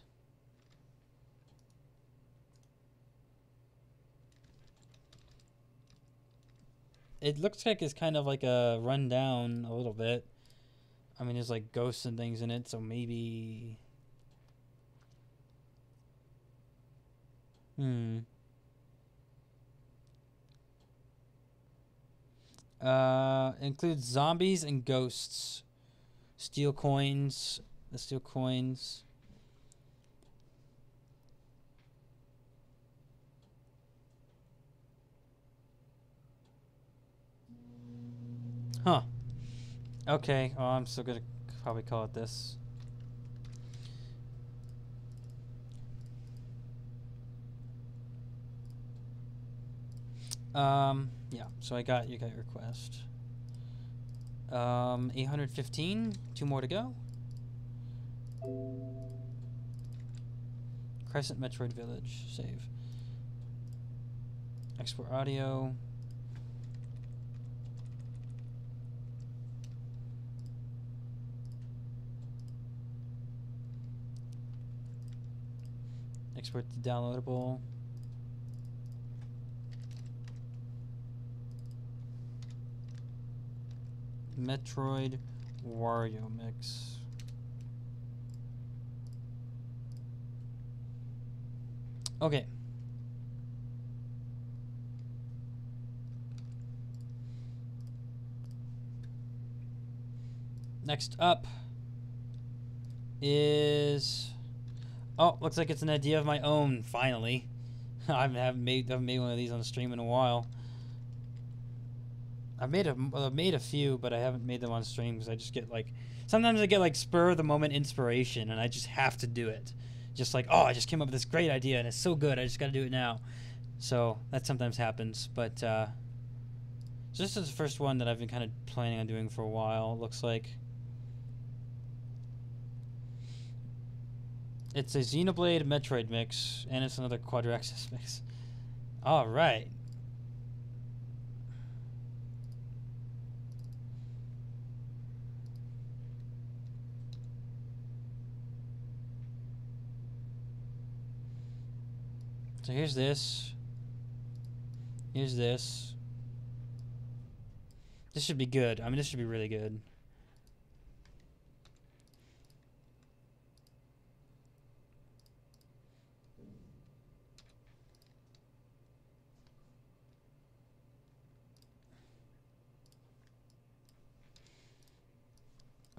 It looks like it's kind of like a rundown a little bit. I mean, there's like ghosts and things in it, so maybe... Includes zombies and ghosts. Steel coins. The steel coins. Huh. Okay, well, I'm still gonna probably call it this. Yeah, so you got your request. 815, 2 more to go. Crescent Metroid Village, save. Export audio. Export to downloadable. Metroid Wario Mix. Okay. Next up is... Oh, looks like it's an idea of my own, finally. I haven't made one of these on the stream in a while. I've made a few, but I haven't made them on stream because I just get like... Sometimes I get like spur of the moment inspiration and I just have to do it. Just like, oh, I just came up with this great idea and it's so good, I just got to do it now. So that sometimes happens, but so this is the first one that I've been kind of planning on doing for a while, it looks like. It's a Xenoblade Metroid mix, and it's another Quadraxis mix. All right. So here's this. Here's this. This should be good. I mean, this should be really good.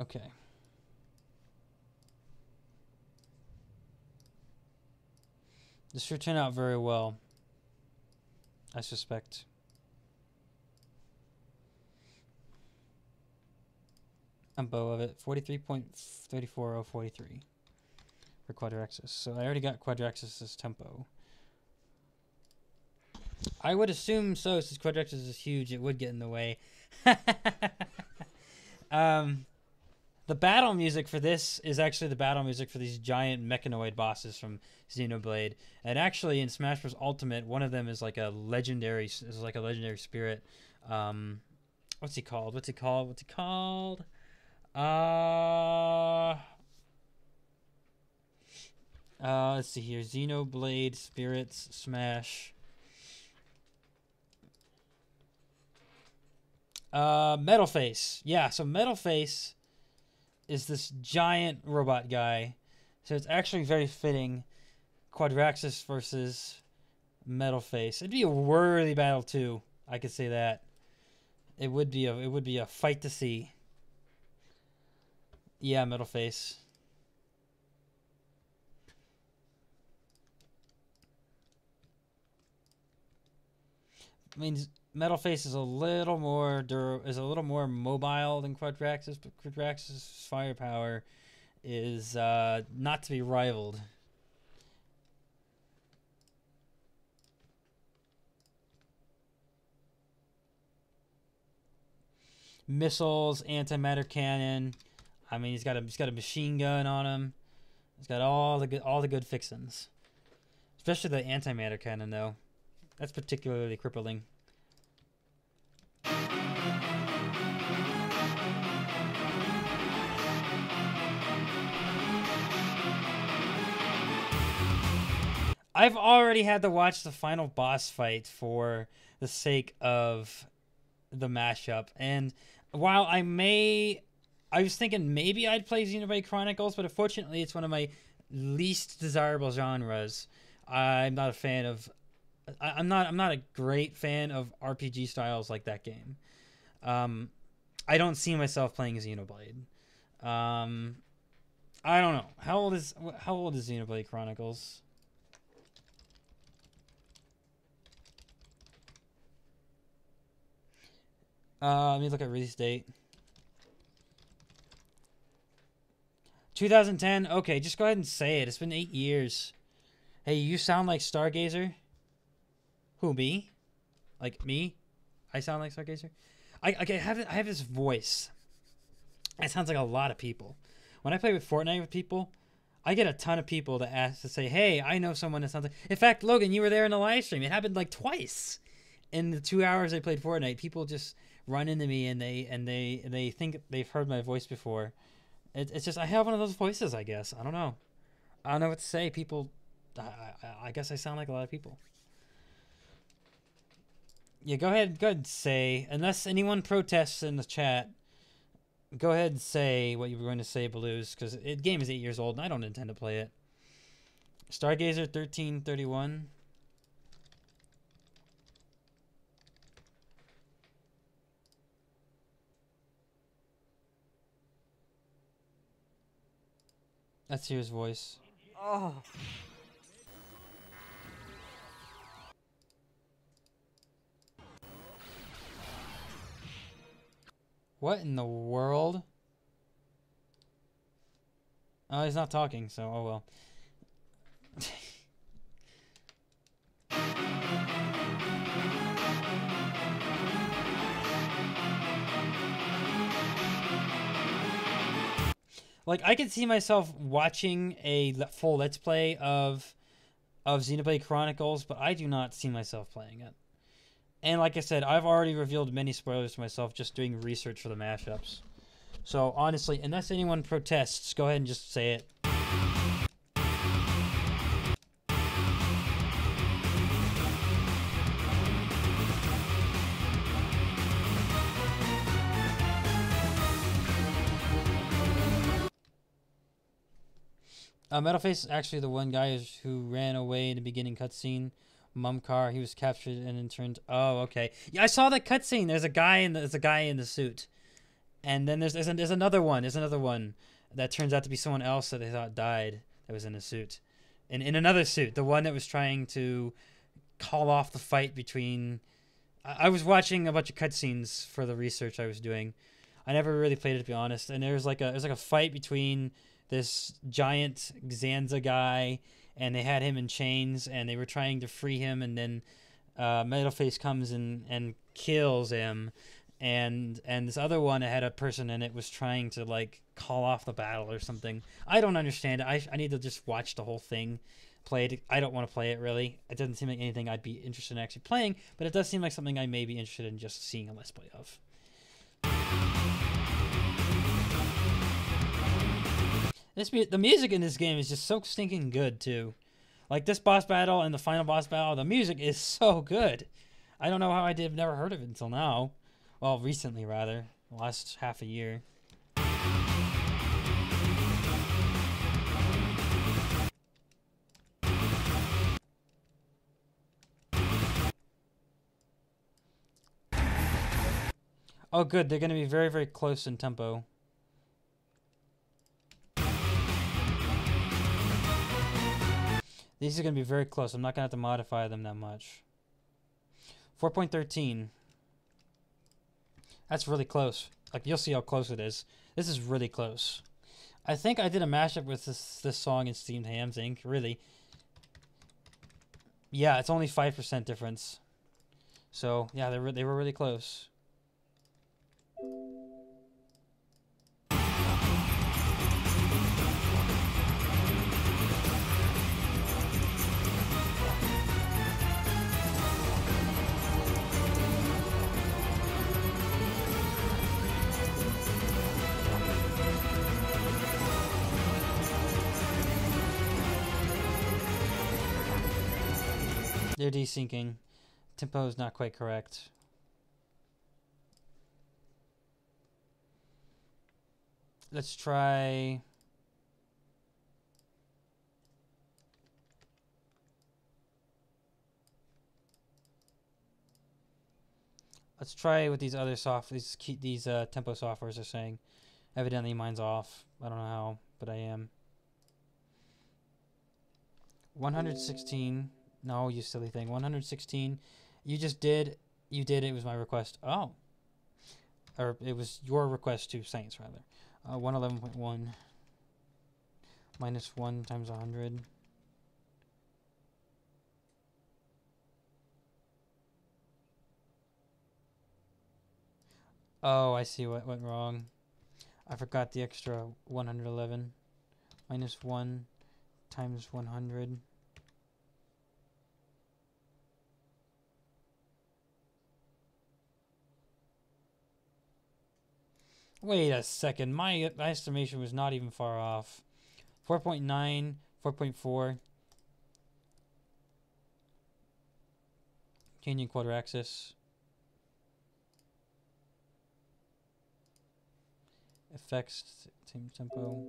Okay. This should turn out very well, I suspect. Tempo of it, 43.34043 for Quadraxis. So I already got Quadraxis' tempo. I would assume so, since Quadraxis is huge, it would get in the way. The battle music for this is actually the battle music for these giant mechanoid bosses from Xenoblade. And actually, in Smash Bros. Ultimate, one of them is like a legendary spirit. What's he called? Let's see here. Xenoblade Spirits Smash. Metal Face. Yeah, so Metal Face is this giant robot guy. So it's actually very fitting. Quadraxis versus Metal Face. It'd be a worthy battle too. I could say that. It would be a fight to see. Yeah, Metal Face. I mean, Metal Face is a little more mobile than Quadraxis, but Quadraxis' firepower is not to be rivaled. Missiles, antimatter cannon. I mean, he's got a machine gun on him. He's got all the good fixins. Especially the antimatter cannon, though. That's particularly crippling. I've already had to watch the final boss fight for the sake of the mashup, and while I was thinking maybe I'd play Xenoblade Chronicles, but unfortunately it's one of my least desirable genres. I'm not a fan of I'm not a great fan of RPG styles like that game. I don't see myself playing Xenoblade. I don't know. How old is Xenoblade Chronicles? Let me look at release date. 2010. Okay, just go ahead and say it. It's been 8 years. Hey, you sound like Stargazer. Who, me? Like me? I sound like Stargazer? I have this voice. It sounds like a lot of people. When I play with Fortnite with people, I get a ton of people to ask to say, hey, I know someone that sounds like... In fact, Logan, you were there in the live stream. It happened like twice. In the 2 hours I played Fortnite, people just run into me and they think they've heard my voice before. It's just, I have one of those voices, I guess. I don't know. I don't know what to say. People... I guess I sound like a lot of people. Yeah, go ahead and say, unless anyone protests in the chat, go ahead and say what you were going to say, Blues, because the game is 8 years old and I don't intend to play it. Stargazer 1331. Let's hear his voice. Oh. What in the world? Oh, he's not talking, so oh well. Like, I could see myself watching a full Let's Play of Xenoblade Chronicles, but I do not see myself playing it. And like I said, I've already revealed many spoilers to myself just doing research for the mashups. So honestly, unless anyone protests, go ahead and just say it. Metalface is actually the one guy who ran away in the beginning cutscene. Mumcar, he was captured and then turned. Oh, okay. Yeah, I saw that cutscene. There's a guy in the suit, and then there's another one. There's another one that turns out to be someone else that they thought died that was in a suit, and in another suit, the one that was trying to call off the fight between. I was watching a bunch of cutscenes for the research I was doing. I never really played it, to be honest. And there's like a fight between this giant Xanza guy, and they had him in chains, and they were trying to free him, and then Metalface comes and kills him, and this other one that had a person in it was trying to like call off the battle or something. I don't understand it. I need to just watch the whole thing, play it. I don't want to play it really. It doesn't seem like anything I'd be interested in actually playing, but it does seem like something I may be interested in just seeing a Let's Play of. The music in this game is just so stinking good, too. Like, this boss battle and the final boss battle, the music is so good. I don't know how I never heard of it until now. Well, recently, rather. The last half a year. Oh, good. They're going to be very, very close in tempo. These are going to be very close. I'm not going to have to modify them that much. 4.13. That's really close. Like, you'll see how close it is. This is really close. I think I did a mashup with this song in Steamed Hams Inc. Really. Yeah, it's only 5% difference. So, yeah, they were really close. They're desyncing. Tempo is not quite correct. Let's try. Let's try what these other these tempo softwares are saying. Evidently mine's off. I don't know how, but I am. 116. No, you silly thing. 116. You just did. You did. It was my request. Oh. or it was your request to Saints rather. 111.1 minus 1 times 100. Oh, I see what went wrong. I forgot the extra 111 minus 1 times 100. Wait a second. My estimation was not even far off. 4.9, 4.4. Changing quarter axis. Effects, same tempo.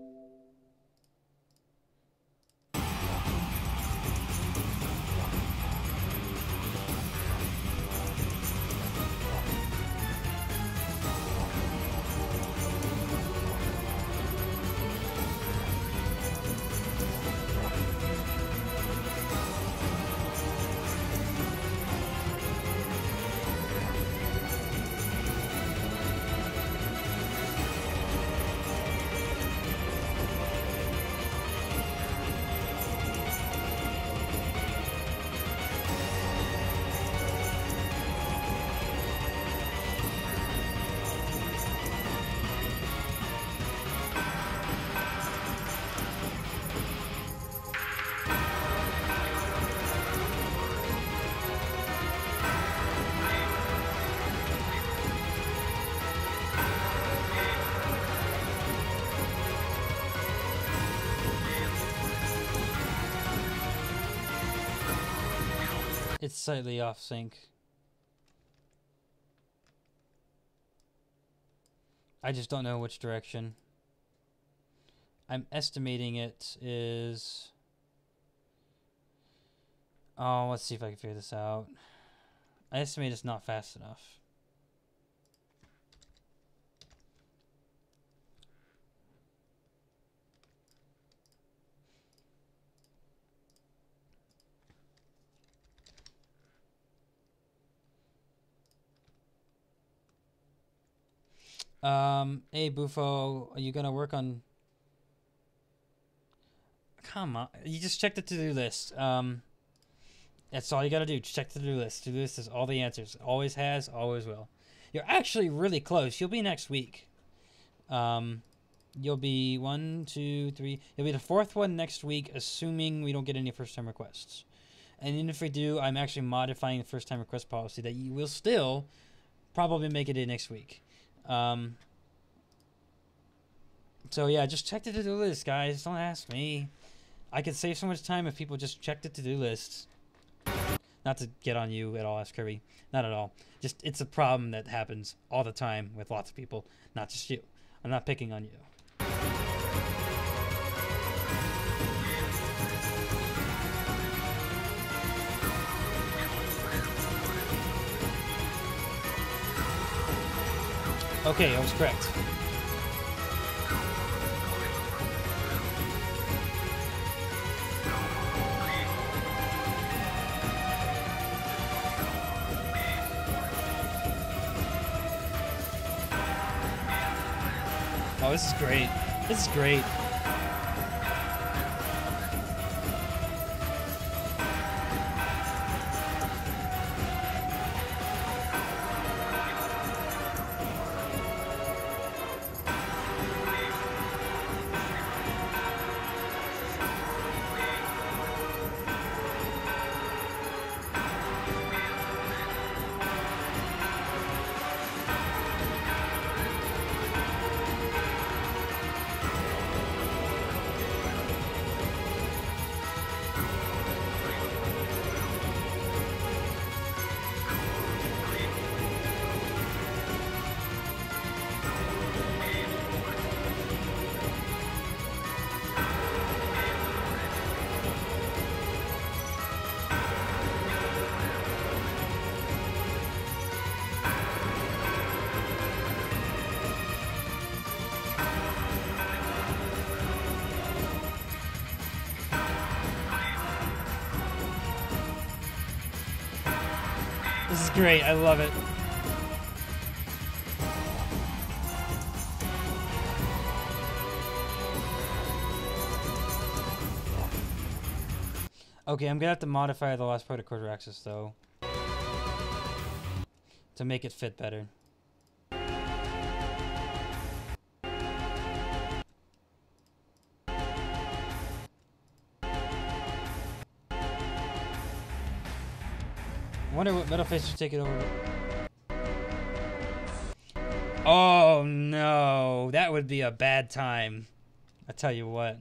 It's slightly off sync. I just don't know which direction. I'm estimating it is... Oh, let's see if I can figure this out. I estimate it's not fast enough. Hey Bufo, are you gonna work on... Come on, you just check the to-do list. That's all you gotta do, check the to-do list. To-do list is all the answers. Always has, always will. You're actually really close. You'll be next week. You'll be 1, 2, 3. You'll be the 4th one next week, assuming we don't get any first-time requests. And even if we do, I'm actually modifying the first-time request policy that you will still probably make it in next week. So yeah, just check the to-do list, guys. Don't ask me. I could save so much time if people just check the to-do list. Not to get on you at all, Ask Kirby. Not at all. Just, it's a problem that happens all the time with lots of people. Not just you. I'm not picking on you. Okay, I was correct. Oh, this is great. This is great. This is great. I love it. Okay, I'm gonna have to modify the last part of quarter axis though to make it fit better. I wonder what Metal Face should take it over. Oh no, that would be a bad time. I tell you what.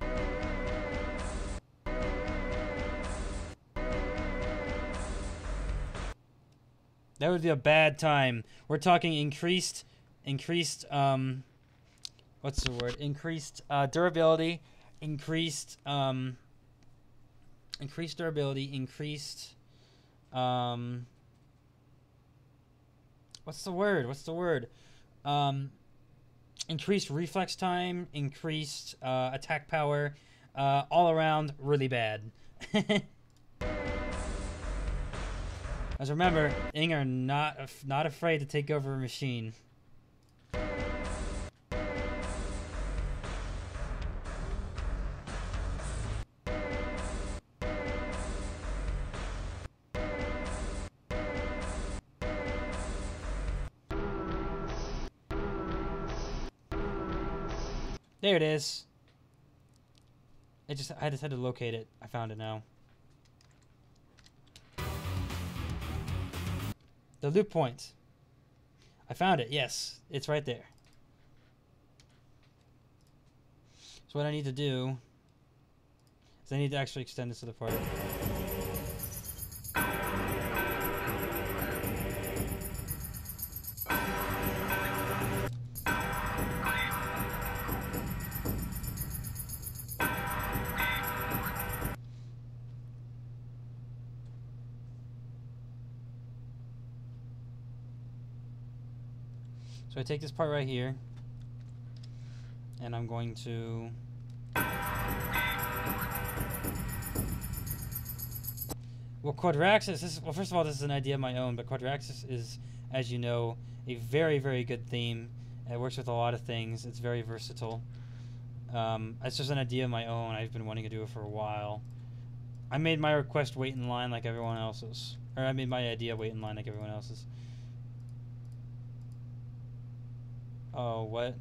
That would be a bad time. We're talking increased what's the word? Increased durability, increased durability, increased what's the word? Increased reflex time, increased attack power, all around really bad. As remember, Ing are not afraid to take over a machine. There it is. I just had to locate it. I found it now. The loop point. I found it. Yes, it's right there. So what I need to do is I need to actually extend this to the part. So I take this part right here, and I'm going to quadraxis. Well, first of all, this is an idea of my own, but quadraxis is, as you know, a very, very good theme. It works with a lot of things. It's very versatile. It's just an idea of my own. I've been wanting to do it for a while. I made my request wait in line like everyone else's, or I made my idea wait in line like everyone else's. Oh, what?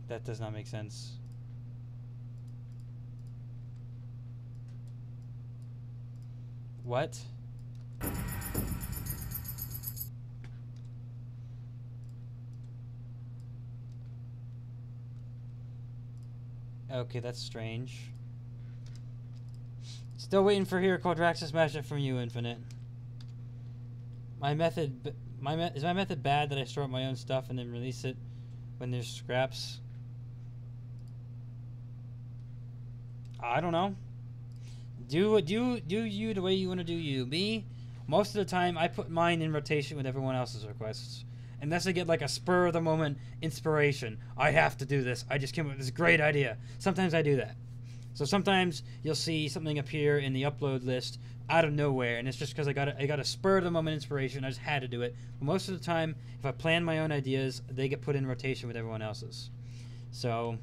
That does not make sense. What? Okay, that's strange. Still waiting for here quadraxis mashup from you, Infinite. Is my method bad that I store up my own stuff and then release it when there's scraps? I don't know. Do you the way you want to do you. Me, most of the time I put mine in rotation with everyone else's requests. Unless I get like a spur of the moment inspiration. I have to do this. I just came up with this great idea. Sometimes I do that. So sometimes you'll see something appear in the upload list out of nowhere, and it's just because I got a spur of the moment inspiration. I just had to do it. But most of the time, if I plan my own ideas, they get put in rotation with everyone else's. So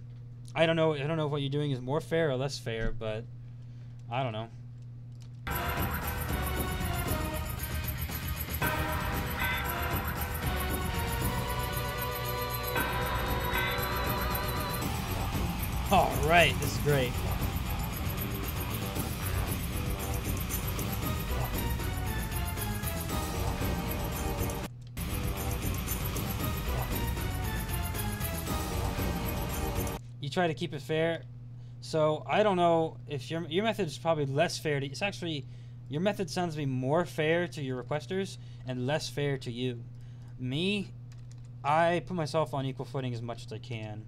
I don't know if what you're doing is more fair or less fair, but I don't know. All right, this is great. You try to keep it fair. So I don't know if your method is probably less fair to. It's actually your method sounds to be more fair to your requesters and less fair to you. Me, I put myself on equal footing as much as I can.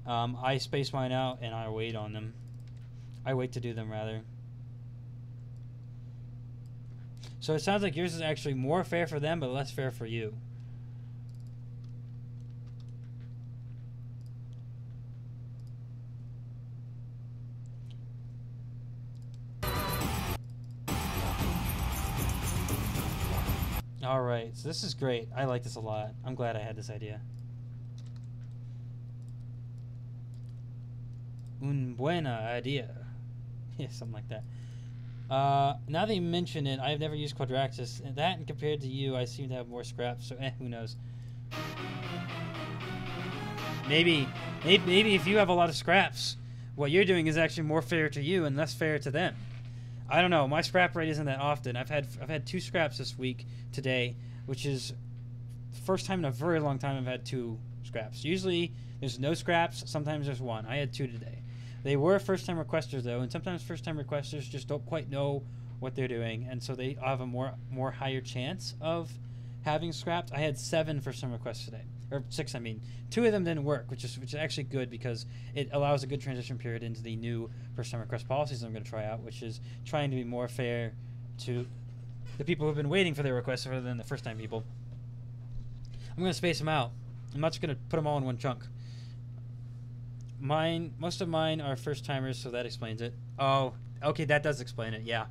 I space mine out and I wait on them. I wait to do them rather. So it sounds like yours is actually more fair for them but less fair for you. Alright, so this is great. I like this a lot. I'm glad I had this idea. Un buena idea. Yeah, something like that. Now that you mention it, I've never used Quadraxis. And that, and compared to you, I seem to have more scraps, so who knows. Maybe if you have a lot of scraps, what you're doing is actually more fair to you and less fair to them. I don't know. My scrap rate isn't that often. I've had 2 scraps this week today, which is the first time in a very long time I've had 2 scraps. Usually there's no scraps. Sometimes there's 1. I had 2 today. They were first-time requesters, though, and sometimes first-time requesters just don't quite know what they're doing, and so they have a more higher chance of having scraps. I had 7 first-time requests today, or 6, I mean. 2 of them didn't work, which is actually good because it allows a good transition period into the new first-time request policies I'm going to try out, which is trying to be more fair to the people who've been waiting for their requests rather than the first-time people. I'm going to space them out. I'm not just going to put them all in one chunk. Most of mine are first timers, so that explains it. Oh, okay, that does explain it, yeah.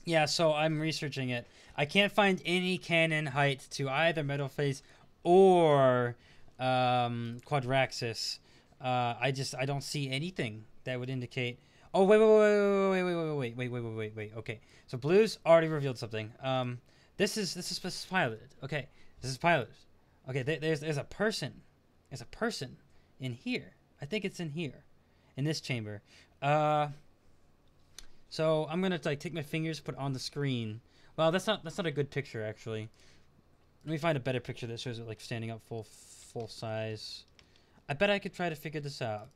Yeah, so I'm researching it. I can't find any canon height to either Metal Face or Quadraxis. I don't see anything that would indicate. Oh wait. Okay, so Blue's already revealed something. This is piloted. Okay, this is piloted. Okay, there's a person. There's a person in here. I think it's in here, in this chamber. So I'm gonna like take my fingers, put it on the screen. Well, that's not a good picture actually. Let me find a better picture that shows it like standing up full size. I bet I could try to figure this out.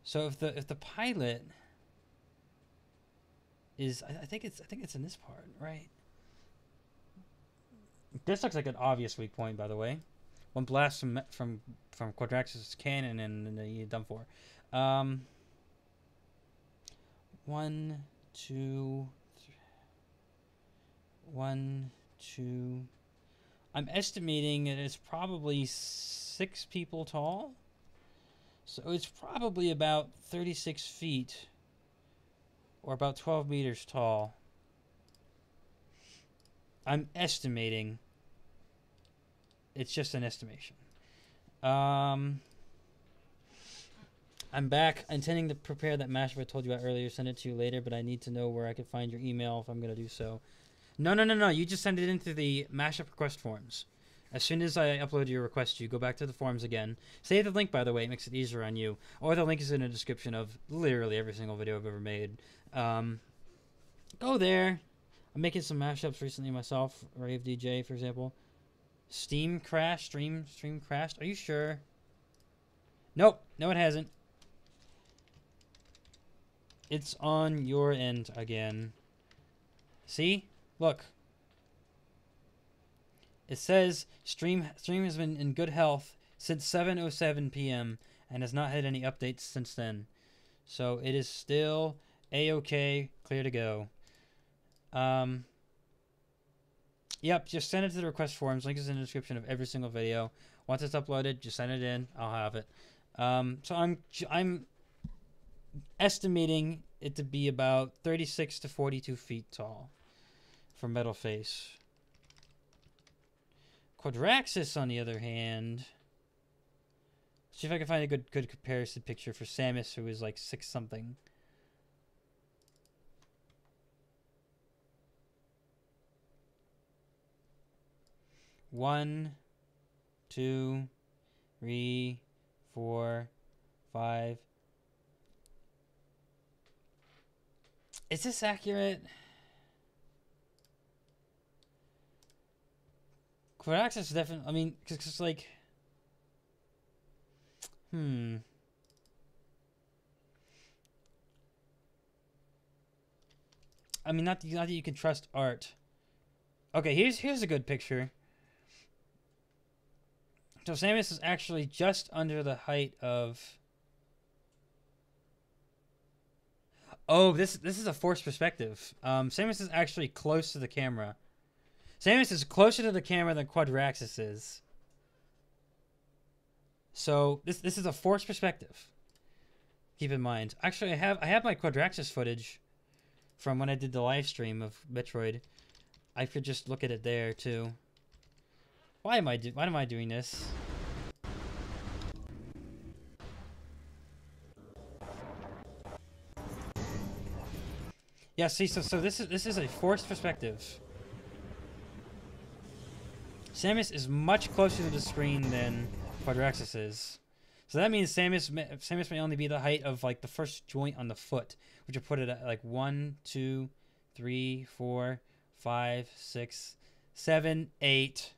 So if the pilot is, I think it's in this part, right? This looks like an obvious weak point, by the way. One blast from Quadraxis' cannon and you're done for. 1, 2, 3. 1, 2. I'm estimating that it's probably 6 people tall. So it's probably about 36 feet or about 12 meters tall. I'm estimating. It's just an estimation. I'm back, intending to prepare that mashup I told you about earlier. Send it to you later, but I need to know where I can find your email if I'm going to do so. No. You just send it into the mashup request forms. As soon as I upload your request, you go back to the forums again. Save the link, by the way. It makes it easier on you. Or the link is in the description of literally every single video I've ever made. Go there. I'm making some mashups recently myself. Rave DJ, for example. Steam crashed. Stream crashed. Are you sure? Nope. No, it hasn't. It's on your end again. See? Look. It says stream has been in good health since 7:07 p.m. and has not had any updates since then. So it is still A-OK, clear to go. Yep, just send it to the request forms. Link is in the description of every single video. Once it's uploaded, just send it in. I'll have it. So I'm estimating it to be about 36 to 42 feet tall for Metal Face. Quadraxis, on the other hand, see if I can find a good comparison picture for Samus, who is like 6 something. One, 2, 3, 4, 5. Is this accurate? Quadraxis definitely. I mean, cause it's like, I mean, not that you can trust art. Okay, here's a good picture. So Samus is actually just under the height of. Oh, this is a forced perspective. Samus is actually close to the camera. Samus is closer to the camera than Quadraxis is. So this is a forced perspective. Keep in mind. Actually, I have my Quadraxis footage from when I did the live stream of Metroid. I could just look at it there too. Why am I doing this? Yeah, see, so this is a forced perspective. Samus is much closer to the screen than Quadraxis is. So that means Samus may only be the height of like the first joint on the foot, which would put it at like 1, 2, 3, 4, 5, 6, 7, 8.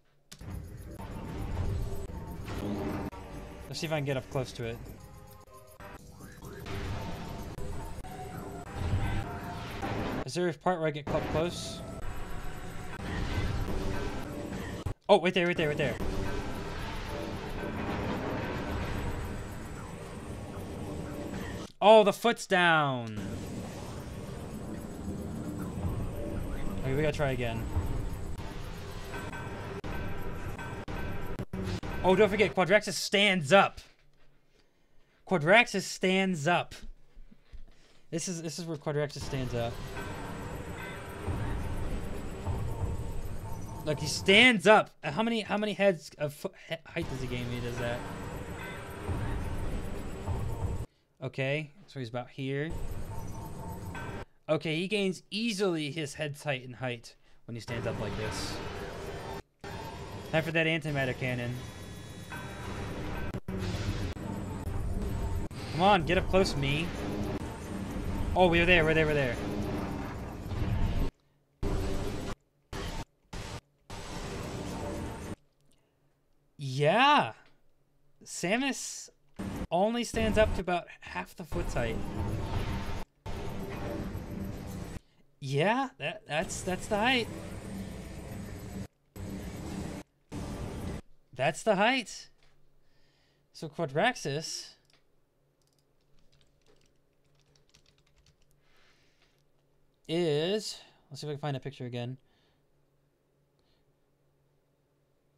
Let's see if I can get up close to it. Is there a part where I get up close? Oh, right there. Oh, the foot's down. Okay, we gotta try again. Oh, don't forget, Quadraxis stands up. Quadraxis stands up. This is where Quadraxis stands up. Like he stands up. How many heads of height does he gain when he does that? Okay, so he's about here. Okay, he gains easily his head's height and height when he stands up like this. Time for that antimatter cannon. Come on, get up close, me. Oh, we're there, we're there, we're there. Yeah. Samus only stands up to about half the foot's height. Yeah, that's the height. That's the height. So Quadraxis is, let's see if I can find a picture again.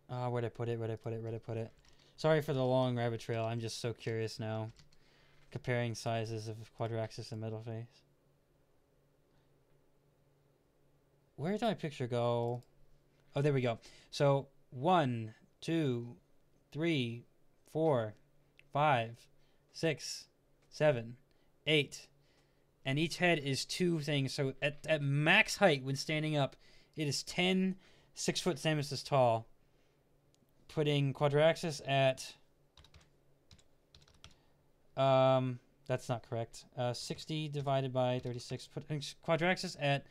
Where'd I put it? Where'd I put it? Where'd I put it? Sorry for the long rabbit trail. I'm just so curious now. Comparing sizes of Quadraxis and Metalface. Where did my picture go? Oh, there we go. So 1, 2, 3, 4, 5, 6, 7, 8. And each head is 2 things. So at max height when standing up, it is 10 6-foot Samus tall. Putting Quadraxis at that's not correct. 60 divided by 36. Putting Quadraxis at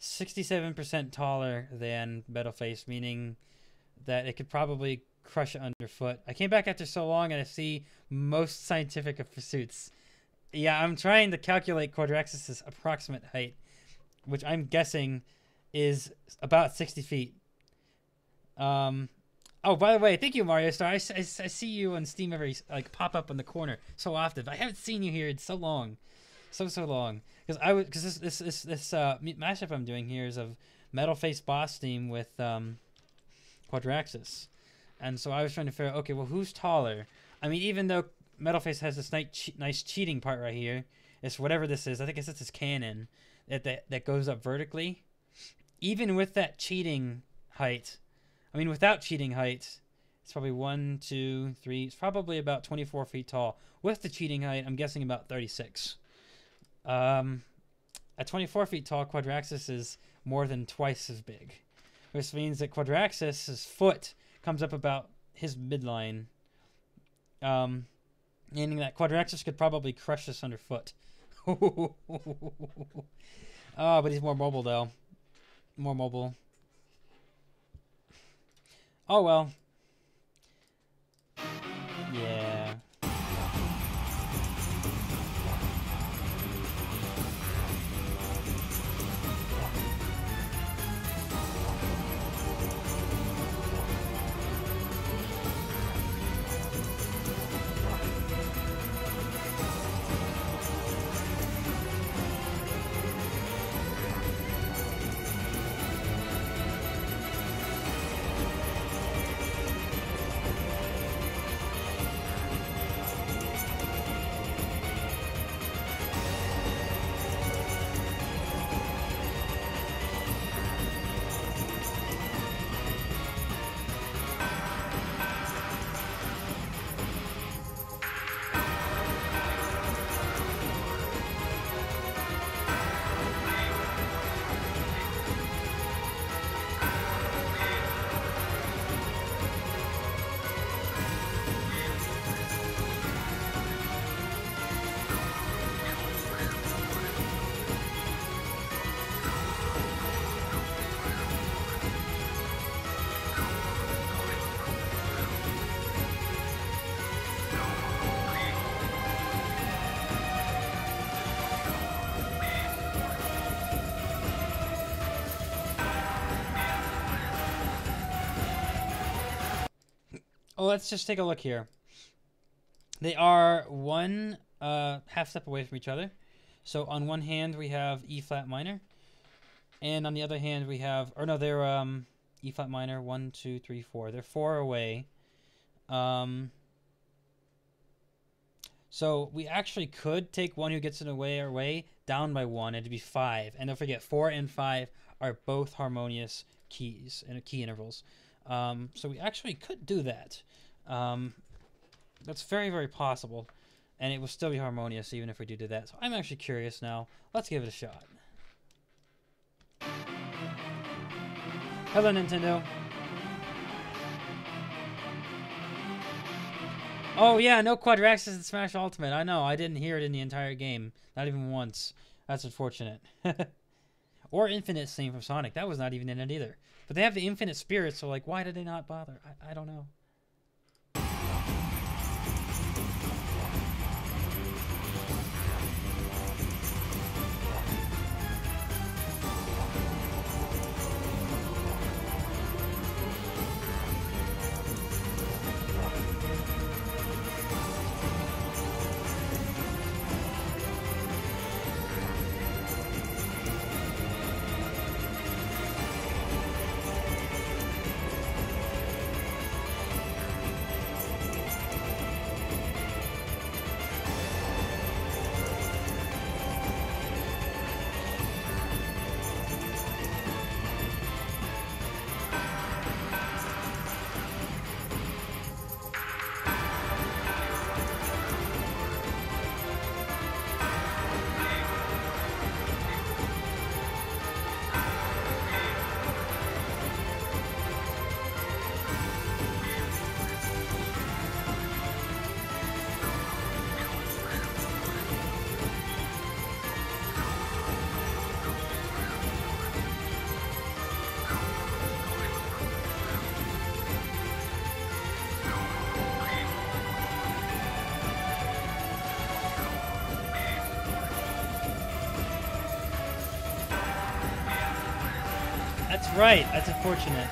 67% taller than Metalface, meaning that it could probably crush it underfoot. I came back after so long and I see most scientific of pursuits. Yeah, I'm trying to calculate Quadraxis' approximate height, which I'm guessing is about 60 feet. Oh, by the way, thank you, Mario Star. I see you on Steam every, like, pop up in the corner so often. I haven't seen you here in so long. So long. Because this mashup I'm doing here is of Metalface boss theme with Quadraxis. And so I was trying to figure out, okay, well, who's taller? I mean, even though Metalface has this nice cheating part right here, it's whatever this is. I guess it's his cannon that goes up vertically. Even with that cheating height, I mean, without cheating height, it's probably 1, 2, 3. It's probably about 24 feet tall. With the cheating height, I'm guessing about 36. At 24 feet tall, Quadraxis is more than twice as big, which means that Quadraxis' foot comes up about his midline, meaning that Quadraxis could probably crush this underfoot. Oh, but he's more mobile, though. More mobile. Oh, well. Yeah. Well, let's just take a look here. They are one half step away from each other. So on one hand we have E flat minor, and on the other hand we have, or no, they're E flat minor 1, 2, 3, 4. They're 4 away. So we actually could take one who gets in the way away down by 1, it'd be 5. And don't forget, 4 and 5 are both harmonious keys and key intervals. So we actually could do that. That's very, very possible. And it will still be harmonious even if we do that. So I'm actually curious now. Let's give it a shot. Hello, Nintendo. Oh, yeah, no quadraxis in Smash Ultimate. I know, I didn't hear it in the entire game. Not even once. That's unfortunate. Or Infinite Theme from Sonic. That was not even in it either. But they have the Infinite Spirit, so, like, why did they not bother? I don't know. That's right. That's unfortunate.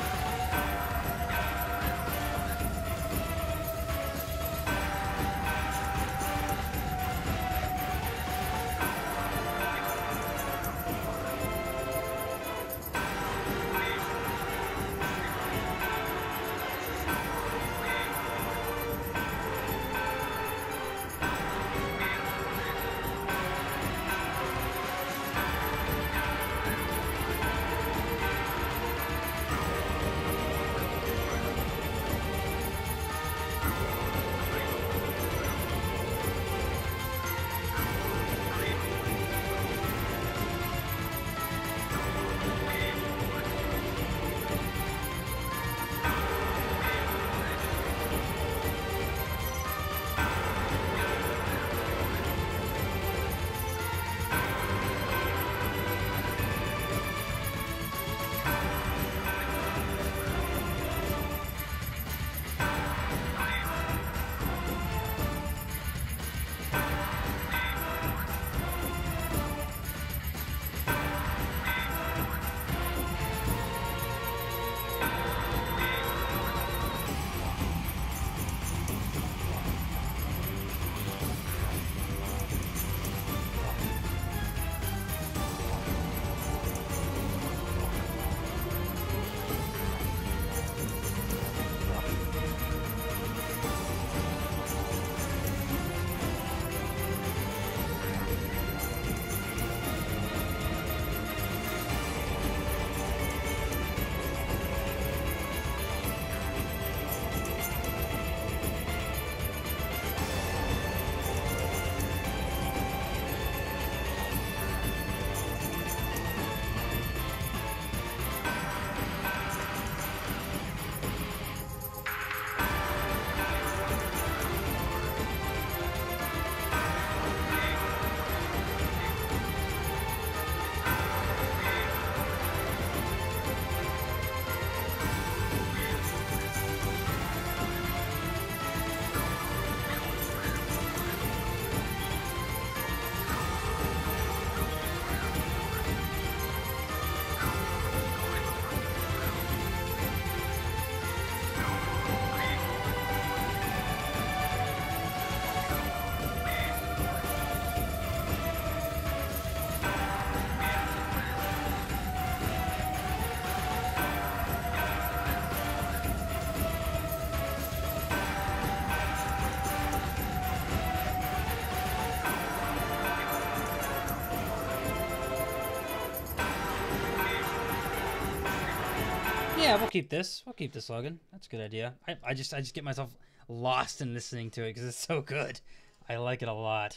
Yeah, we'll keep this. We'll keep this, Logan. That's a good idea. I just get myself lost in listening to it because it's so good. I like it a lot.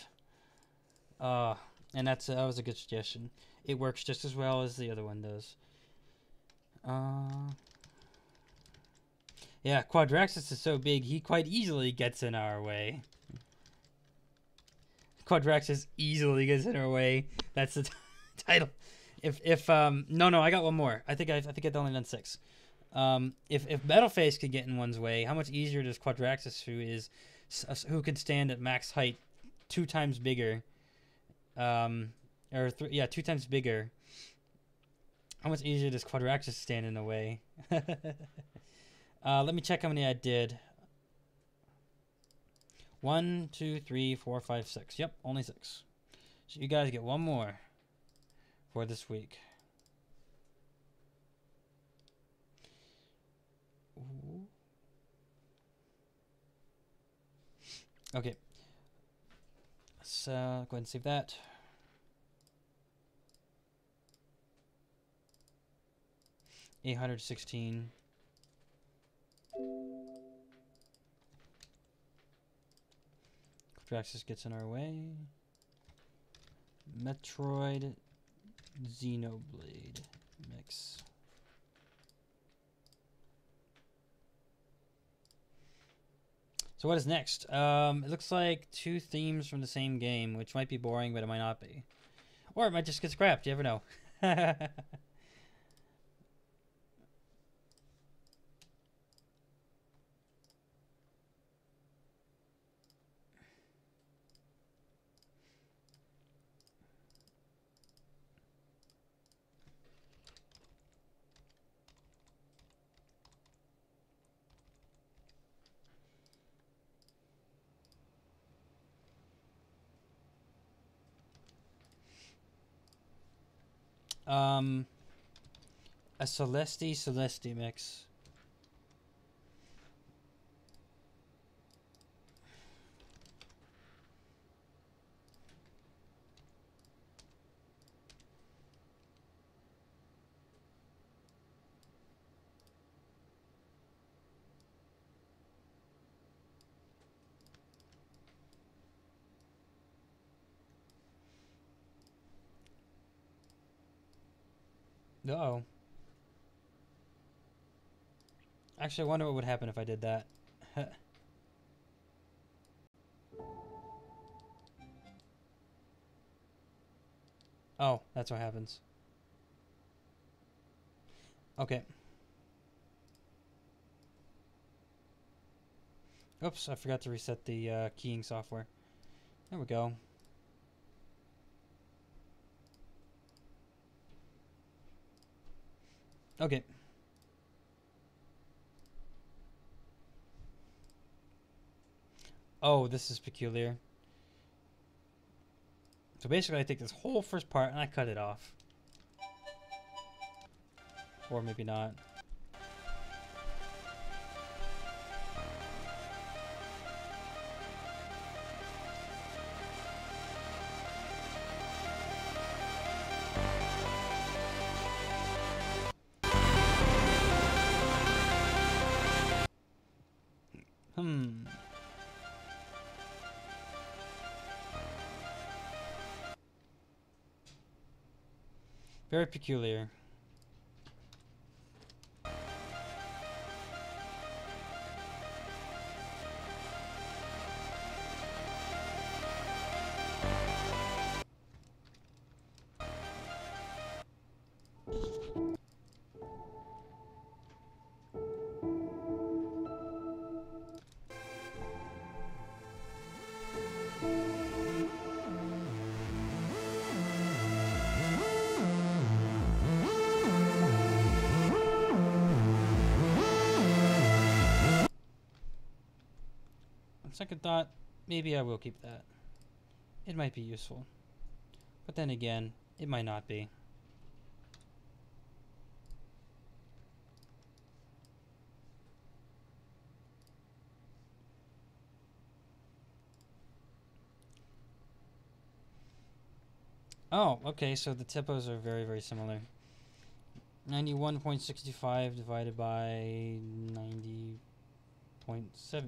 And that was a good suggestion. It works just as well as the other one does. Yeah, Quadraxis is so big, he quite easily gets in our way. Quadraxis easily gets in our way. That's the title. No, I got one more. I think I've only done 6. If Metalface could get in one's way, how much easier does Quadraxis, who can stand at max height 2 times bigger, 2 times bigger? How much easier does Quadraxis stand in the way? Let me check how many I did. 1, 2, 3, 4, 5, 6. Yep, only 6. So you guys get one more for this week. Ooh. Okay. Let's go ahead and save that. $816. Quadraxis gets in our way. Metroid Xenoblade mix. So what is next? It looks like 2 themes from the same game, which might be boring, but it might not be. Or it might just get scrapped. You never know. A Celeste mix. Uh-oh. Actually, I wonder what would happen if I did that. Oh, that's what happens. Okay. Oops, I forgot to reset the keying software. There we go. Okay. Oh, this is peculiar. So basically I take this whole first part and I cut it off. Or maybe not. Very peculiar. Second thought, maybe I will keep that. It might be useful. But then again, it might not be. Oh, okay, so the typos are very, very similar. 91.65 divided by 90.70.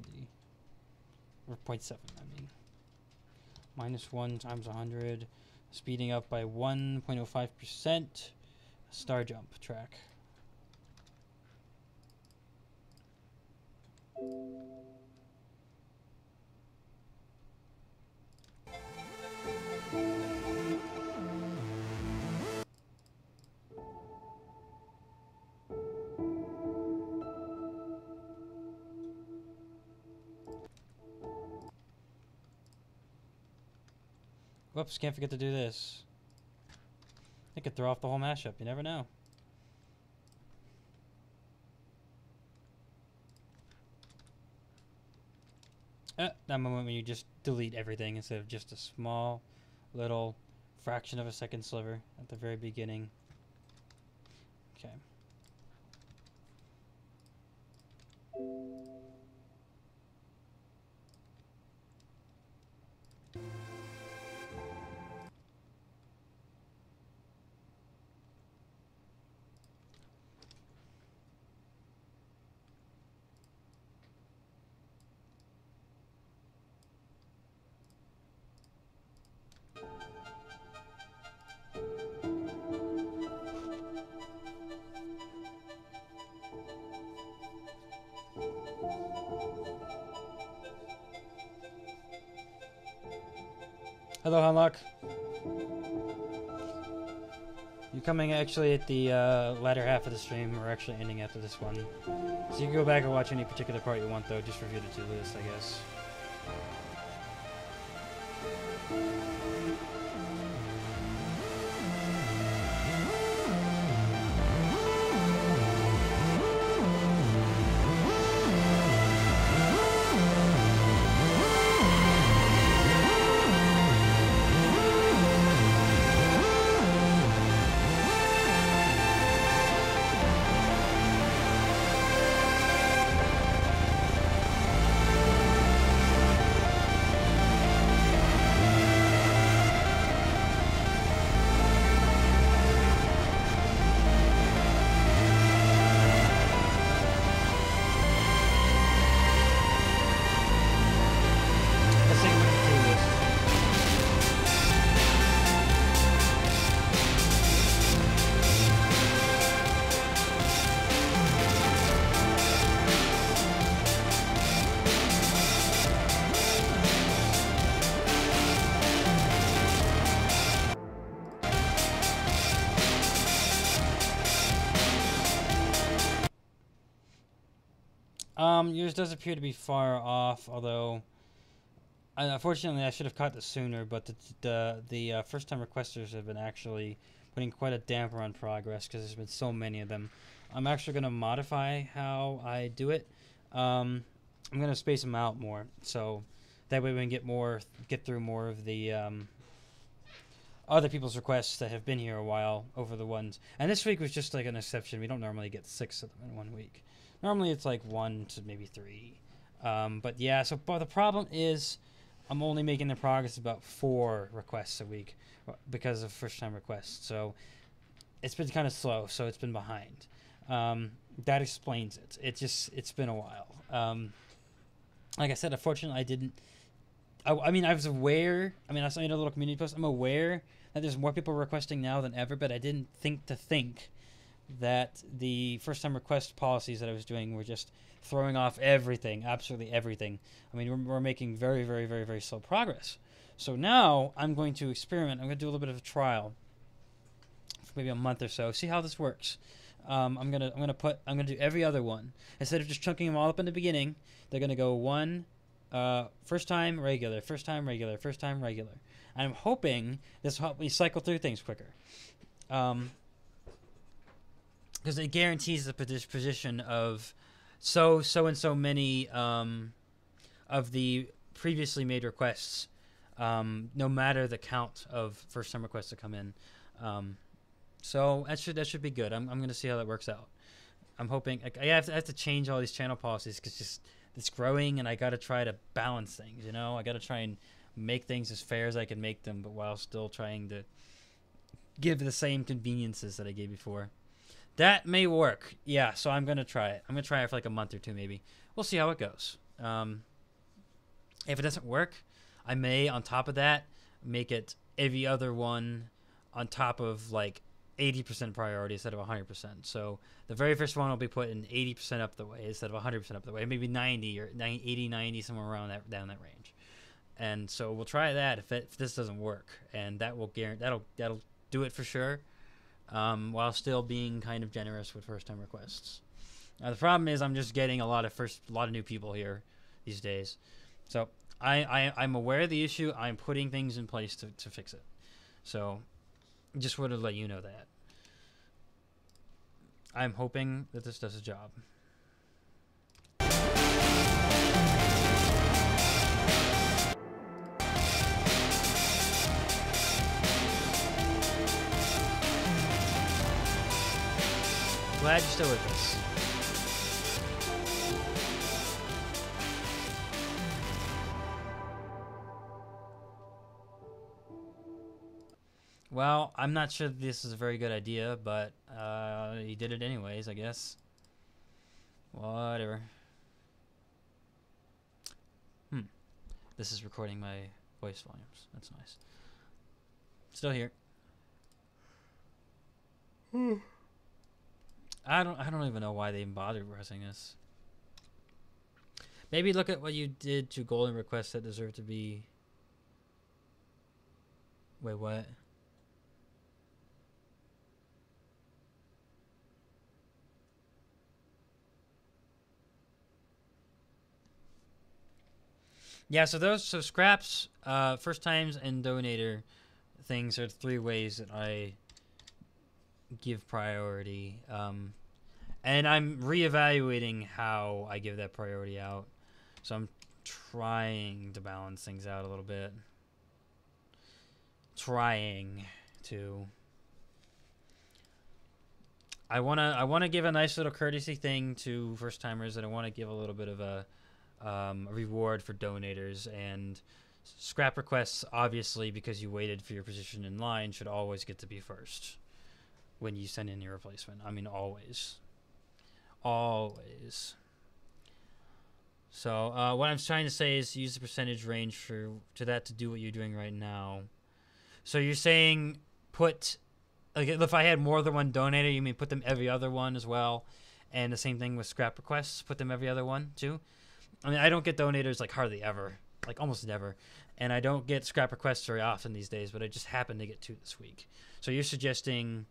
Or 0.7, I mean. Minus 1 times 100. Speeding up by 1.05%. Star jump track. Whoops, can't forget to do this. It could throw off the whole mashup, you never know. That moment when you just delete everything instead of just a small little fraction of a second sliver at the very beginning. Okay. Hello, Hunlock. You're coming actually at the latter half of the stream. We're actually ending after this one. So you can go back and watch any particular part you want, though. Just review the to-do list, I guess. Yours does appear to be far off, although unfortunately I should have caught this sooner, but the first-time requesters have been actually putting quite a damper on progress because there's been so many of them. I'm actually going to modify how I do it. I'm going to space them out more, so that way we can get through more of the other people's requests that have been here a while over the ones. And this week was just like an exception. We don't normally get 6 of them in 1 week. Normally it's like 1 to maybe 3. But yeah, but the problem is I'm only making the progress about 4 requests a week because of first-time requests. So it's been kind of slow, so it's been behind. That explains it. It's been a while. Like I said, unfortunately, I mean, I was aware. I mean, I saw you in a little community post. I'm aware that there's more people requesting now than ever, but I didn't think that the first-time request policies that I was doing were just throwing off everything, absolutely everything. I mean, we're making very, very, very, very slow progress. So now I'm going to experiment. I'm going to do a little bit of a trial for maybe a month or so. See how this works. I'm gonna do every other one instead of just chunking them all up in the beginning. They're gonna go one, first time regular, first time regular, first time regular. And I'm hoping this will help me cycle through things quicker. Because it guarantees the position of so and so many of the previously made requests, no matter the count of first-time requests that come in. So that should be good. I'm going to see how that works out. I'm hoping I have to change all these channel policies because it's growing, and I got to try to balance things. You know, I got to try and make things as fair as I can make them, but while still trying to give the same conveniences that I gave before. That may work. Yeah, so I'm going to try it. I'm going to try it for like a month or two maybe. We'll see how it goes. If it doesn't work, I may, on top of that, make it every other one on top of like 80% priority instead of 100%. So the very first one will be put in 80% up the way instead of 100% up the way. Maybe 90 or 80, 90, somewhere around that, down that range. And so we'll try that if this doesn't work, and that will that'll do it for sure. While still being kind of generous with first-time requests. Now the problem is I'm just getting a lot of new people here these days. So I'm aware of the issue. I'm putting things in place to fix it. So just wanted to let you know that. I'm hoping that this does a job. Glad you're still with us. Well, I'm not sure this is a very good idea, but he did it anyways, I guess. Whatever. This is recording my voice volumes. That's nice. Still here. I don't even know why they even bothered pressing this. Maybe look at what you did to golden requests that deserve to be. Wait, what? Yeah, so scraps, first times, and donator things are 3 ways that I give priority. And I'm reevaluating how I give that priority out. So I'm trying to balance things out a little bit. Trying to. I wanna give a nice little courtesy thing to first timers, and I want to give a little bit of a reward for donators. And scrap requests, obviously, because you waited for your position in line, should always get to be first when you send in your replacement. I mean, always. Always. So what I'm trying to say is use the percentage range to do what you're doing right now. So you're saying put, like, if I had more than one donator, you mean put them every other one as well? And the same thing with scrap requests, put them every other one too? I mean, I don't get donators like hardly ever, like almost never. And I don't get scrap requests very often these days, but I just happened to get 2 this week. So you're suggesting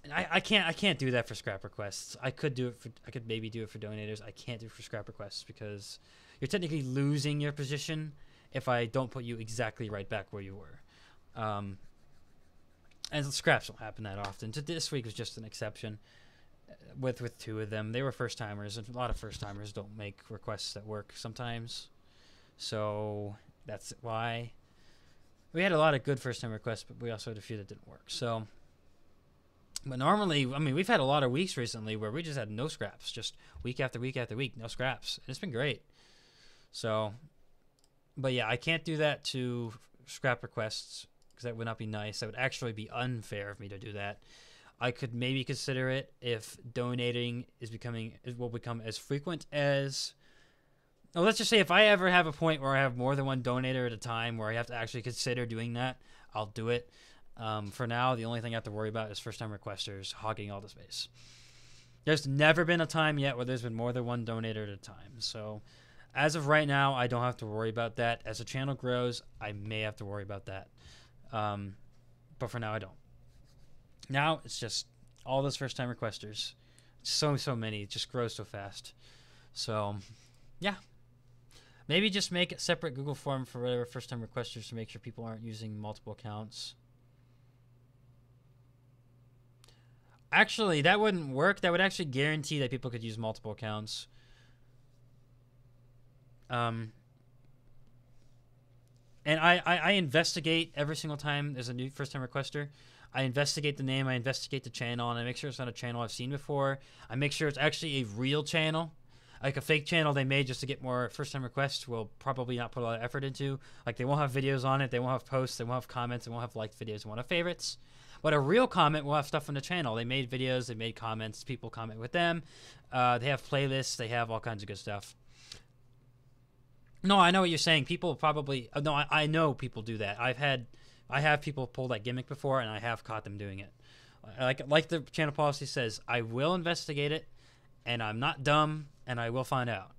I can't do that for scrap requests. I could maybe do it for donators. I can't do it for scrap requests because you're technically losing your position if I don't put you exactly right back where you were. And scraps don't happen that often. This week was just an exception with 2 of them. They were first timers, and a lot of first timers don't make requests that work sometimes. So that's why we had a lot of good first time requests, but we also had a few that didn't work. So. But normally, I mean, we've had a lot of weeks recently where we just had no scraps, just week after week after week, no scraps. And it's been great. So, but yeah, I can't do that to scrap requests because that would not be nice. That would actually be unfair of me to do that. I could maybe consider it if donating will become as frequent as. Well, let's just say if I ever have a point where I have more than one donator at a time where I have to actually consider doing that, I'll do it. For now, the only thing I have to worry about is first-time requesters hogging all the space. There's never been a time yet where there's been more than one donator at a time. So as of right now, I don't have to worry about that. As the channel grows, I may have to worry about that. But for now, I don't. Now, it's just all those first-time requesters. So many. It just grows so fast. So, yeah. Maybe just make a separate Google form for whatever first-time requesters to make sure people aren't using multiple accounts. Actually, that wouldn't work. That would actually guarantee that people could use multiple accounts. And I investigate every single time there's a new first-time requester. I investigate the name, I investigate the channel, and I make sure it's not a channel I've seen before. I make sure it's actually a real channel. Like a fake channel they made just to get more first-time requests will probably not put a lot of effort into. Like, they won't have videos on it, they won't have posts, they won't have comments, they won't have liked videos, they won't have favorites. But a real comment will have stuff from the channel. They made videos, they made comments, people comment with them. They have playlists, they have all kinds of good stuff. No, I know what you're saying. People probably no, I know people do that. I have people pull that gimmick before, and I have caught them doing it. Like the channel policy says, I will investigate it, and I'm not dumb, and I will find out.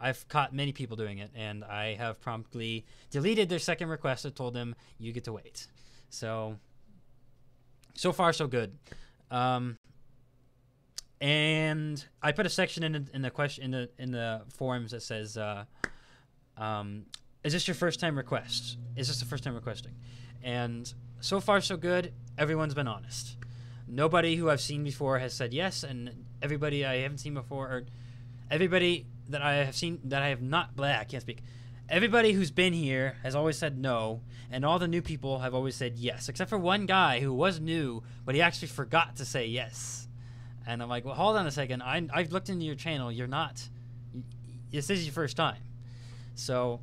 I've caught many people doing it, and I have promptly deleted their second request and told them you get to wait. So far so good. And I put a section in the question in the forums that says, "Is this your first time request? Is this the first time requesting?" And so far so good. Everyone's been honest. Nobody who I've seen before has said yes, and everybody I haven't seen before, or everybody that I have seen that I have not. Blah, I can't speak. Everybody who's been here has always said no, and all the new people have always said yes, except for one guy who was new, but he actually forgot to say yes. And I'm like, well, hold on a second. I've looked into your channel. You're not. This is your first time. So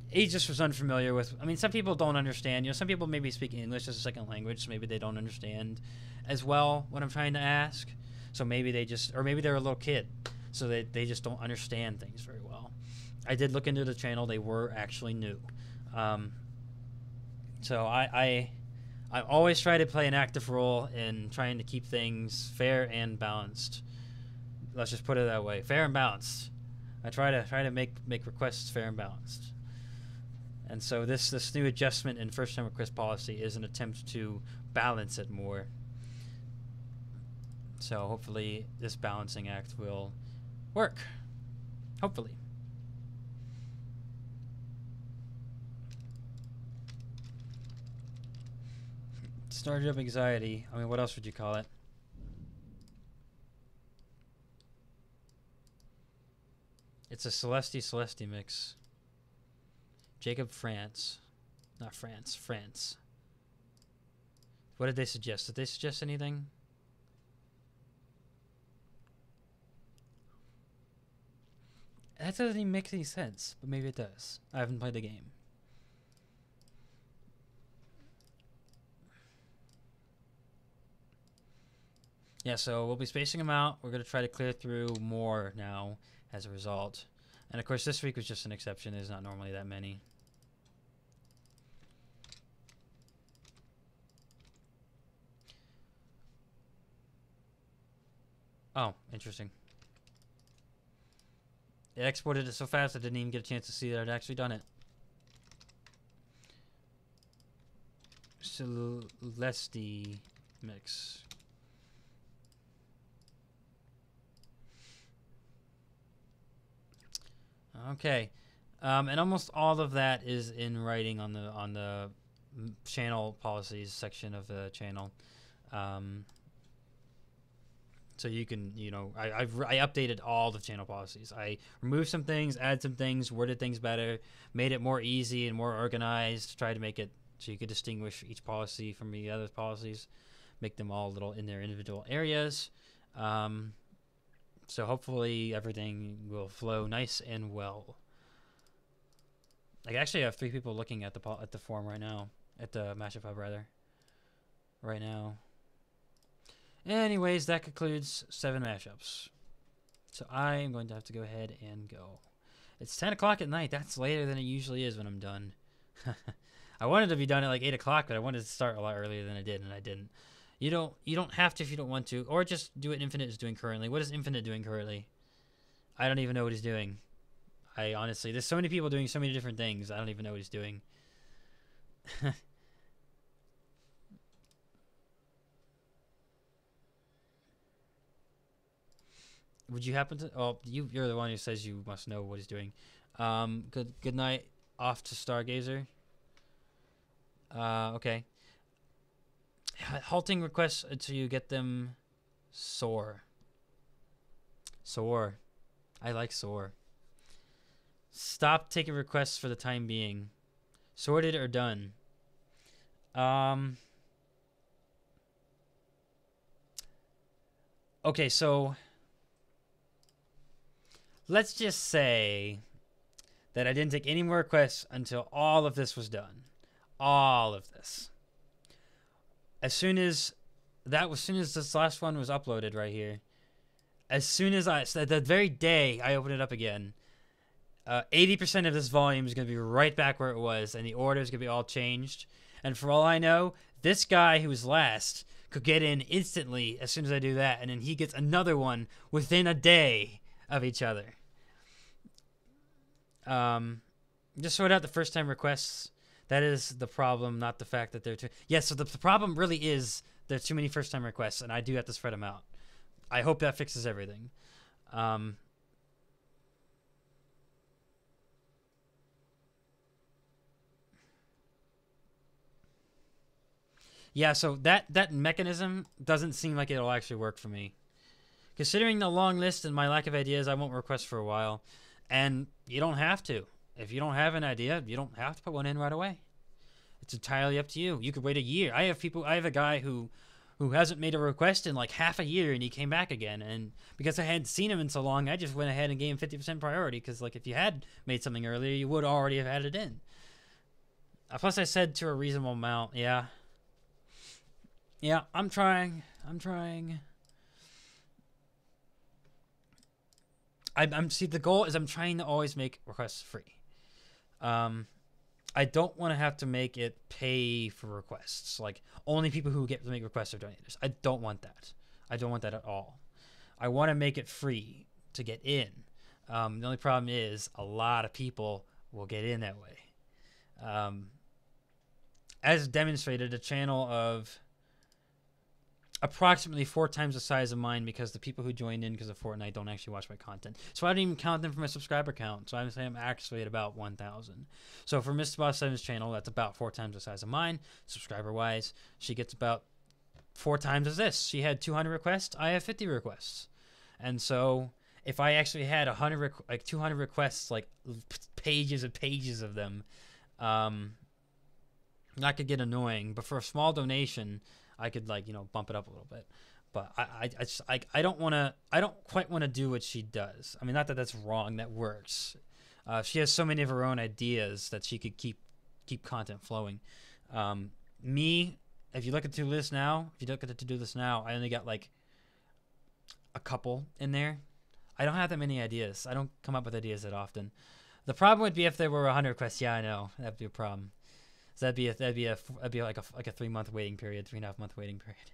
he just was unfamiliar with. I mean, some people don't understand. You know, some people maybe speak English as a second language, so maybe they don't understand as well what I'm trying to ask. So maybe they just, or maybe they're a little kid, so they just don't understand things very well. I did look into the channel. They were actually new. So I always try to play an active role in trying to keep things fair and balanced. Let's just put it that way, fair and balanced. I try to make requests fair and balanced. And so this new adjustment in first time request policy is an attempt to balance it more. So hopefully this balancing act will work. Hopefully. Startup anxiety. I mean, what else would you call it? It's a Celeste mix. Jacob France. Not France. France. What did they suggest? Did they suggest anything? That doesn't even make any sense, but maybe it does. I haven't played the game. Yeah, so we'll be spacing them out. We're going to try to clear through more now as a result. And of course, this week was just an exception. There's not normally that many. Oh, interesting. It exported it so fast I didn't even get a chance to see that I'd actually done it. Celeste mix. Okay, and almost all of that is in writing on the channel policies section of the channel. So you can, you know, I updated all the channel policies. I removed some things, added some things, worded things better, made it more easy and more organized. Tried to make it so you could distinguish each policy from the other policies, make them all little in their individual areas. So hopefully everything will flow nice and well. I actually have 3 people looking at the forum right now, at the Mashup Hub rather. Right now. Anyways, that concludes 7 mashups. So I am going to have to go ahead and go. It's 10 o'clock at night. That's later than it usually is when I'm done. I wanted to be done at like 8 o'clock, but I wanted to start a lot earlier than I did, and I didn't. You don't have to if you don't want to, or just do what Infinite is doing currently. What is Infinite doing currently? I don't even know what he's doing. I honestly, there's so many people doing so many different things. I don't even know what he's doing. Would you happen to? Oh, you're the one who says you must know what he's doing. Good night. Off to Stargazer. Okay. Halting requests until you get them soar. Soar. I like soar. Stop taking requests for the time being. Sorted or done. Okay, so let's just say that I didn't take any more requests until all of this was done. All of this. as soon as this last one was uploaded right here, as soon as the very day I opened it up again, 80% of this volume is going to be right back where it was, and the order is going to be all changed. And for all I know, this guy who was last could get in instantly as soon as I do that, and then he gets another one within a day of each other. Just sort out the first time requests. That is the problem, not the fact that they're too... Yeah, so the problem really is there's too many first time requests, and I do have to spread them out. I hope that fixes everything. Yeah, so that mechanism doesn't seem like it'll actually work for me. Considering the long list and my lack of ideas, I won't request for a while. And you don't have to. If you don't have an idea, you don't have to put one in right away. It's entirely up to you. You could wait a year. I have a guy who hasn't made a request in like half a year, and he came back again. And because I hadn't seen him in so long, I just went ahead and gave him 50% priority, because like if you had made something earlier, you would already have had it in. Plus I said to a reasonable amount. Yeah, I'm trying. See, the goal is I'm trying to always make requests free. I don't want to have to make it pay for requests. Like, only people who get to make requests are donators. I don't want that. I don't want that at all. I want to make it free to get in. The only problem is a lot of people will get in that way. As demonstrated, a channel of approximately 4 times the size of mine, because the people who joined in because of Fortnite don't actually watch my content. So I don't even count them for my subscriber count. So I'm saying I'm actually at about 1,000. So for Mr. Boss 7's channel, that's about 4 times the size of mine, subscriber-wise. She gets about 4 times as this. She had 200 requests. I have 50 requests. And so if I actually had 200 requests, like pages and pages of them, that could get annoying. But for a small donation, I could, like, bump it up a little bit. But I don't quite want to do what she does. I mean, not that that's wrong. That works. She has so many of her own ideas that she could keep content flowing. Me, if you look at the to-do list now, I only got like a couple in there. I don't have that many ideas. I don't come up with ideas that often. The problem would be if there were 100 requests. Yeah, I know. That'd be a problem. So that'd be like a 3-month waiting period, 3.5-month waiting period.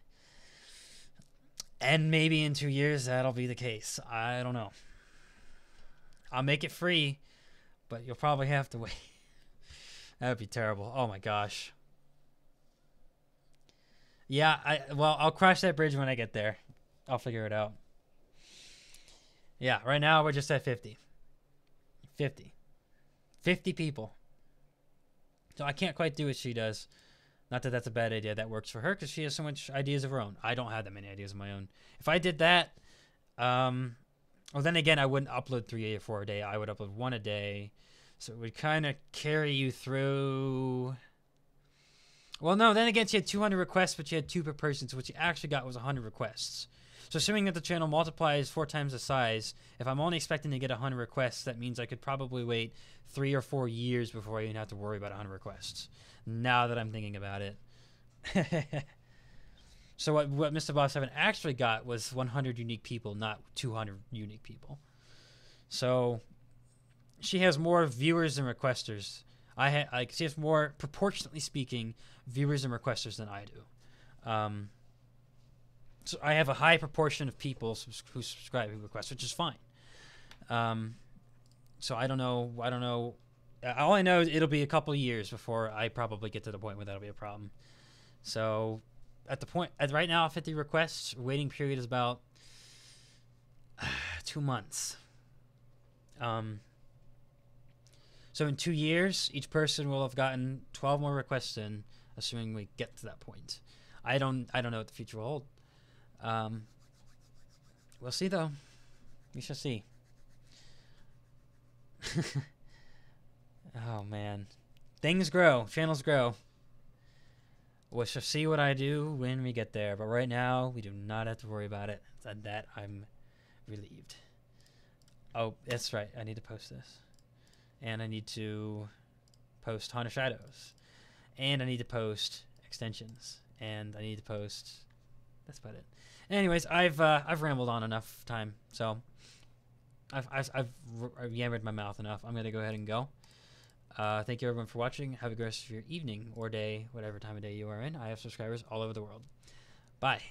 And maybe in 2 years that'll be the case. I don't know. I'll make it free, but you'll probably have to wait. That would be terrible. Oh my gosh. Yeah, I'll cross that bridge when I get there. I'll figure it out. Yeah, right now we're just at 50. 50 people. So I can't quite do what she does. Not that that's a bad idea. That works for her because she has so much ideas of her own. I don't have that many ideas of my own. If I did that, well, then again, I wouldn't upload 3 or 4 a day. I would upload 1 a day. So it would kind of carry you through. Well, no, then again, she had 200 requests, but she had 2 per person. So what she actually got was 100 requests. So assuming that the channel multiplies 4 times the size, if I'm only expecting to get 100 requests, that means I could probably wait 3 or 4 years before I even have to worry about 100 requests. Now that I'm thinking about it. So what Mr. Boss 7 actually got was 100 unique people, not 200 unique people. So she has more viewers than requesters. She has more, proportionately speaking, viewers and requesters than I do. So I have a high proportion of people who subscribe who request, which is fine. So I don't know. All I know is it'll be a couple years before I probably get to the point where that'll be a problem. So right now, 50 requests. Waiting period is about 2 months. So in 2 years, each person will have gotten 12 more requests in, assuming we get to that point. I don't know what the future will hold. We'll see, though. We shall see. Oh, man. Things grow. Channels grow. We shall see what I do when we get there. But right now, we do not have to worry about it. And that I'm relieved. Oh, that's right. I need to post this. And I need to post Haunted Shadows. And I need to post extensions. and I need to post. That's about it. Anyways, I've rambled on enough time, so I've yammered my mouth enough. I'm gonna go ahead and go. Thank you everyone for watching. Have a good rest of your evening or day, whatever time of day you are in. I have subscribers all over the world. Bye.